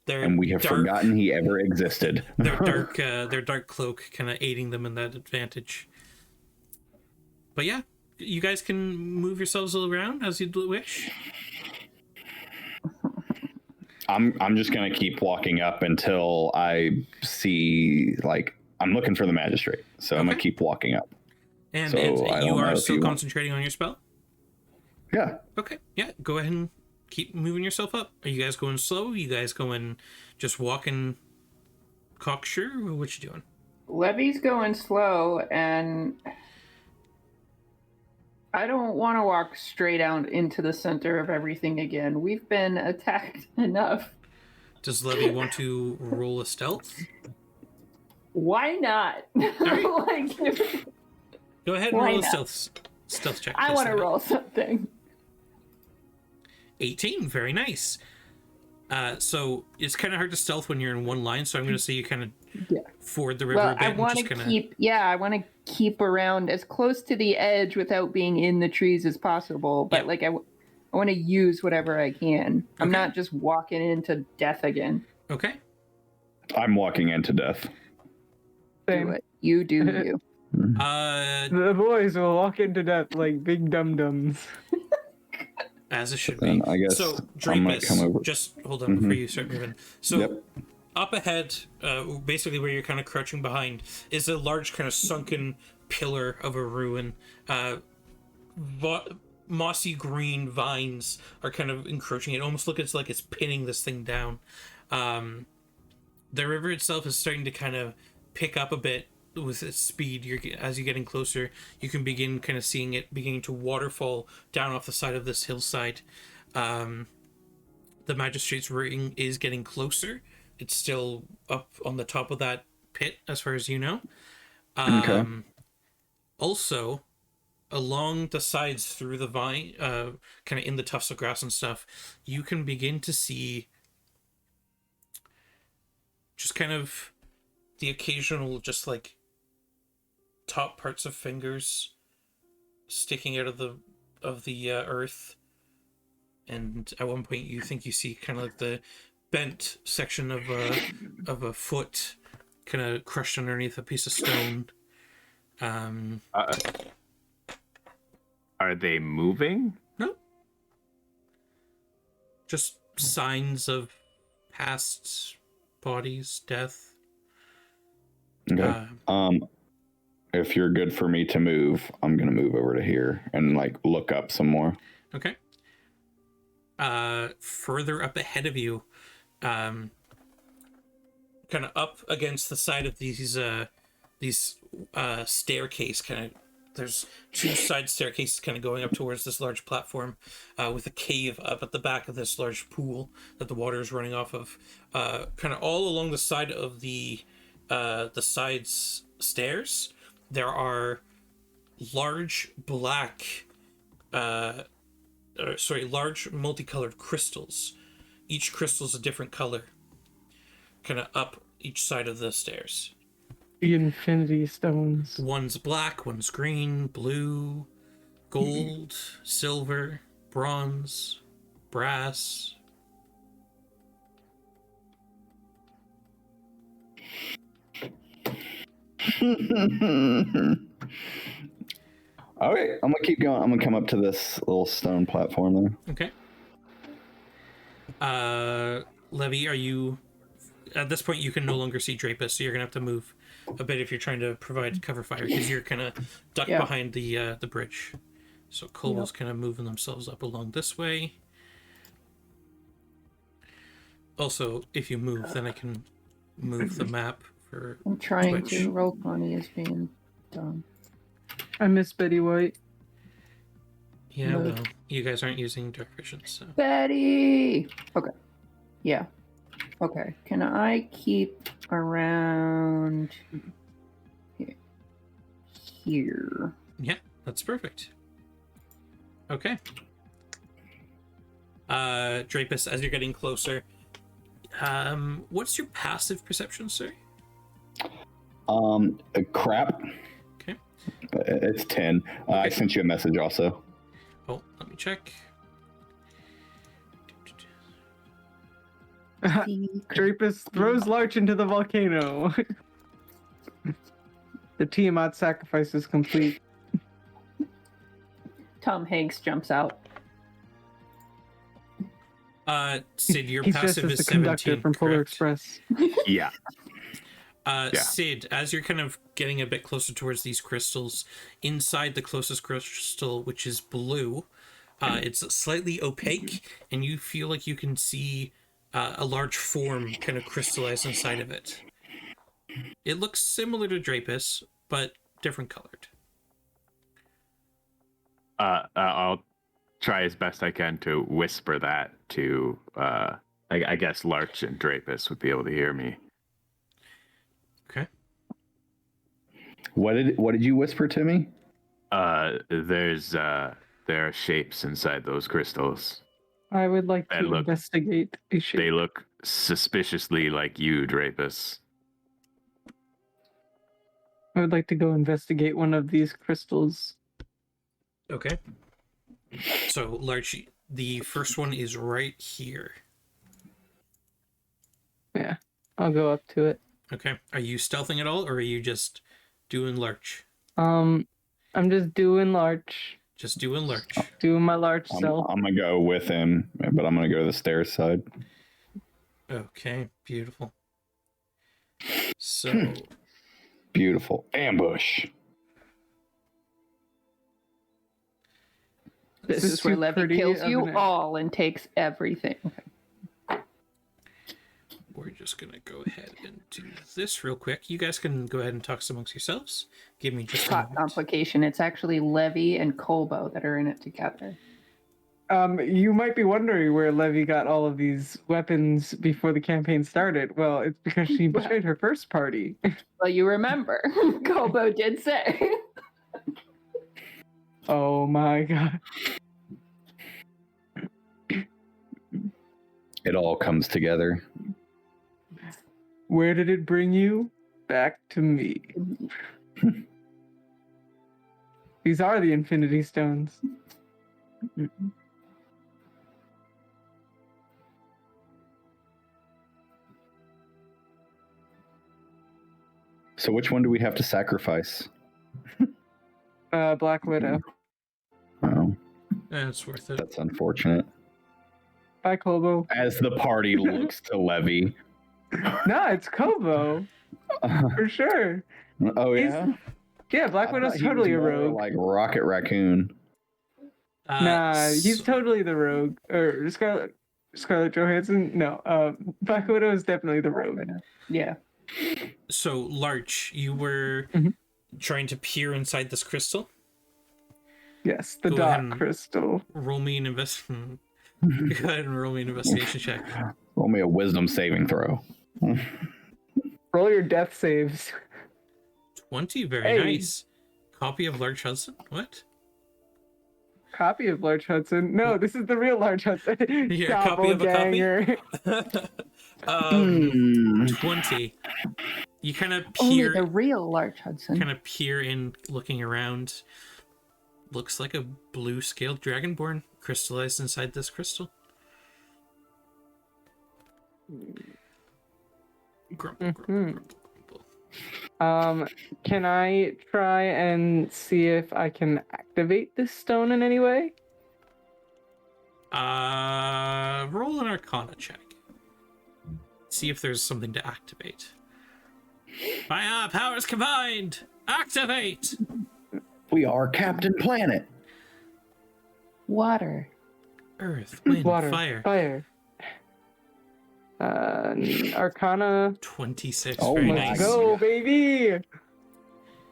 And we have forgotten he ever existed. their dark cloak kind of aiding them in that advantage. But yeah, you guys can move yourselves around as you wish. I'm just gonna keep walking up until I see, like, I'm looking for the magistrate, so I'm gonna keep walking up. And, So, and I you don't are know if still you want- concentrating on your spell? Yeah. Okay, yeah, go ahead and keep moving yourself up. Are you guys going slow? Are you guys going just walking cocksure? Or what you doing? Levy's going slow, and I don't want to walk straight out into the center of everything again. We've been attacked enough. Does Levy want to roll a stealth? Why not? Right. Go ahead and Why roll a not? stealth check. I please, want to Levy. roll something. 18, very nice. So it's kind of hard to stealth when you're in one line, so I'm going to say you kind of ford the river a bit. I want to keep, I want to keep around as close to the edge without being in the trees as possible. But I want to use whatever I can. I'm not just walking into death again. Okay. I'm walking into death. Do it. You do you. The boys will walk into death like big dum-dums. As it should be. I guess so, I might come over. Drapus, just hold on before you start moving. So, up ahead, basically where you're kind of crouching behind, is a large kind of sunken pillar of a ruin. Mossy green vines are kind of encroaching. It almost looks like it's pinning this thing down. The river itself is starting to kind of pick up a bit with its speed. As you're getting closer, you can begin kind of seeing it beginning to waterfall down off the side of this hillside. The Magistrate's ring is getting closer. It's still up on the top of that pit, as far as you know. Also, along the sides through the vine, kind of in the tufts of grass and stuff, you can begin to see just kind of the occasional, just like top parts of fingers sticking out of the earth, and at one point you think you see kind of like the bent section of a foot kind of crushed underneath a piece of stone. Are they moving? No, just signs of past bodies, death. Okay. If you're good for me to move, I'm gonna move over to here and like look up some more. Okay. Further up ahead of you, kind of up against the side of these staircase, kind of, there's two side staircases kind of going up towards this large platform, with a cave up at the back of this large pool that the water is running off of. Kind of all along the side of the sides stairs, there are large black, large multicolored crystals. Each crystal is a different color, kind of up each side of the stairs. The Infinity Stones. One's black, one's green, blue, gold, silver, bronze, brass. Okay, I'm gonna keep going. I'm gonna come up to this little stone platform there. Okay. Levy, are you... At this point, you can no longer see Drapus, so you're gonna have to move a bit if you're trying to provide cover fire, because you're kind of ducked behind the bridge. So Colbo's kind of moving themselves up along this way. Also, if you move, then I can move the map for I'm trying Twitch. to. Roll 20 is being done. I miss Betty White. Yeah, well, you guys aren't using dark vision, so... Betty! Okay. Yeah. Okay. Can I keep around here? Yeah, That's perfect. Okay. Drapus, as you're getting closer, what's your passive perception, sir? Crap. Okay. It's 10. Okay. I sent you a message also. Oh, let me check. Drapus throws Larch into the volcano. The Tiamat sacrifice is complete. Tom Hanks jumps out. Sid, your He's passive just as is the conductor 17, from Polar correct? Express. Yeah. Yeah. Sid, as you're kind of getting a bit closer towards these crystals, inside the closest crystal, which is blue, it's slightly opaque, and you feel like you can see a large form kind of crystallize inside of it. It looks similar to Drapus, but different colored. I'll try as best I can to whisper that to, I guess Larch and Drapus would be able to hear me. Okay. What did you whisper to me? There are shapes inside those crystals. I would like to look- investigate a shape. They look suspiciously like you, Drapus. I would like to go investigate one of these crystals. Okay. So, Larch, the first one is right here. Yeah, I'll go up to it. Okay. Are you stealthing at all, or are you just doing Larch? I'm just doing Larch. Just doing Larch. Doing my Larch I'm self. gonna go with him, but I'm gonna go to the stairs side. Okay, beautiful. So, Beautiful ambush. This This is is where too Levy pretty kills of you an- all and takes everything. we're just gonna go ahead and do this real quick. You guys can go ahead and talk amongst yourselves. Give me just a Plot moment. complication. It's actually Levy and Colbo that are in it together. You might be wondering where Levy got all of these weapons before the campaign started. Well, it's because she betrayed her first party. Well, you remember, Colbo did say. Oh my god. It all comes together. Where did it bring you? Back to me. These are the Infinity Stones. So which one do we have to sacrifice? Black Widow. Oh, That's worth it. that's unfortunate. Bye, Colbo. As the party looks to Levy. No, it's Colbo. For sure. Oh He's- yeah. Yeah, Black I Widow's thought he totally a was more rogue. like Rocket Raccoon. Nah, he's totally the rogue. Or Scarlett Johansson? No, Black Widow is definitely the rogue. Yeah. So, Larch, you were Mhm. trying to peer inside this crystal. Yes, the Go ahead dot and- crystal. Roll me an Go ahead and roll me an investigation check. Roll me a wisdom saving throw. Roll your death saves. 20, very Hey. nice. Copy of Larch Hudson? What? Copy of Larch Hudson. No, this is the real Larch Hudson. Yeah, copy of a copy? Doppelganger. 20. You kind of Only peer, the real Larch Hudson. kind of peer in, looking around. Looks like a blue-scaled dragonborn crystallized inside this crystal. Grumble, grumble, grumble, grumble. Can I try and see if I can activate this stone in any way? Roll an Arcana check. See if there's something to activate. By our powers combined, activate! We are Captain Planet. Water. Earth, wind, Water, fire. Arcana. 26, Oh very my nice. Go, baby!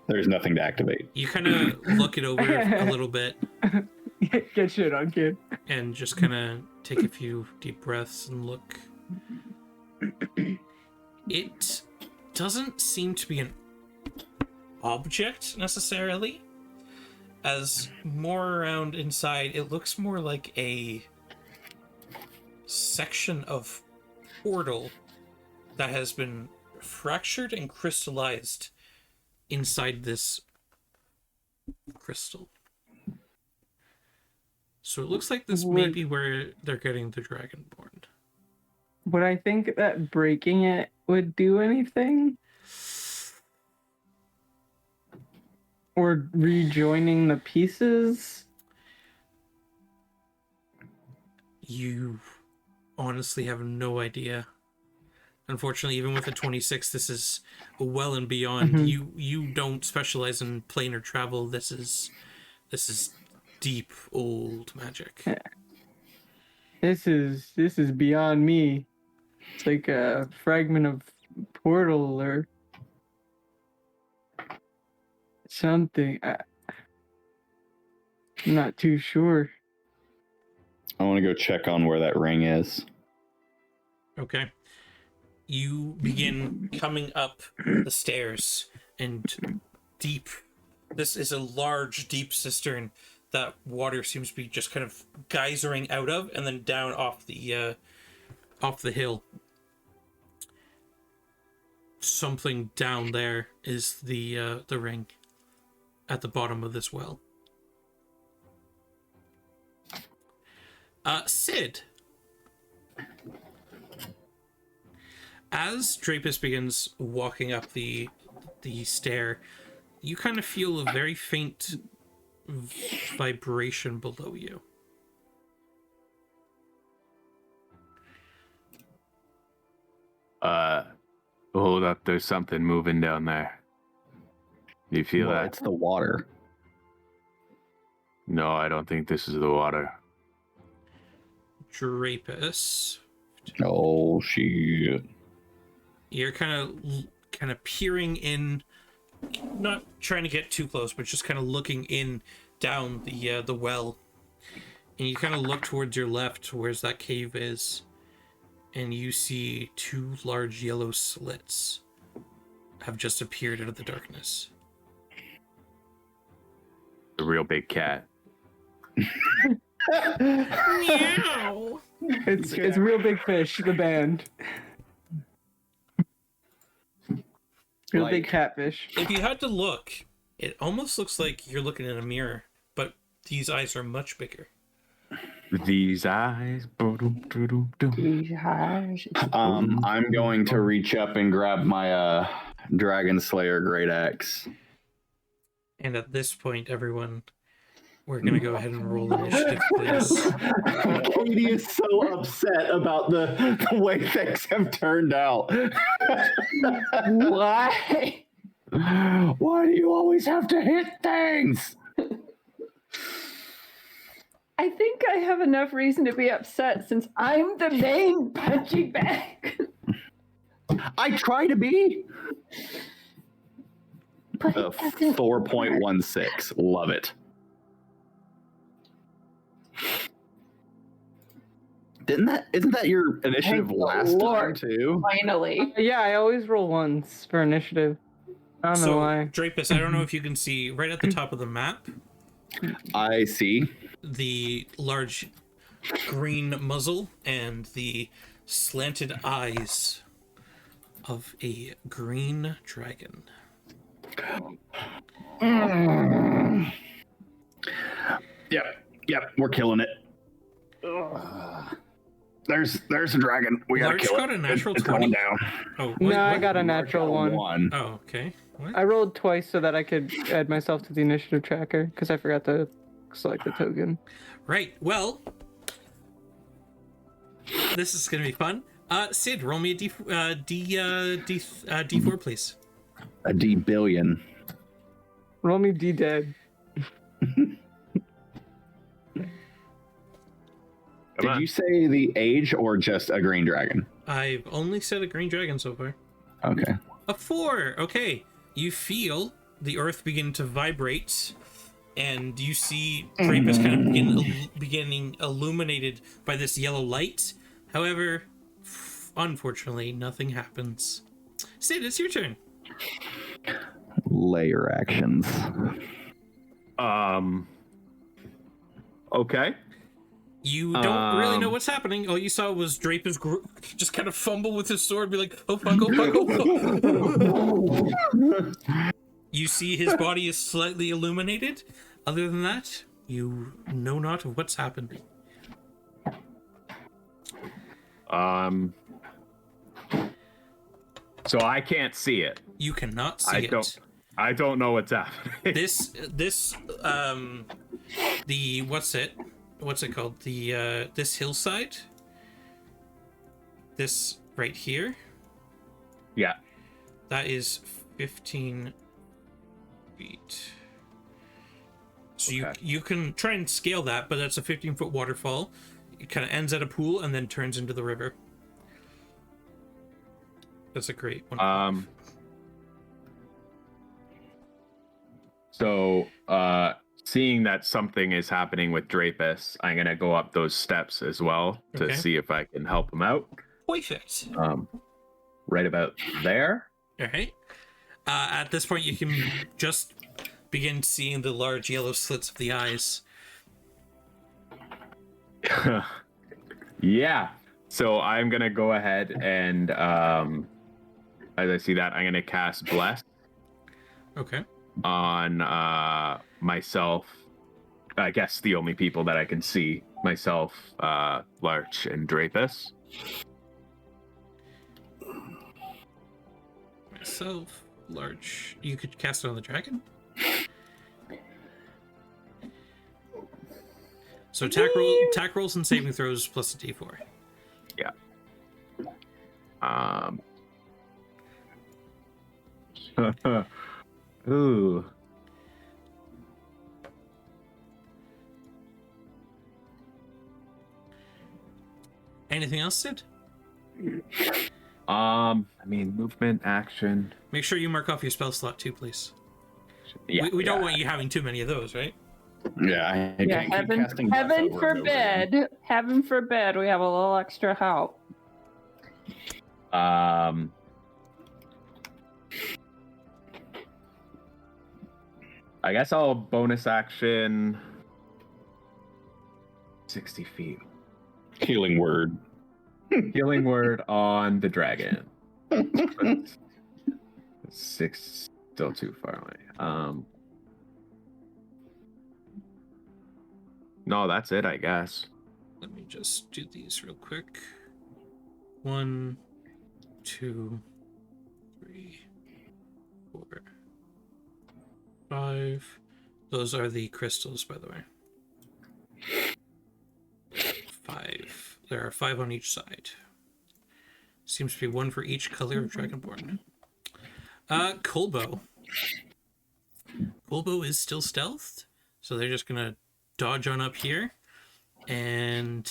There's nothing to activate. You kind of look it over a little bit Get shit on, kid. and just kind of take a few deep breaths and look. It doesn't seem to be an object necessarily. As more around inside, it looks more like a section of portal that has been fractured and crystallized inside this crystal. So it looks like this may be where they're getting the Dragonborn. Would I think that breaking it would do anything? Or rejoining the pieces? You honestly have no idea. Unfortunately, even with a 26, this is well and beyond. Mm-hmm. You don't specialize in planar travel. This is deep old magic. This is beyond me. It's like a fragment of portal or something. I'm not too sure. I want to go check on where that ring is. Okay. You begin coming up the stairs and deep. This is a large, deep cistern that water seems to be just kind of geysering out of, and then down off the hill. Something down there is the ring at the bottom of this well. Sid. As Drapus begins walking up the stair, you kind of feel a very faint vibration below you. Hold up, there's something moving down there. Do you feel that? It's the water. No, I don't think this is the water. Drapus. Oh shit. You're kind of peering in, not trying to get too close, but just kind of looking in down the well. And you kind of look towards your left, where's that cave is, and you see two large yellow slits have just appeared out of the darkness. A real big cat. Meow. It's Real Big Fish, the band. Real Big Catfish. If you had to look, it almost looks like you're looking in a mirror, but these eyes are much bigger. These eyes. These eyes. I'm going to reach up and grab my Dragon Slayer Great Axe. And at this point, everyone, we're going to go ahead and roll initiative, please. Katie is so upset about the way things have turned out. Why? Why do you always have to hit things? I think I have enough reason to be upset since I'm the main punching bag. I try to be. But it doesn't 4.16. Love it. Isn't that your initiative Thank last the time Lord. too? Finally. Yeah, I always roll once for initiative. I don't know why. Drapus, I don't know if you can see right at the top of the map, I see. the large green muzzle and the slanted eyes of a green dragon. Yep, we're killing it. There's a dragon. We gotta Large kill got it. a natural It's 20. going down. Oh, wait, No, I what? got a natural one. Oh, okay. What? I rolled twice so that I could add myself to the initiative tracker because I forgot to select the token. Right. Well, this is gonna be fun. Sid, roll me a D4, please. A D billion. Roll me D dead. Did you say the age or just a green dragon? I've only said a green dragon so far. Okay. A 4. Okay. You feel the earth begin to vibrate, and you see Drapus kind of beginning illuminated by this yellow light. However, unfortunately, nothing happens. Sid, it's your turn. Layer actions. Okay. You don't really know what's happening. All you saw was Draper's just kind of fumble with his sword, be like, oh fuck, oh fuck, oh fuck. You see his body is slightly illuminated. Other than that, you know not of what's happened. So I can't see it. You cannot see it. I don't know what's happening. What's it called? This hillside? This right here? Yeah. That is 15 feet. So okay. You can try and scale that, but that's a 15-foot waterfall. It kind of ends at a pool and then turns into the river. That's a great one. So, seeing that something is happening with Drapus, I'm gonna go up those steps as well to see if I can help him out. Perfect. Right about there. All right. At this point, you can just begin seeing the large yellow slits of the eyes. Yeah. So I'm gonna go ahead and, as I see that, I'm gonna cast Bless. Okay. On myself, I guess the only people that I can see, myself, Larch, and Drapus. Myself, Larch. You could cast it on the dragon. So attack rolls and saving throws plus a d4. Yeah. Ooh. Anything else, Sid? I mean, movement, action. Make sure you mark off your spell slot too, please. Yeah. We don't want you having too many of those, right? Yeah, I can't keep casting heaven forbid. Heaven forbid we have a little extra help. I guess I'll bonus action 60 feet. Healing word. Healing word on the dragon. 6 still too far away. No, that's it, I guess. Let me just do these real quick. 1, 2, 3, 4, 5. Those are the crystals, by the way. 5. There are 5 on each side. Seems to be 1 for each color of Dragonborn. Kolbo. Kolbo is still stealthed, so they're just gonna dodge on up here and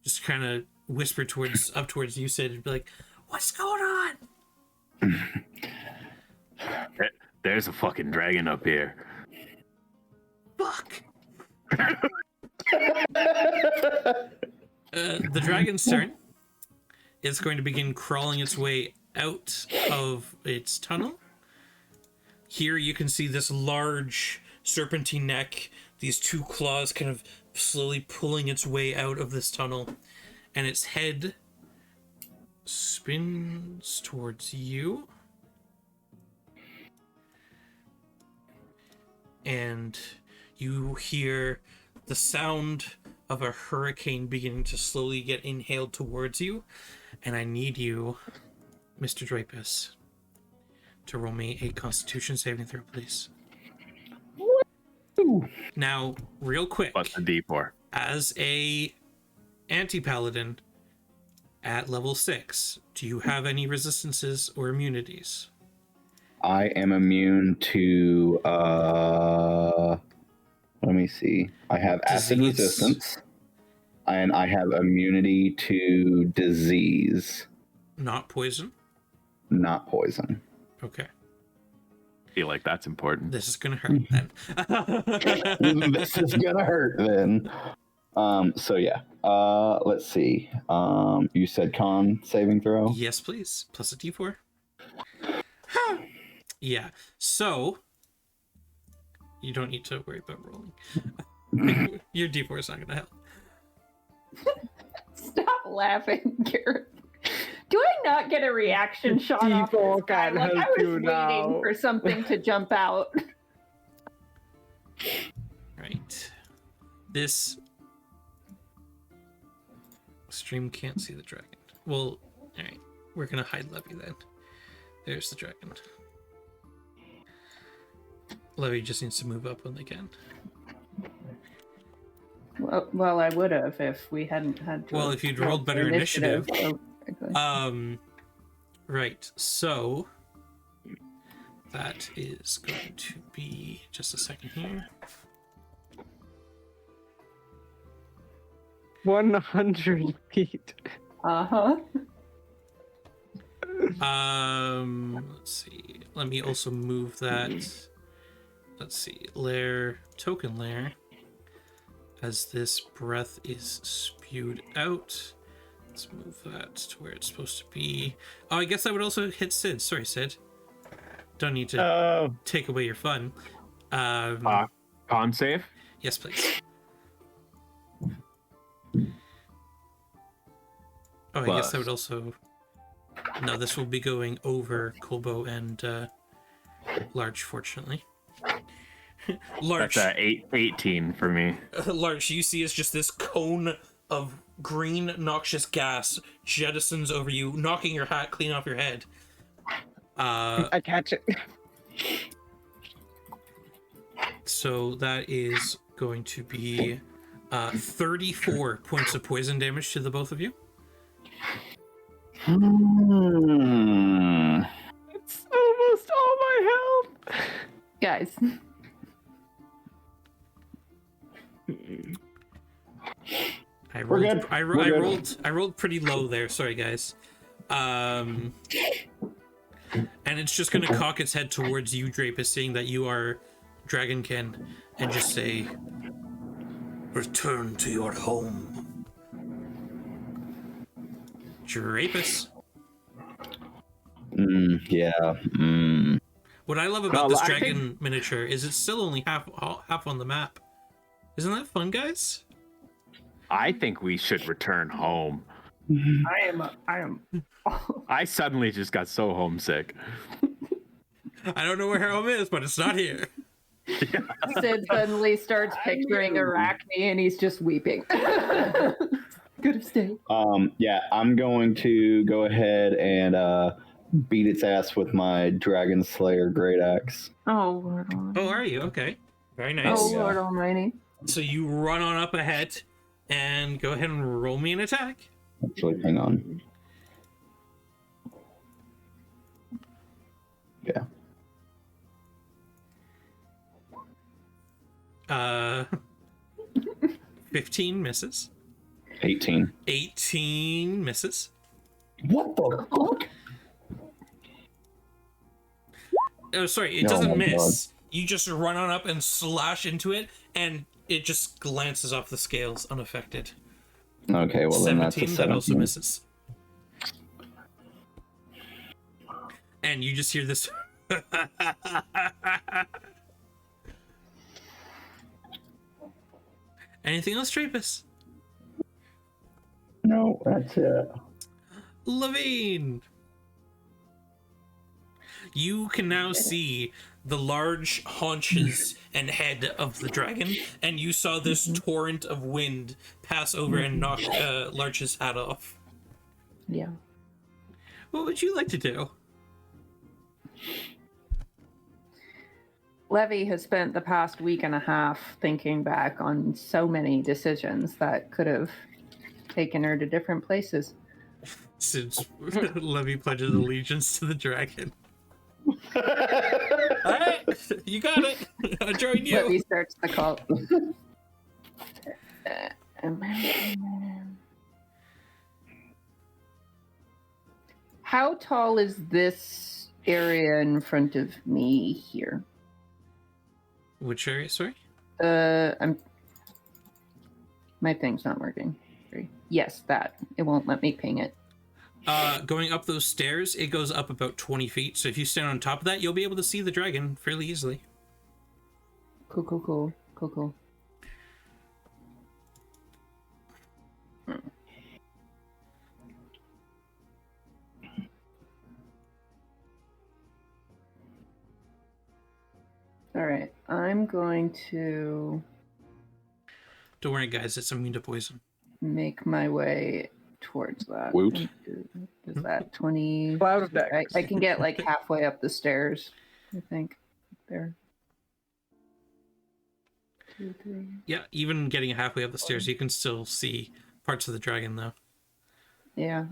just kind of whisper up towards you, Sid, and be like, "What's going on?" There's a fucking dragon up here. Fuck. The dragon's turn. It's going to begin crawling its way out of its tunnel. Here you can see this large serpentine neck, these 2 claws kind of slowly pulling its way out of this tunnel, and its head spins towards you. And you hear the sound of a hurricane beginning to slowly get inhaled towards you. And I need you, Mr. Drapus, to roll me a Constitution saving throw, please. Woo! Now, real quick. What's the D4? As a anti-paladin at level 6, do you have any resistances or immunities? I am immune to let me see. I have acid resistance, and I have immunity to disease. Not poison? Not poison. Okay. I feel like that's important. This is gonna hurt then. This is gonna hurt then. So yeah. Let's see. You said con saving throw? Yes, please. Plus a d4. Yeah. So You don't need to worry about rolling. Your D4 is not going to help. Stop laughing, Garrett. Do I not get a reaction shot off this guy? Like, I was waiting for something to jump out. Right. This stream can't see the dragon. Well, alright. We're going to hide Levy then. There's the dragon. Levy just needs to move up when they can. Well, I would have if we hadn't had to. Well, if you'd rolled better initiative. So, Right. So that is going to be just a second here. 100 feet. Uh-huh. Let's see. Let me also move that. Let's see. Token layer. As this breath is spewed out. Let's move that to where it's supposed to be. Oh, I guess I would also hit Sid. Sorry, Sid. Don't need to take away your fun. Con save? Yes, please. Oh, I guess that would also... No, this will be going over Kolbo and Large, fortunately. Large. That's 18 for me. Large, you see is just this cone of green noxious gas jettisons over you, knocking your hat clean off your head. I catch it. So that is going to be 34 points of poison damage to the both of you. It's almost all my health. Guys. I rolled pretty low there. Sorry, guys. And it's just gonna cock its head towards you, Drapus, seeing that you are Dragonkin, and just say, "Return to your home." Drapus. Yeah. What I love about this dragon miniature is it's still only half on the map. Isn't that fun, guys? I think we should return home. I am. I suddenly just got so homesick. I don't know where home is, but it's not here. Sid suddenly starts picturing Arachne and he's just weeping. Could have stayed. Yeah, I'm going to go ahead and beat its ass with my Dragon Slayer Great Axe. Oh, Lord Almighty. Oh, are you? Okay. Very nice. Oh, Lord Almighty. So you run on up ahead and go ahead and roll me an attack. Actually, hang on. Yeah. 15 misses. 18. 18 misses. What the fuck? Oh, sorry, it doesn't miss. You just run on up and slash into it, and it just glances off the scales unaffected. Okay, well then that's a 17. That also misses. And you just hear this. Anything else, Trapus? No, that's it. Levine! You can now see the large haunches and head of the dragon, and you saw this torrent of wind pass over and knock Larch's hat off. Yeah. What would you like to do? Levy has spent the past week and a half thinking back on so many decisions that could have taken her to different places. Since Levy pledges allegiance to the dragon. Alright, you got it. I'll join you. Levy starts the cult. How tall is this area in front of me here? Which area, sorry? My thing's not working. Yes, that. It won't let me ping it. Going up those stairs, it goes up about 20 feet. So if you stand on top of that, you'll be able to see the dragon fairly easily. Cool. All right, I'm going to Don't worry, guys. It's immune to poison. make my way towards that. Woot. Is that 20? Cloud of Dex. I can get like halfway up the stairs, I think. There. 2, 3. Yeah, even getting halfway up the stairs, you can still see parts of the dragon, though. Yeah.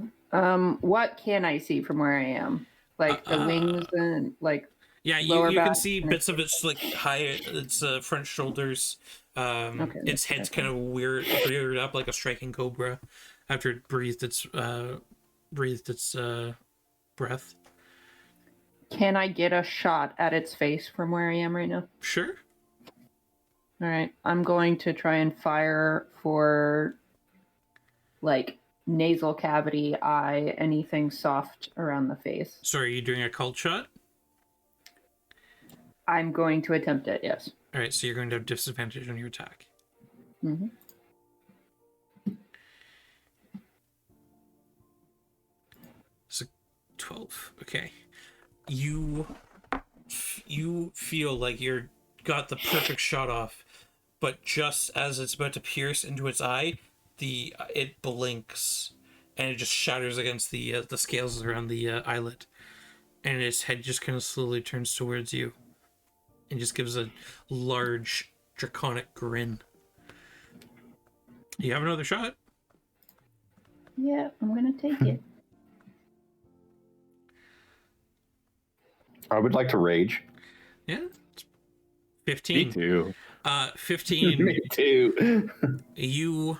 What can I see from where I am? Like the wings and like. Yeah, you can back see bits of its like its front shoulders. Okay, Its head's kind of weird up like a striking cobra after it breathed its breath. Can I get a shot at its face from where I am right now? Sure. All right, I'm going to try and fire for like nasal cavity, eye, anything soft around the face. So are you doing a cold shot? I'm going to attempt it, yes. All right, so you're going to have disadvantage on your attack. Mm-hmm. So 12. Okay. You feel like you're got the perfect shot off, but just as it's about to pierce into its eye, it blinks and it just shatters against the scales around the eyelid, and its head just kind of slowly turns towards you and just gives a large draconic grin. You have another shot? Yeah, I'm gonna take it. I would like to rage. Yeah. 15. Me too. 15. Me too. You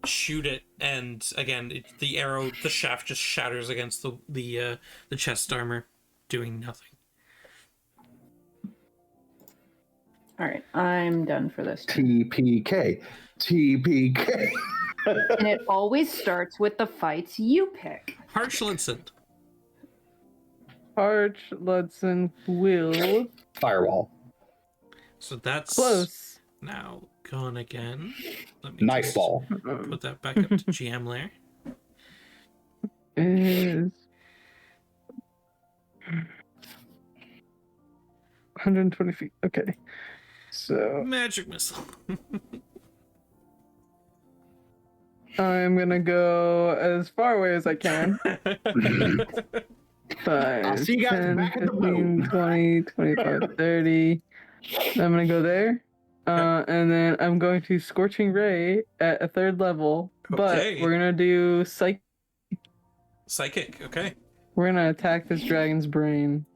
shoot it, and again, the shaft just shatters against the chest armor, doing nothing. All right, I'm done for this. TPK. And it always starts with the fights you pick. Harsh Ludson. Arch Ludson will Firewall. So that's close. now gone again. Let me Knife just ball. put that back up to GM layer. Is 120 feet. Okay. So Magic missile. I'm gonna go as far away as I can. 5, I'll see you guys 10, back at the 15, boat. 20, 25, 30. I'm gonna go there. And then I'm going to Scorching Ray at a 3rd level. But Okay. we're gonna do Psychic, okay. We're gonna attack this dragon's brain.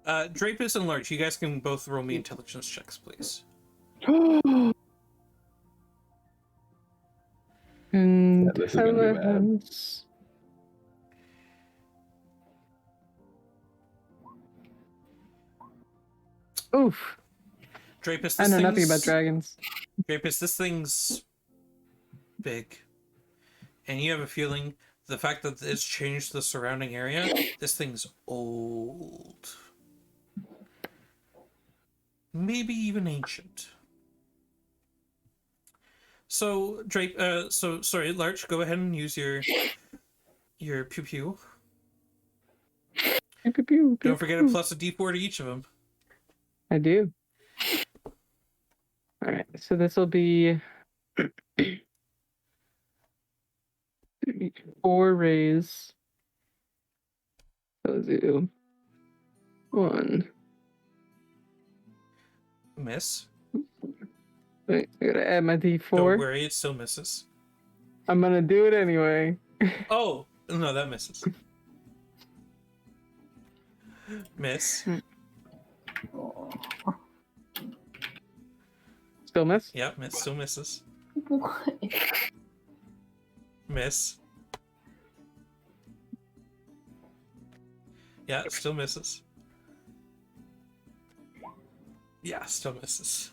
Drapus and Larch, you guys can both roll me intelligence checks, please. This is gonna be bad. Intelligence. Oof. Drapus, I know nothing about dragons. Drapus, this thing's big. And you have a feeling the fact that it's changed the surrounding area, this thing's old. Maybe even ancient. So, sorry, Larch, go ahead and use your pew-pew. Don't forget a plus a d4 to each of them. I do. Alright, so this will be 4 rays. So I'll do 1. Miss. Wait, I gotta add my d4. Don't worry, it still misses. I'm gonna do it anyway. Oh, no, that misses. Miss. Still miss? Yep, miss. Still misses. What? Miss. Yeah, still misses. Yeah, still misses.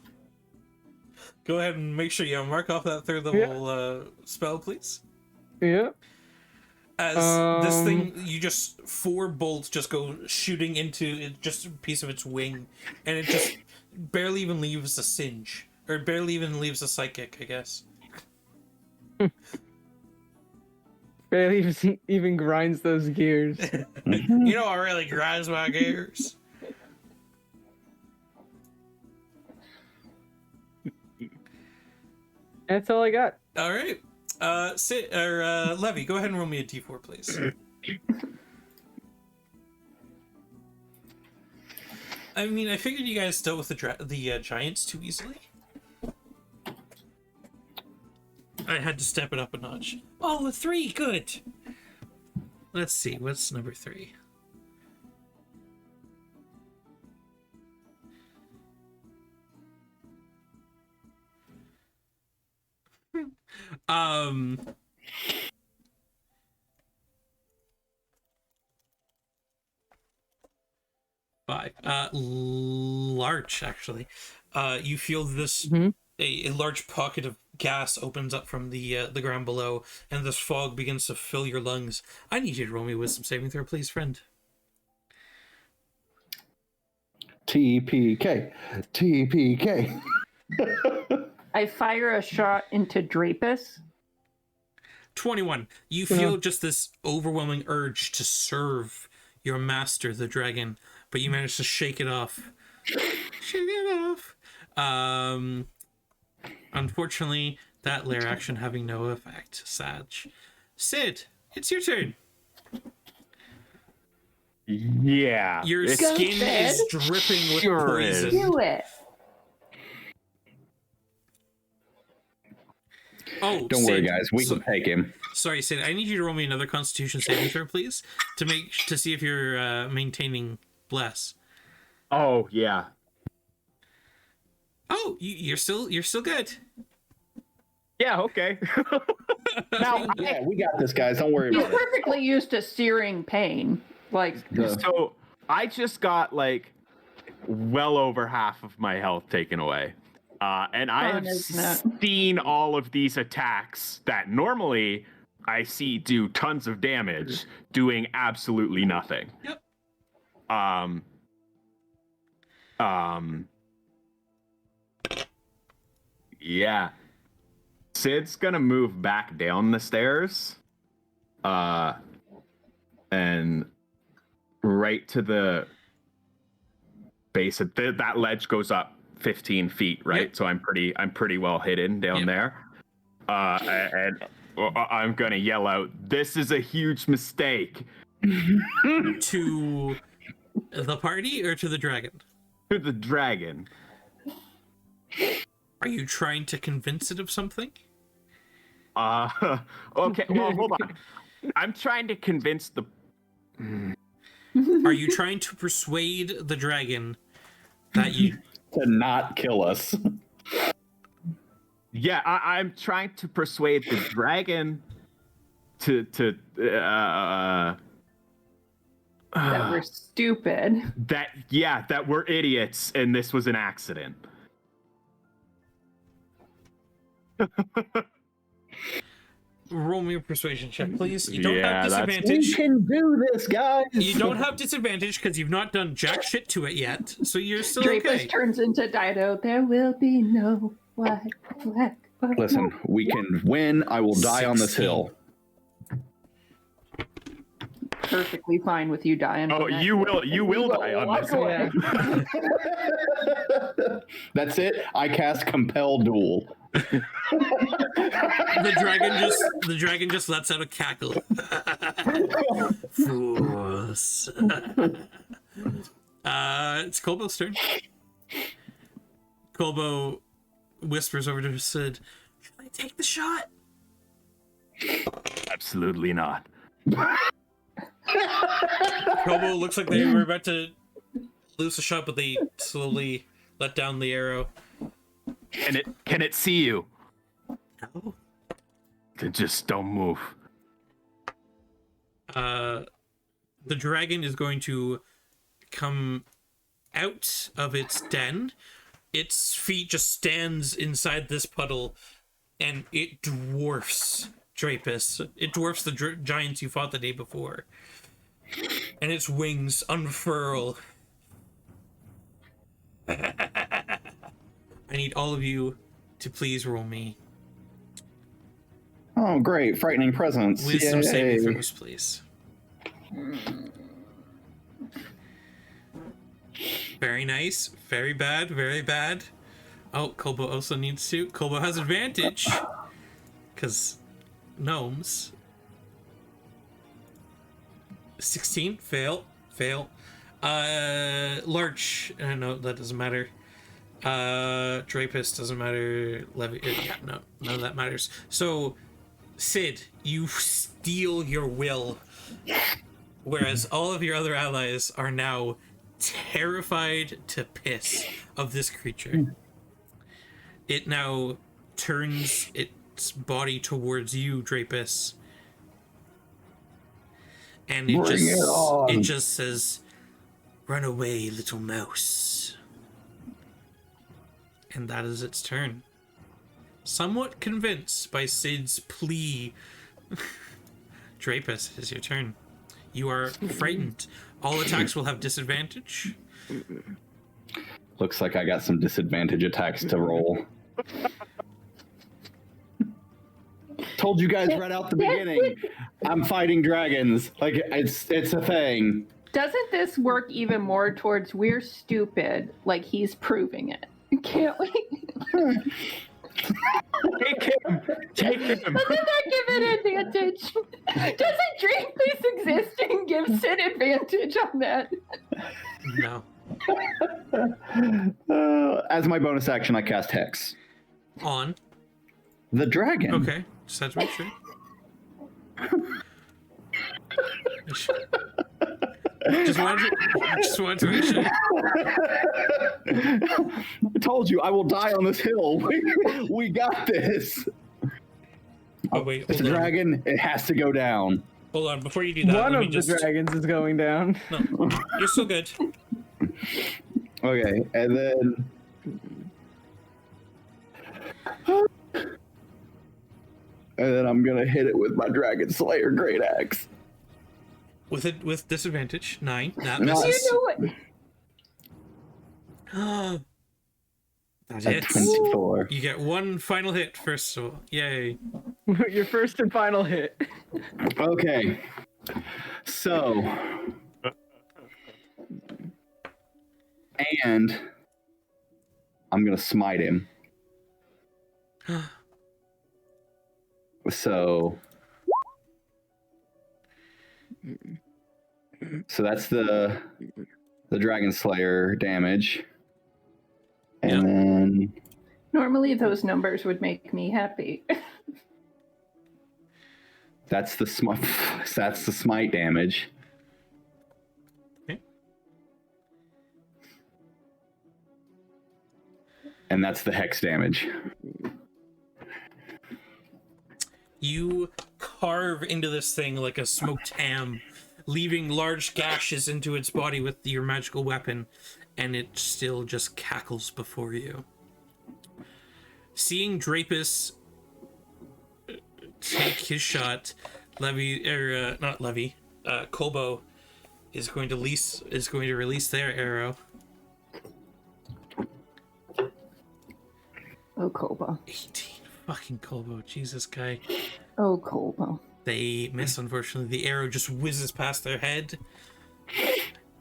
Go ahead and make sure you mark off that 3rd level spell, please. Yeah. As this thing, you just 4 bolts just go shooting into it, just a piece of its wing, and it just barely even leaves a singe, or barely even leaves a psychic, I guess. Barely even grinds those gears. You know what really grinds my gears? That's all I got. All right. Levy, go ahead and roll me a d4, please. I mean, I figured you guys dealt with the giants too easily. I had to step it up a notch. Oh, a 3, good. Let's see, what's number 3? Five. Large, actually. You feel this a large pocket of gas opens up from the ground below, and this fog begins to fill your lungs. I need you to roll me a wisdom saving throw, please, friend. TPK. TPK. I fire a shot into Drapus. 21. You feel just this overwhelming urge to serve your master, the dragon, but you manage to shake it off. Shake it off. Unfortunately, that lair action having no effect. Sad. Sid, it's your turn. Yeah. Your skin is dripping with poison. Do it. Oh, Don't Sid, worry, guys. We can take him. Sorry, Sid. I need you to roll me another Constitution saving throw, please, to see if you're maintaining bless. Oh yeah. Oh, you're still good. Yeah. Okay. Now, yeah, we got this, guys. Don't worry He's about it. perfectly used to searing pain. Like, So I just got like well over half of my health taken away. And I have seen all of these attacks that normally I see do tons of damage, doing absolutely nothing. Yep. Yeah. Sid's gonna move back down the stairs. And right to the base of that ledge goes up 15 feet, right? Yep. So I'm pretty well hidden down there. And I'm gonna yell out, "This is a huge mistake!" To the party or to the dragon? To the dragon. Are you trying to convince it of something? Okay, well, hold on. I'm trying to convince the... Are you trying to persuade the dragon that you... To not kill us. Yeah, I'm trying to persuade the dragon that we're stupid. that we're idiots and this was an accident. Roll me a persuasion check, please. You don't have disadvantage. We can do this, guys. You don't have disadvantage because you've not done jack shit to it yet, so you're still Drapus okay. turns into Dido. There will be no black. Listen, we can win. I will die on this 16. hill. Perfectly fine with you dying. Oh, you will die on this away. That's it. I cast Compel Duel. The dragon just lets out a cackle. Fools. It's Colbo's turn. Colbo whispers over to Sid, "Should I take the shot?" Absolutely not. Colbo looks like they were about to lose a shot, but they slowly let down the arrow. Can it see you? No. Then just don't move. The dragon is going to come out of its den. Its feet just stands inside this puddle, and it dwarfs Drapus. It dwarfs the giants you fought the day before. And its wings unfurl. I need all of you to please roll me Oh, great. Frightening presence. wisdom saving Yay. throws, please. Very nice. Very bad. Very bad. Oh, Kobo also needs to. Kobo has advantage. Because gnomes. 16. Fail. Fail. Larch. No, that doesn't matter. Drapus doesn't matter. Levy. Yeah, no. None of that matters. So, Sid, you steal your will. Whereas all of your other allies are now terrified to piss of this creature. It now turns its body towards you, Drapus. And it just says, "Run away, little mouse." And that is its turn. Somewhat convinced by Sid's plea. Drapus, it is your turn. You are frightened. All attacks will have disadvantage. Looks like I got some disadvantage attacks to roll. Told you guys right out the beginning. I'm fighting dragons. Like it's a thing. Doesn't this work even more towards we're stupid, like he's proving it? Can't we? Take him. Take him. Doesn't that give it advantage? Doesn't Drapus existing give Sid advantage on that? No. As my bonus action, I cast Hex. On. The dragon. Okay. Just had to make sure. Just wanted to make sure. I told you, I will die on this hill. We got this. Oh, wait. It's a dragon. It has to go down. Hold on. Before you do that, One of the dragons is going down. No. You're still good. Okay, and then... And then I'm gonna hit it with my Dragon Slayer Great Axe. With disadvantage. 9. That No. misses. You know what? That At hits. 24. You get one final hit, first of all. Yay. Your first and final hit. Okay. So... And... I'm gonna smite him. So that's the Dragon Slayer damage. And then Normally those numbers would make me happy. that's the smite damage. Okay. And that's the hex damage. You carve into this thing like a smoked ham, leaving large gashes into its body with your magical weapon, and it still just cackles before you. Seeing Drapus take his shot, Kolbo is going to release their arrow. Oh, Koba. 18. Fucking Kolbo, Jesus guy. Oh, Koba. They miss, unfortunately. The arrow just whizzes past their head.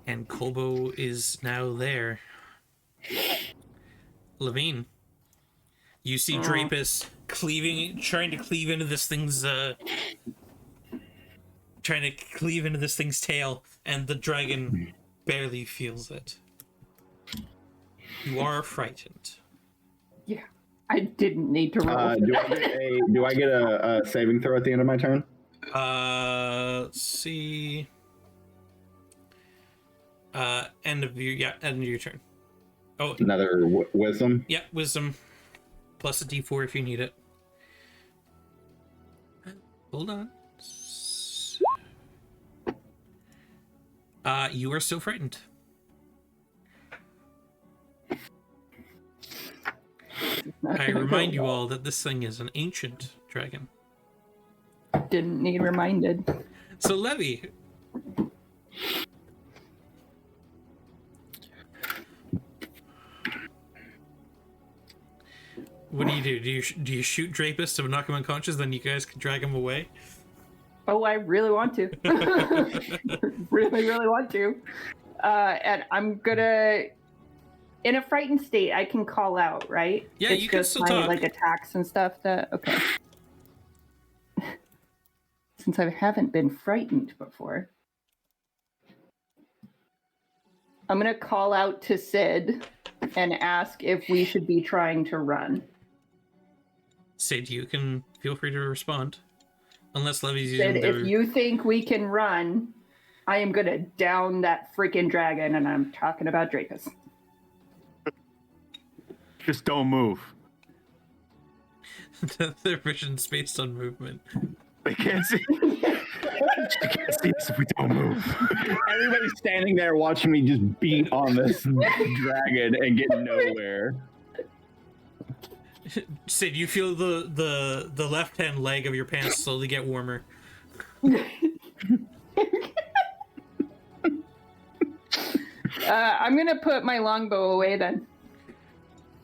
And Kolbo is now there. Levine. You see Drapus trying to cleave into this thing's tail, and the dragon barely feels it. You are frightened. Yeah. I didn't need to roll. Do I get a saving throw at the end of my turn? Let's see. End of your turn. Oh, Another wisdom? yeah, wisdom. Plus a d4 if you need it. Hold on. You are still frightened. I remind you all that this thing is an ancient dragon. Didn't need reminded. So, Levy. What do? Do you shoot Drapus to knock him unconscious? Then you guys can drag him away. Oh, I really want to. really want to. And I'm gonna, in a frightened state, I can call out, right? Yeah, it's you can just still my, talk. like attacks and stuff. That okay. Since I haven't been frightened before, I'm gonna call out to Sid and ask if we should be trying to run. Sid, you can feel free to respond. Unless Levy's using Sid, their... if you think we can run, I am gonna down that freaking dragon, and I'm talking about Drapus. Just don't move. Their vision's based on movement. They can't see. They can't see us if we don't move. Everybody's standing there watching me just beat on this dragon and get nowhere. Sid, you feel the left-hand leg of your pants slowly get warmer. I'm gonna put my longbow away then.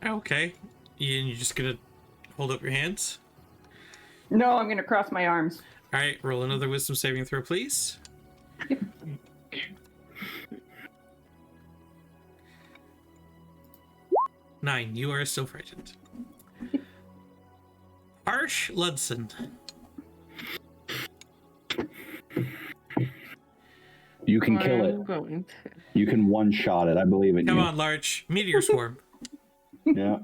Okay. You're just gonna hold up your hands? No, I'm gonna cross my arms. Alright, roll another wisdom saving throw, please. Yep. 9, you are still frightened. Harsh Ludson. You can kill it. Going You can one-shot it. I believe in Come you. on, Larch. Meteor Swarm. Yeah.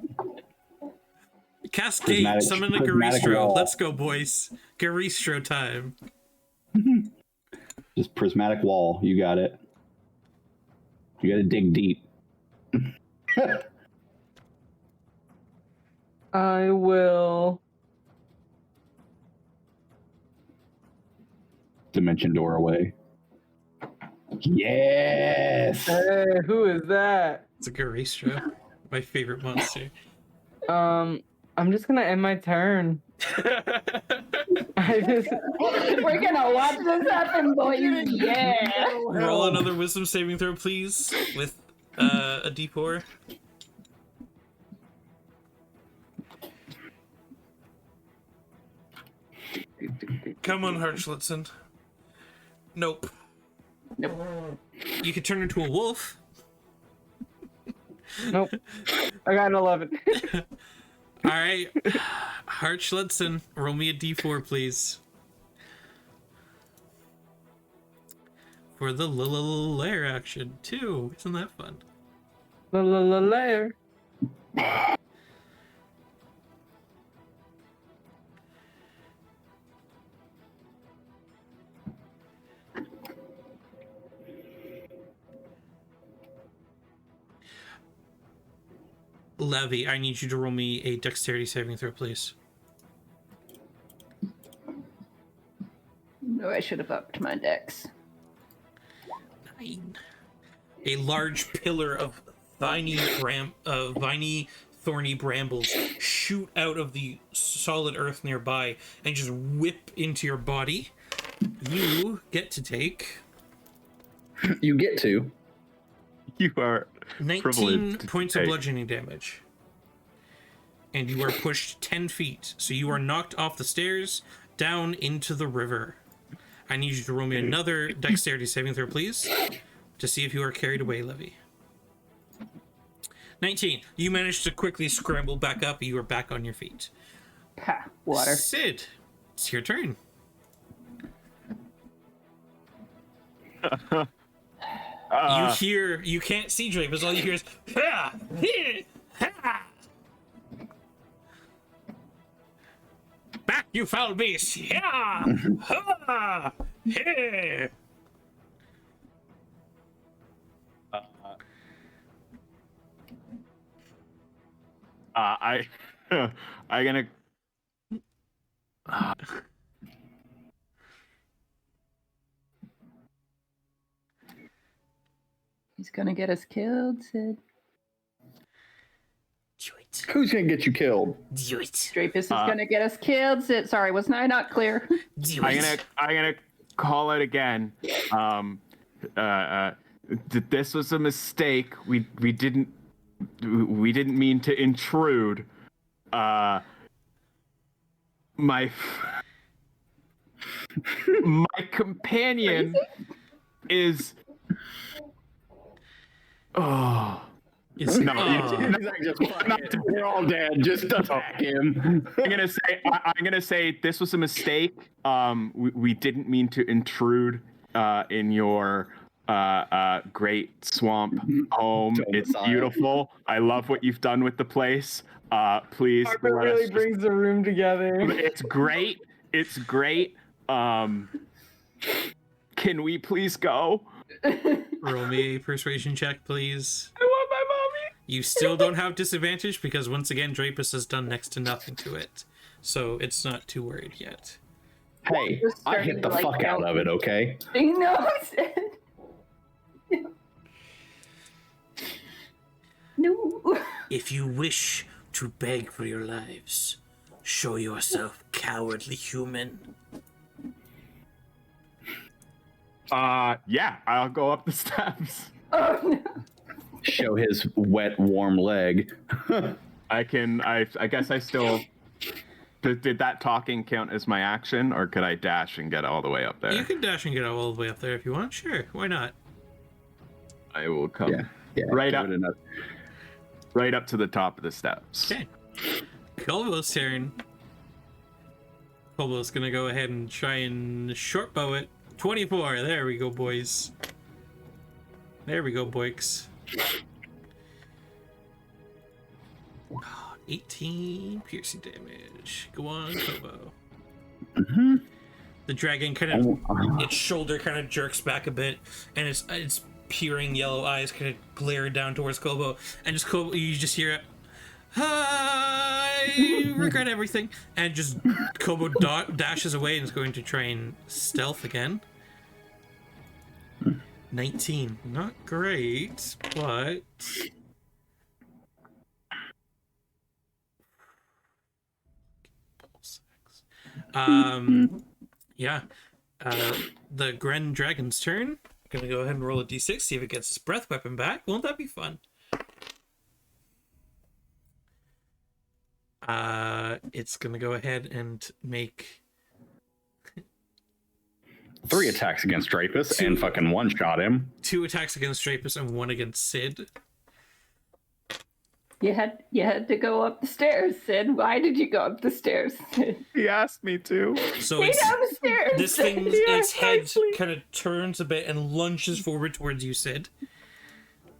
Cascade, Prismatic- summon a prismatic Garistro. wall. Let's go, boys. Garistro time. Just prismatic wall. You got it. You got to dig deep. I will. Dimension door away. Yes. Hey, who is that? It's a Garistro. My favorite monster. I'm just gonna end my turn. I just. We're gonna watch this happen, boys. Yeah. Roll another wisdom saving throw, please, with a d4. Come on, Harchlitson. Nope. Nope. You could turn into a wolf. Nope. I got an 11. All right, Harchlitson, roll me a d4, please. For the lair action, too. Isn't that fun? Lair. Levy, I need you to roll me a dexterity saving throw, please. No, I should have upped my dex. 9. A large pillar of viney, thorny brambles shoot out of the solid earth nearby and just whip into your body. You get to take You get to. You are 19 privileged to points of take. bludgeoning damage. And you are pushed 10 feet. So you are knocked off the stairs down into the river. I need you to roll me another dexterity saving throw, please, to see if you are carried away, Levy. 19. You managed to quickly scramble back up. You are back on your feet. Ha, water. Sid, it's your turn. You can't see Drake, but all you hear is, ha, hee, ha. Back, you foul beast! Yeah! Ha! Hey! I gonna. He's gonna get us killed, Sid. Do it. Who's gonna get you killed? Do it. Drapus is gonna get us killed, Sid. Sorry, wasn't I not clear? Do I'm it. gonna call it again. This was a mistake. We didn't mean to intrude. my companion is. Oh. It's No, We're all dead. Just attack him. I'm gonna say this was a mistake. We didn't mean to intrude in your great swamp home. It's beautiful. I love what you've done with the place. Please. It really brings the room together. It's great. It's great. Can we please go? Roll me a persuasion check, please. I want my mommy. You still don't have disadvantage because once again Drapus has done next to nothing to it, so it's not too worried yet. Hey, I hit the fuck out of it, okay? I know. No. If you wish to beg for your lives, show yourself, cowardly human. Yeah, I'll go up the steps. Oh no. Show his wet, warm leg. I guess I still. Did that talking count as my action, or could I dash and get all the way up there? You can dash and get all the way up there if you want. Sure, why not? I will come. Yeah. Right up to the top of the steps. Okay. Colbo's turn. Colbo's gonna go ahead and try and short bow it. 24. There we go, boys. There we go, boys. 18 piercing damage. Go on, Colbo. Mm-hmm. The dragon kind of, its shoulder kind of jerks back a bit, and its peering yellow eyes kind of glare down towards Colbo, and just Colbo, you just hear it. I regret everything, and just Colbo dashes away and is going to try and stealth again. 19, not great, but yeah. The Gren Dragon's turn. Gonna go ahead and roll a d6, see if it gets its breath weapon back. Won't that be fun? It's gonna go ahead and make 3 attacks against Drapus and fucking one-shot him. 2 attacks against Drapus and 1 against Sid. You had to go up the stairs, Sid. Why did you go up the stairs, Sid? He asked me to. So Stay down the stairs. this thing, its head kind of turns a bit and lunges forward towards you, Sid.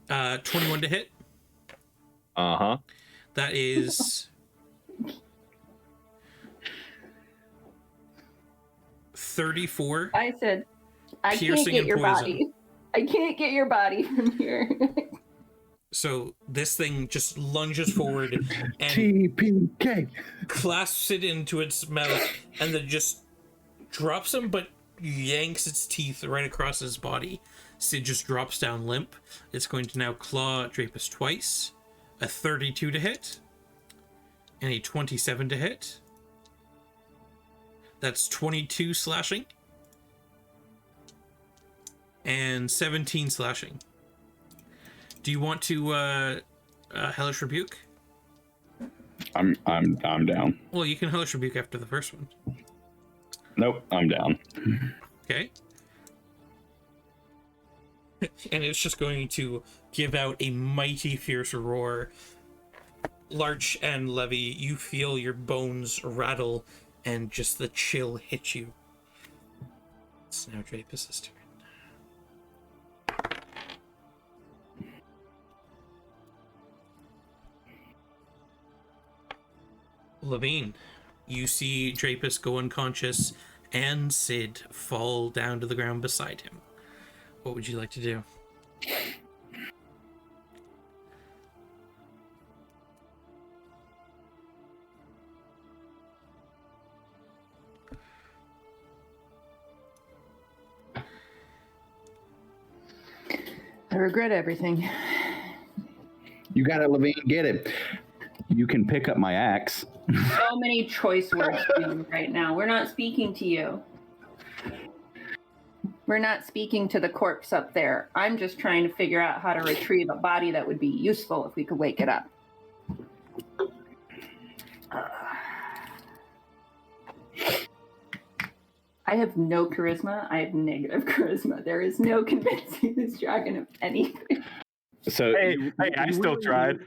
21 to hit. Uh-huh. That is 34. I said, I can't Piercing get and your poison. body. I can't get your body from here. So this thing just lunges forward and TPK. clasps it into its mouth and then just drops him, but yanks its teeth right across his body. Sid just drops down limp. It's going to now claw Drapus twice. A 32 to hit and a 27 to hit. That's 22 slashing and 17 slashing. Do you want to Hellish Rebuke? I'm down. Well, you can Hellish Rebuke after the first one. Nope, I'm down. Okay. And it's just going to give out a mighty fierce roar. Larch and Levy, you feel your bones rattle and just the chill hit you. It's now Drapus' turn. Levine, you see Drapus go unconscious and Sid fall down to the ground beside him. What would you like to do? I regret everything. You got it, Levine. Get it. You can pick up my axe. So many choice words to you right now. We're not speaking to you. We're not speaking to the corpse up there. I'm just trying to figure out how to retrieve a body that would be useful if we could wake it up. I have no charisma. I have negative charisma. There is no convincing this dragon of anything. So Hey, I still tried.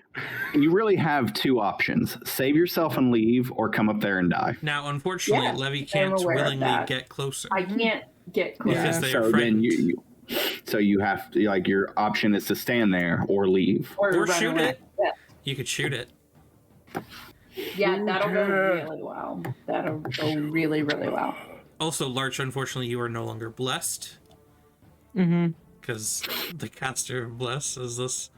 You really have two options: save yourself and leave, or come up there and die. Now, unfortunately, Yeah, Levy I'm can't aware of willingly that. get closer. I can't get close. Because they are So then frightened. so you have to, like, your option is to stand there or leave. Or Or run shoot away. it. You could shoot it. Yeah, that'll go really well. That'll go really, really well. Also, Larch, unfortunately, you are no longer blessed. Mm-hmm. Because the caster of Bless has this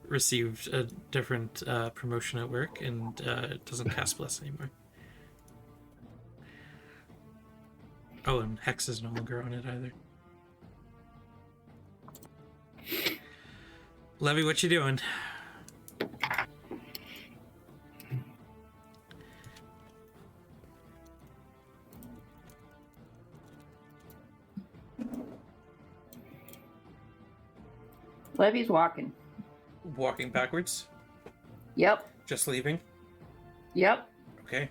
received a different promotion at work and doesn't cast Bless anymore. Oh, and Hex is no longer on it either. Levy, what you doing? Levy's walking. Walking backwards? Yep. Just leaving? Yep. Okay.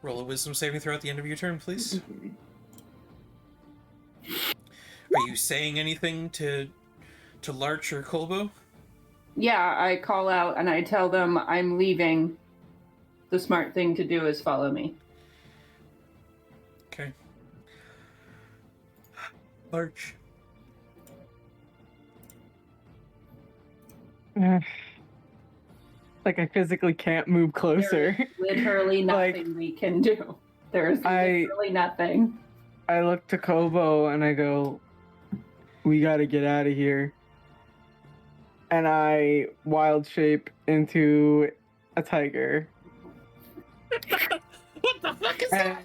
Roll a wisdom saving throw at the end of your turn, please. Are you saying anything to Larch or Kolbo? Yeah, I call out and I tell them I'm leaving. The smart thing to do is follow me. Okay. Larch. Like, I physically can't move closer. There's literally nothing we can do. There's literally nothing. I look to Kobo and I go, we gotta get out of here. And I wild shape into a tiger. What the fuck is that?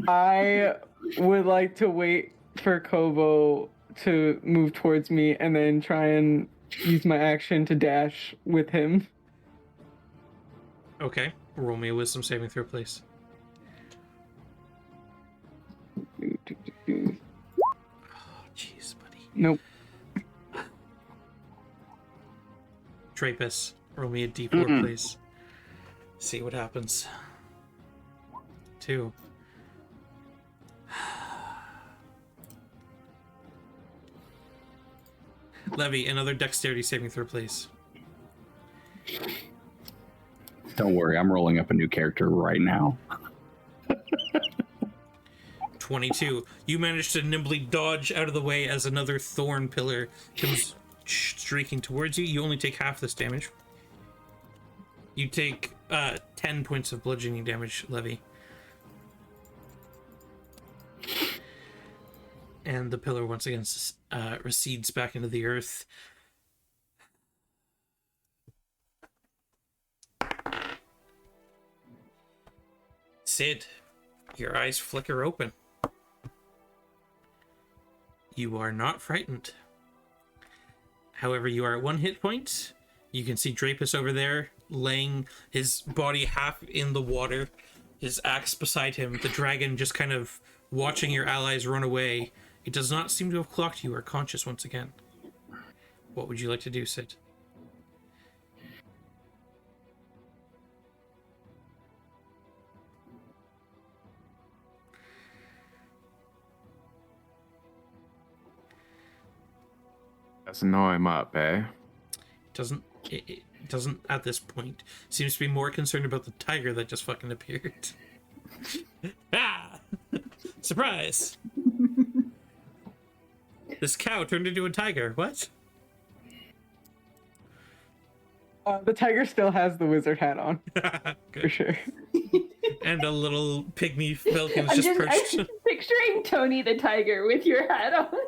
I would like to wait for Kobo to move towards me and then try and use my action to dash with him. Okay. Roll me a wisdom saving throw, please. Oh, jeez, buddy. Nope. Trapus, roll me a d4, please. See what happens. 2. Levy, another dexterity saving throw, please. Don't worry, I'm rolling up a new character right now. 22. You manage to nimbly dodge out of the way as another thorn pillar comes streaking towards you. You only take half this damage. You take 10 points of bludgeoning damage, Levy. And the pillar once again recedes back into the earth. Sid, your eyes flicker open. You are not frightened. However, you are at 1 hit point. You can see Drapus over there, laying his body half in the water, his axe beside him, the dragon just kind of watching your allies run away. It does not seem to have clocked you or conscious once again. What would you like to do, Sid? Doesn't know I'm up, eh? It doesn't at this point. Seems to be more concerned about the tiger that just fucking appeared. Ah! Surprise! This cow turned into a tiger. What? The tiger still has the wizard hat on, for sure. And a little pygmy falcon's I'm just perched. I'm picturing Tony the tiger with your hat on.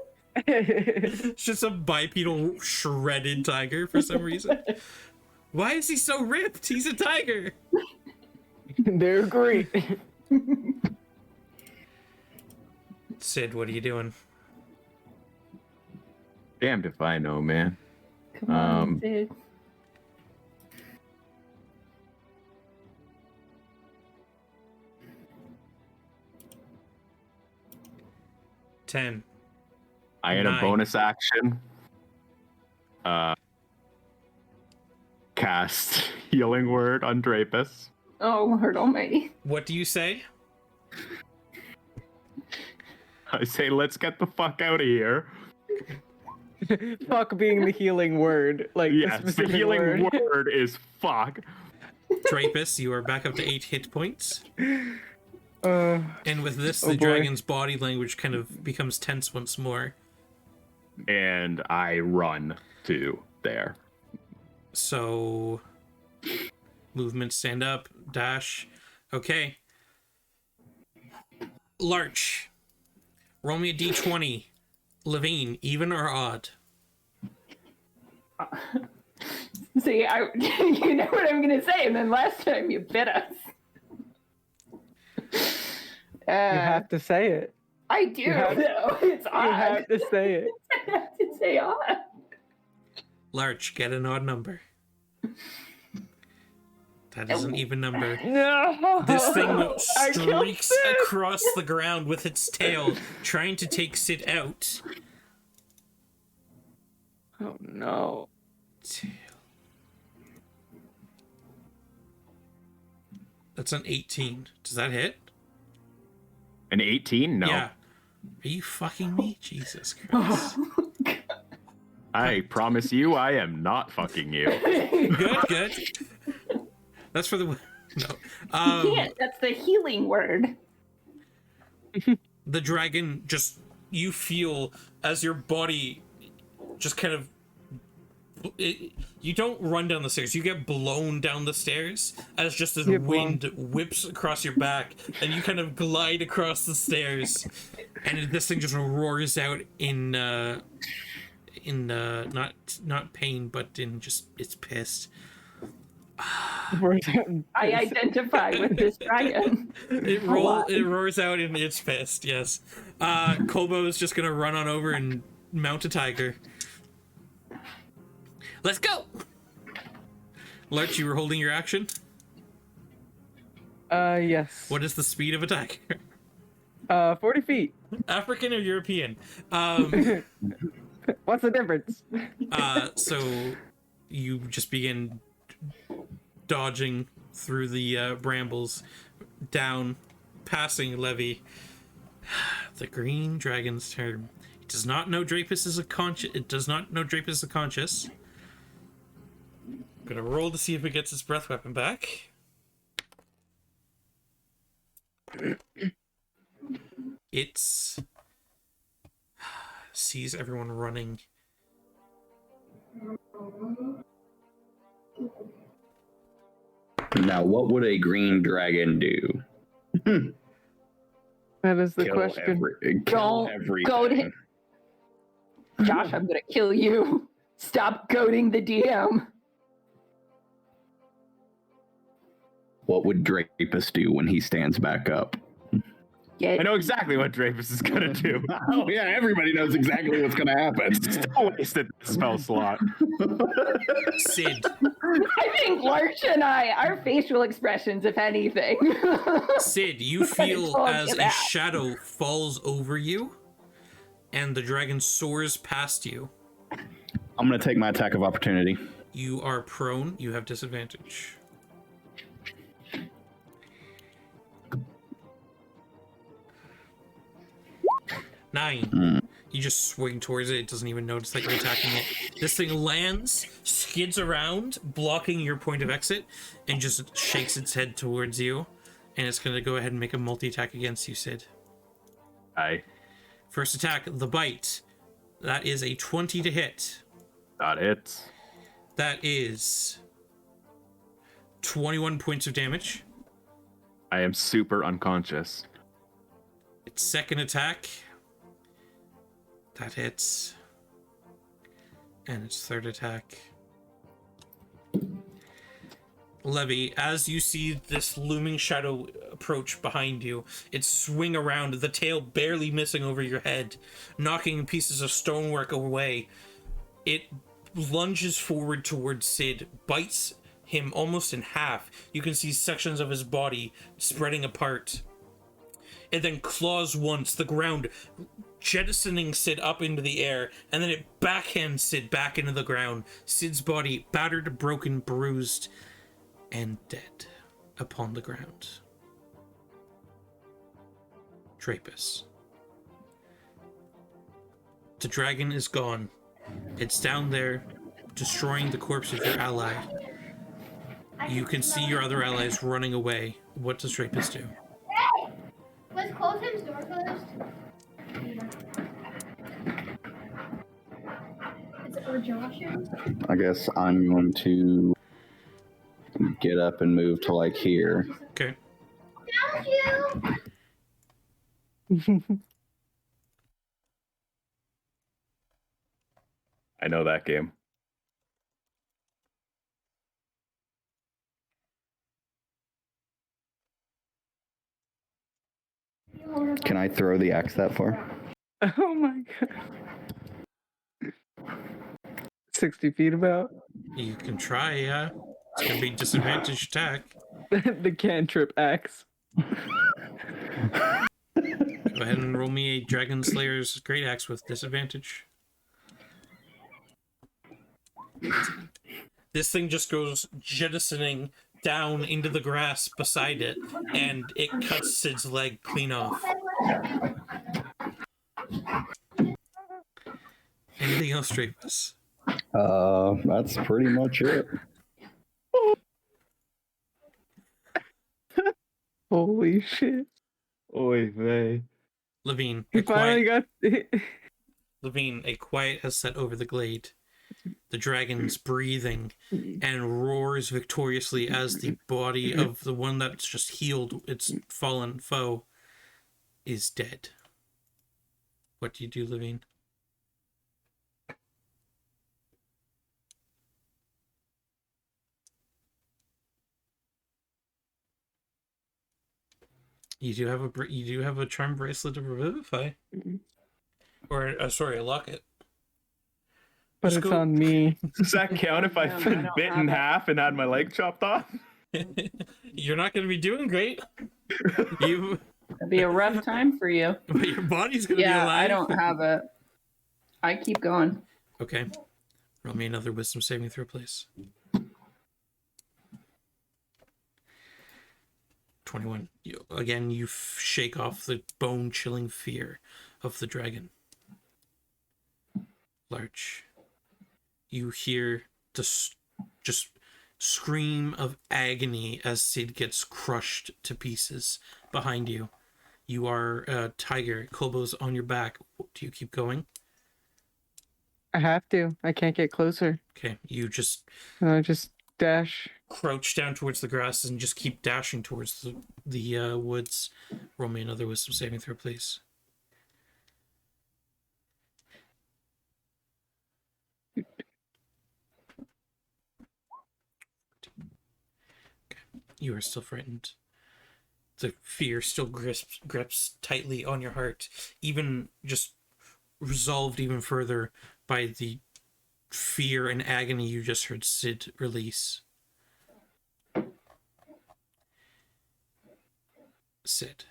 It's just a bipedal shredded tiger for some reason. Why is he so ripped? He's a tiger. They're great. Sid, what are you doing? Damned if I know, man. Come on, Sid. Ten. I had 9. a bonus action. Cast Healing Word on Drapus. Oh, Lord Almighty. What do you say? I say, let's get the fuck out of here. Fuck being the healing word. Like, Yes, the the specific healing word. word is fuck. Drapus, you are back up to 8 hit points. And with this, Oh the boy. dragon's body language kind of becomes tense once more. And I run to there. So, movement, stand up, dash. Okay. Larch, roll me a d20. Levine, even or odd? See, you know what I'm going to say, and then last time you bit us. You have to say it. I do, though. It's odd. You have to say it. I have to say odd. Larch, get an odd number. That is an even number. No! This thing I killed streaks Sid. across the ground with its tail, trying to take Sid out. Oh no. Tail. That's an 18. Does that hit? An 18? No. Yeah. Are you fucking me? Jesus Christ. I promise you, I am not fucking you. Good. That's for the... No. You can't. That's the healing word. The dragon just... You feel as your body just kind of... you don't run down the stairs. You get blown down the stairs as just this wind whips across your back, and you kind of glide across the stairs, and this thing just roars out in not pain, but in just it's pissed. I identify with this dragon. It roars out and it's pissed. Yes. Kobo is just gonna run on over and mount a tiger. Let's go! Larch, you were holding your action? Yes. What is the speed of a tiger? 40 feet. African or European? What's the difference? So you just begin dodging through the brambles, down, passing Levy. The green dragon's turn. It does not know Drapus is conscious. I'm gonna roll to see if it gets its breath weapon back. It's sees everyone running. Now, what would a green dragon do? That is the Kill question. Don't everything. go to him. Josh, I'm gonna kill you. Stop goading the DM. What would Drapus do when he stands back up? I know exactly what Drapus is gonna do. Oh yeah, everybody knows exactly what's gonna happen. Still wasted the spell slot. Sid. I think Larch and our facial expressions, if anything. Sid, you feel told as you a that. shadow falls over you, and the dragon soars past you. I'm going to take my attack of opportunity. You are prone. You have disadvantage. Nine. You just swing towards it. It doesn't even notice that you're attacking it. This thing lands, skids around, blocking your point of exit, and just shakes its head towards you. And it's going to go ahead and make a multi-attack against you, Sid. Aye. First attack, the bite. That is a 20 to hit. That hits. That is 21 points of damage. I am super unconscious. Its second attack. That hits. And its third attack. Levy, as you see this looming shadow approach behind you, it swing around, the tail barely missing over your head, knocking pieces of stonework away. It lunges forward towards Sid, bites him almost in half. You can see sections of his body spreading apart. It then claws once, the ground jettisoning Sid up into the air, and then it backhands Sid back into the ground. Sid's body battered, broken, bruised, and dead upon the ground. Trapus. The dragon is gone. It's down there, destroying the corpse of your ally. You can see your other allies running away. What does Trapus do? Was Colton's door closed? Is it or Josh's? I guess I'm going to get up and move to like here. Okay. Found you! I know that game. Can I throw the axe that far? Oh my god. 60 feet about. You can try, yeah. It's gonna be disadvantage attack. The cantrip axe. Go ahead and roll me a Dragon Slayer's Great Axe with disadvantage. This thing just goes jettisoning down into the grass beside it, and it cuts Sid's leg clean off. Anything else, Trapus? That's pretty much it. Holy shit. Oy vey. Levine, He finally got Levine, a quiet has set over the glade. The dragon's breathing and roars victoriously as the body of the one that's just healed its fallen foe is dead. What do you do, Levine? You do have a charm bracelet of Revivify, or sorry, a locket. But Just it's go- on me. Does that count if I've been bit in half and had my leg chopped off? You're not going to be doing great. You, It'd be a rough time for you. but your body's going to be Yeah, alive. I don't have it. I keep going. Okay, roll me another Wisdom saving throw, please. 21. You shake off the bone-chilling fear of the dragon. Larch. You hear the just scream of agony as Sid gets crushed to pieces behind you. You are a tiger. Kobo's on your back. Do you keep going? I have to. I can't get closer. Okay, you just Just dash. crouch down towards the grass and just keep dashing towards the woods. Roll me another Wisdom saving throw, please. You are still frightened. The fear still grips tightly on your heart, even just resolved even further by the fear and agony you just heard Sid release. Sid.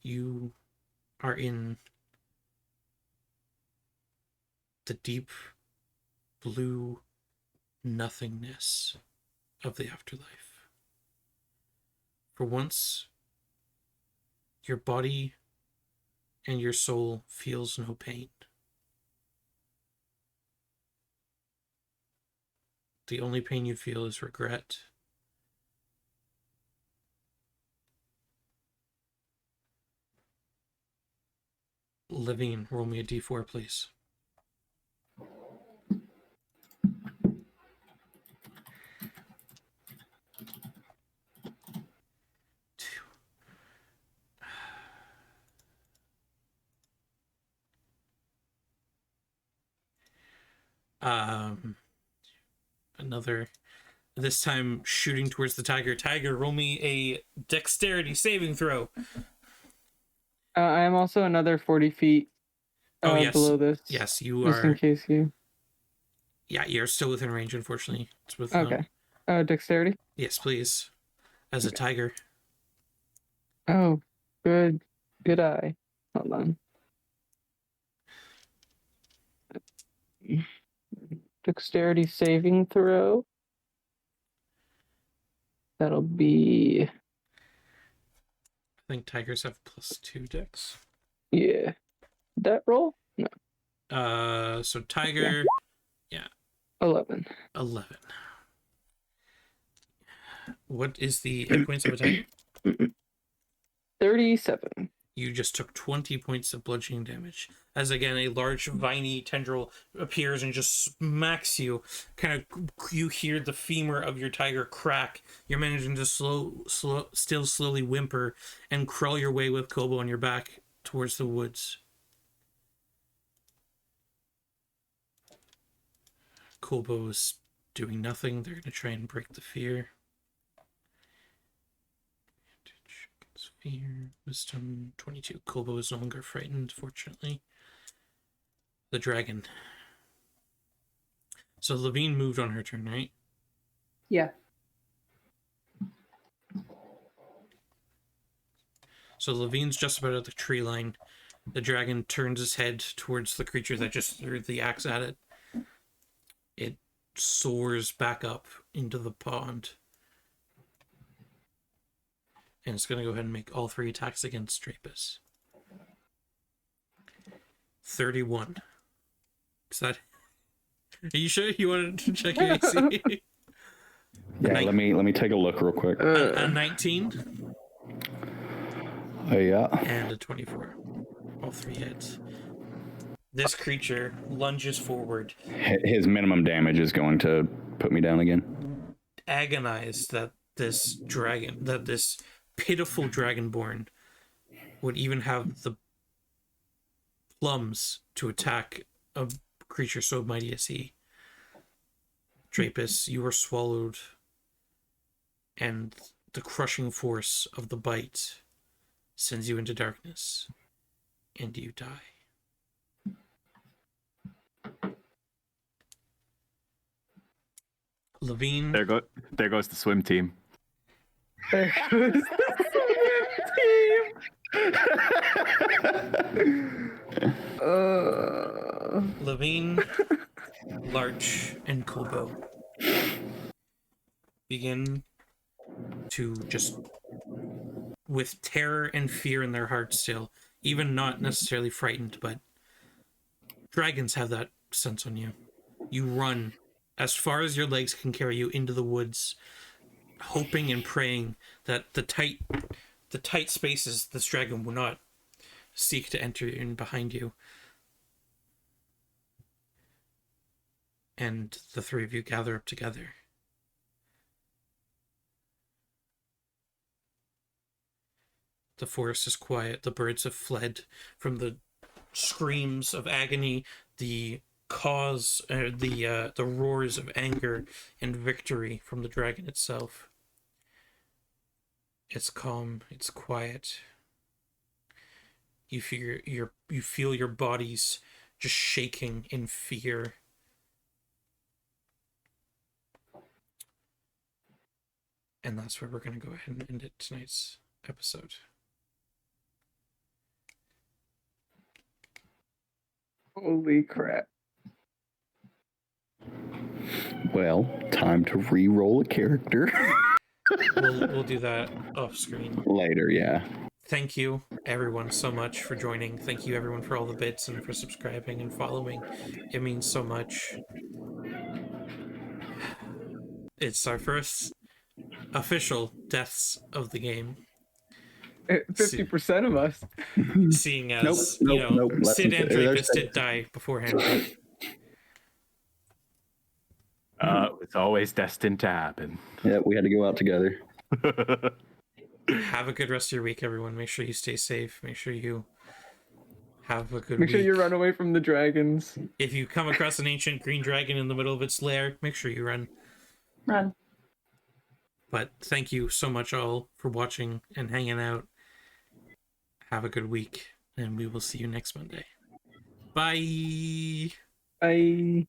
You are in the deep blue nothingness of the afterlife. For once, your body and your soul feels no pain. The only pain you feel is regret. Levine, roll me a d4, please. Another, this time shooting towards the tiger. Tiger, roll me a dexterity saving throw. I am also another 40 feet yes. below this. Yes, you just are. In case you. Yeah, you're still within range, unfortunately. It's with, okay. Dexterity? Yes, please. As a tiger. Oh, good. Good eye. Hold on. Dexterity saving throw. That'll be think tigers have +2 dex. Yeah. That roll? No. So tiger, yeah. 11. 11. What is the hit points of a tiger? 37. You just took 20 points of bludgeoning damage. As again, a large viney tendril appears and just smacks you. Kind of, you hear the femur of your tiger crack. You're managing to still slowly whimper and crawl your way with Kobo on your back towards the woods. Kobo's doing nothing. They're going to try and break the fear. Fear, wisdom, 22. Kobo is no longer frightened, fortunately. The dragon. So Levine moved on her turn, right? Yeah. So Levine's just about at the tree line. The dragon turns his head towards the creature that just threw the axe at it. It soars back up into the pond. And it's going to go ahead and make all 3 attacks against Strapus. 31. Is that... Are you sure you wanted to check your AC? Yeah, let me take a look real quick. A 19. Yeah. And a 24. All 3 hits. This creature lunges forward. His minimum damage is going to put me down again. Agonized that this pitiful dragonborn would even have the plums to attack a creature so mighty as he. Drapus, you are swallowed, and the crushing force of the bite sends you into darkness, and you die. Levine. There goes the swim team. There goes the team. Levine, Larch, and Kobo begin to just, with terror and fear in their hearts still, even not necessarily frightened, but dragons have that sense on you. You run as far as your legs can carry you into the woods, hoping and praying that the tight spaces this dragon will not seek to enter in behind you. And the 3 of you gather up together. The forest is quiet. The birds have fled from the screams of agony, the roars of anger and victory from the dragon itself. It's calm. It's quiet. You feel your bodies just shaking in fear. And that's where we're going to go ahead and end it tonight's episode. Holy crap. Well, time to re-roll a character. We'll do that off screen later, yeah. Thank you everyone so much for joining. Thank you everyone for all the bits and for subscribing and following. It means so much. It's our first official deaths of the game. 50% of us. Seeing as Sid and Drapus did die beforehand. It's always destined to happen. Yeah, we had to go out together. Have a good rest of your week, everyone. Make sure you stay safe. Make sure you have a good week. Make sure you run away from the dragons. If you come across an ancient green dragon in the middle of its lair, make sure you run. Run. But thank you so much all for watching and hanging out. Have a good week, and we will see you next Monday. Bye. Bye.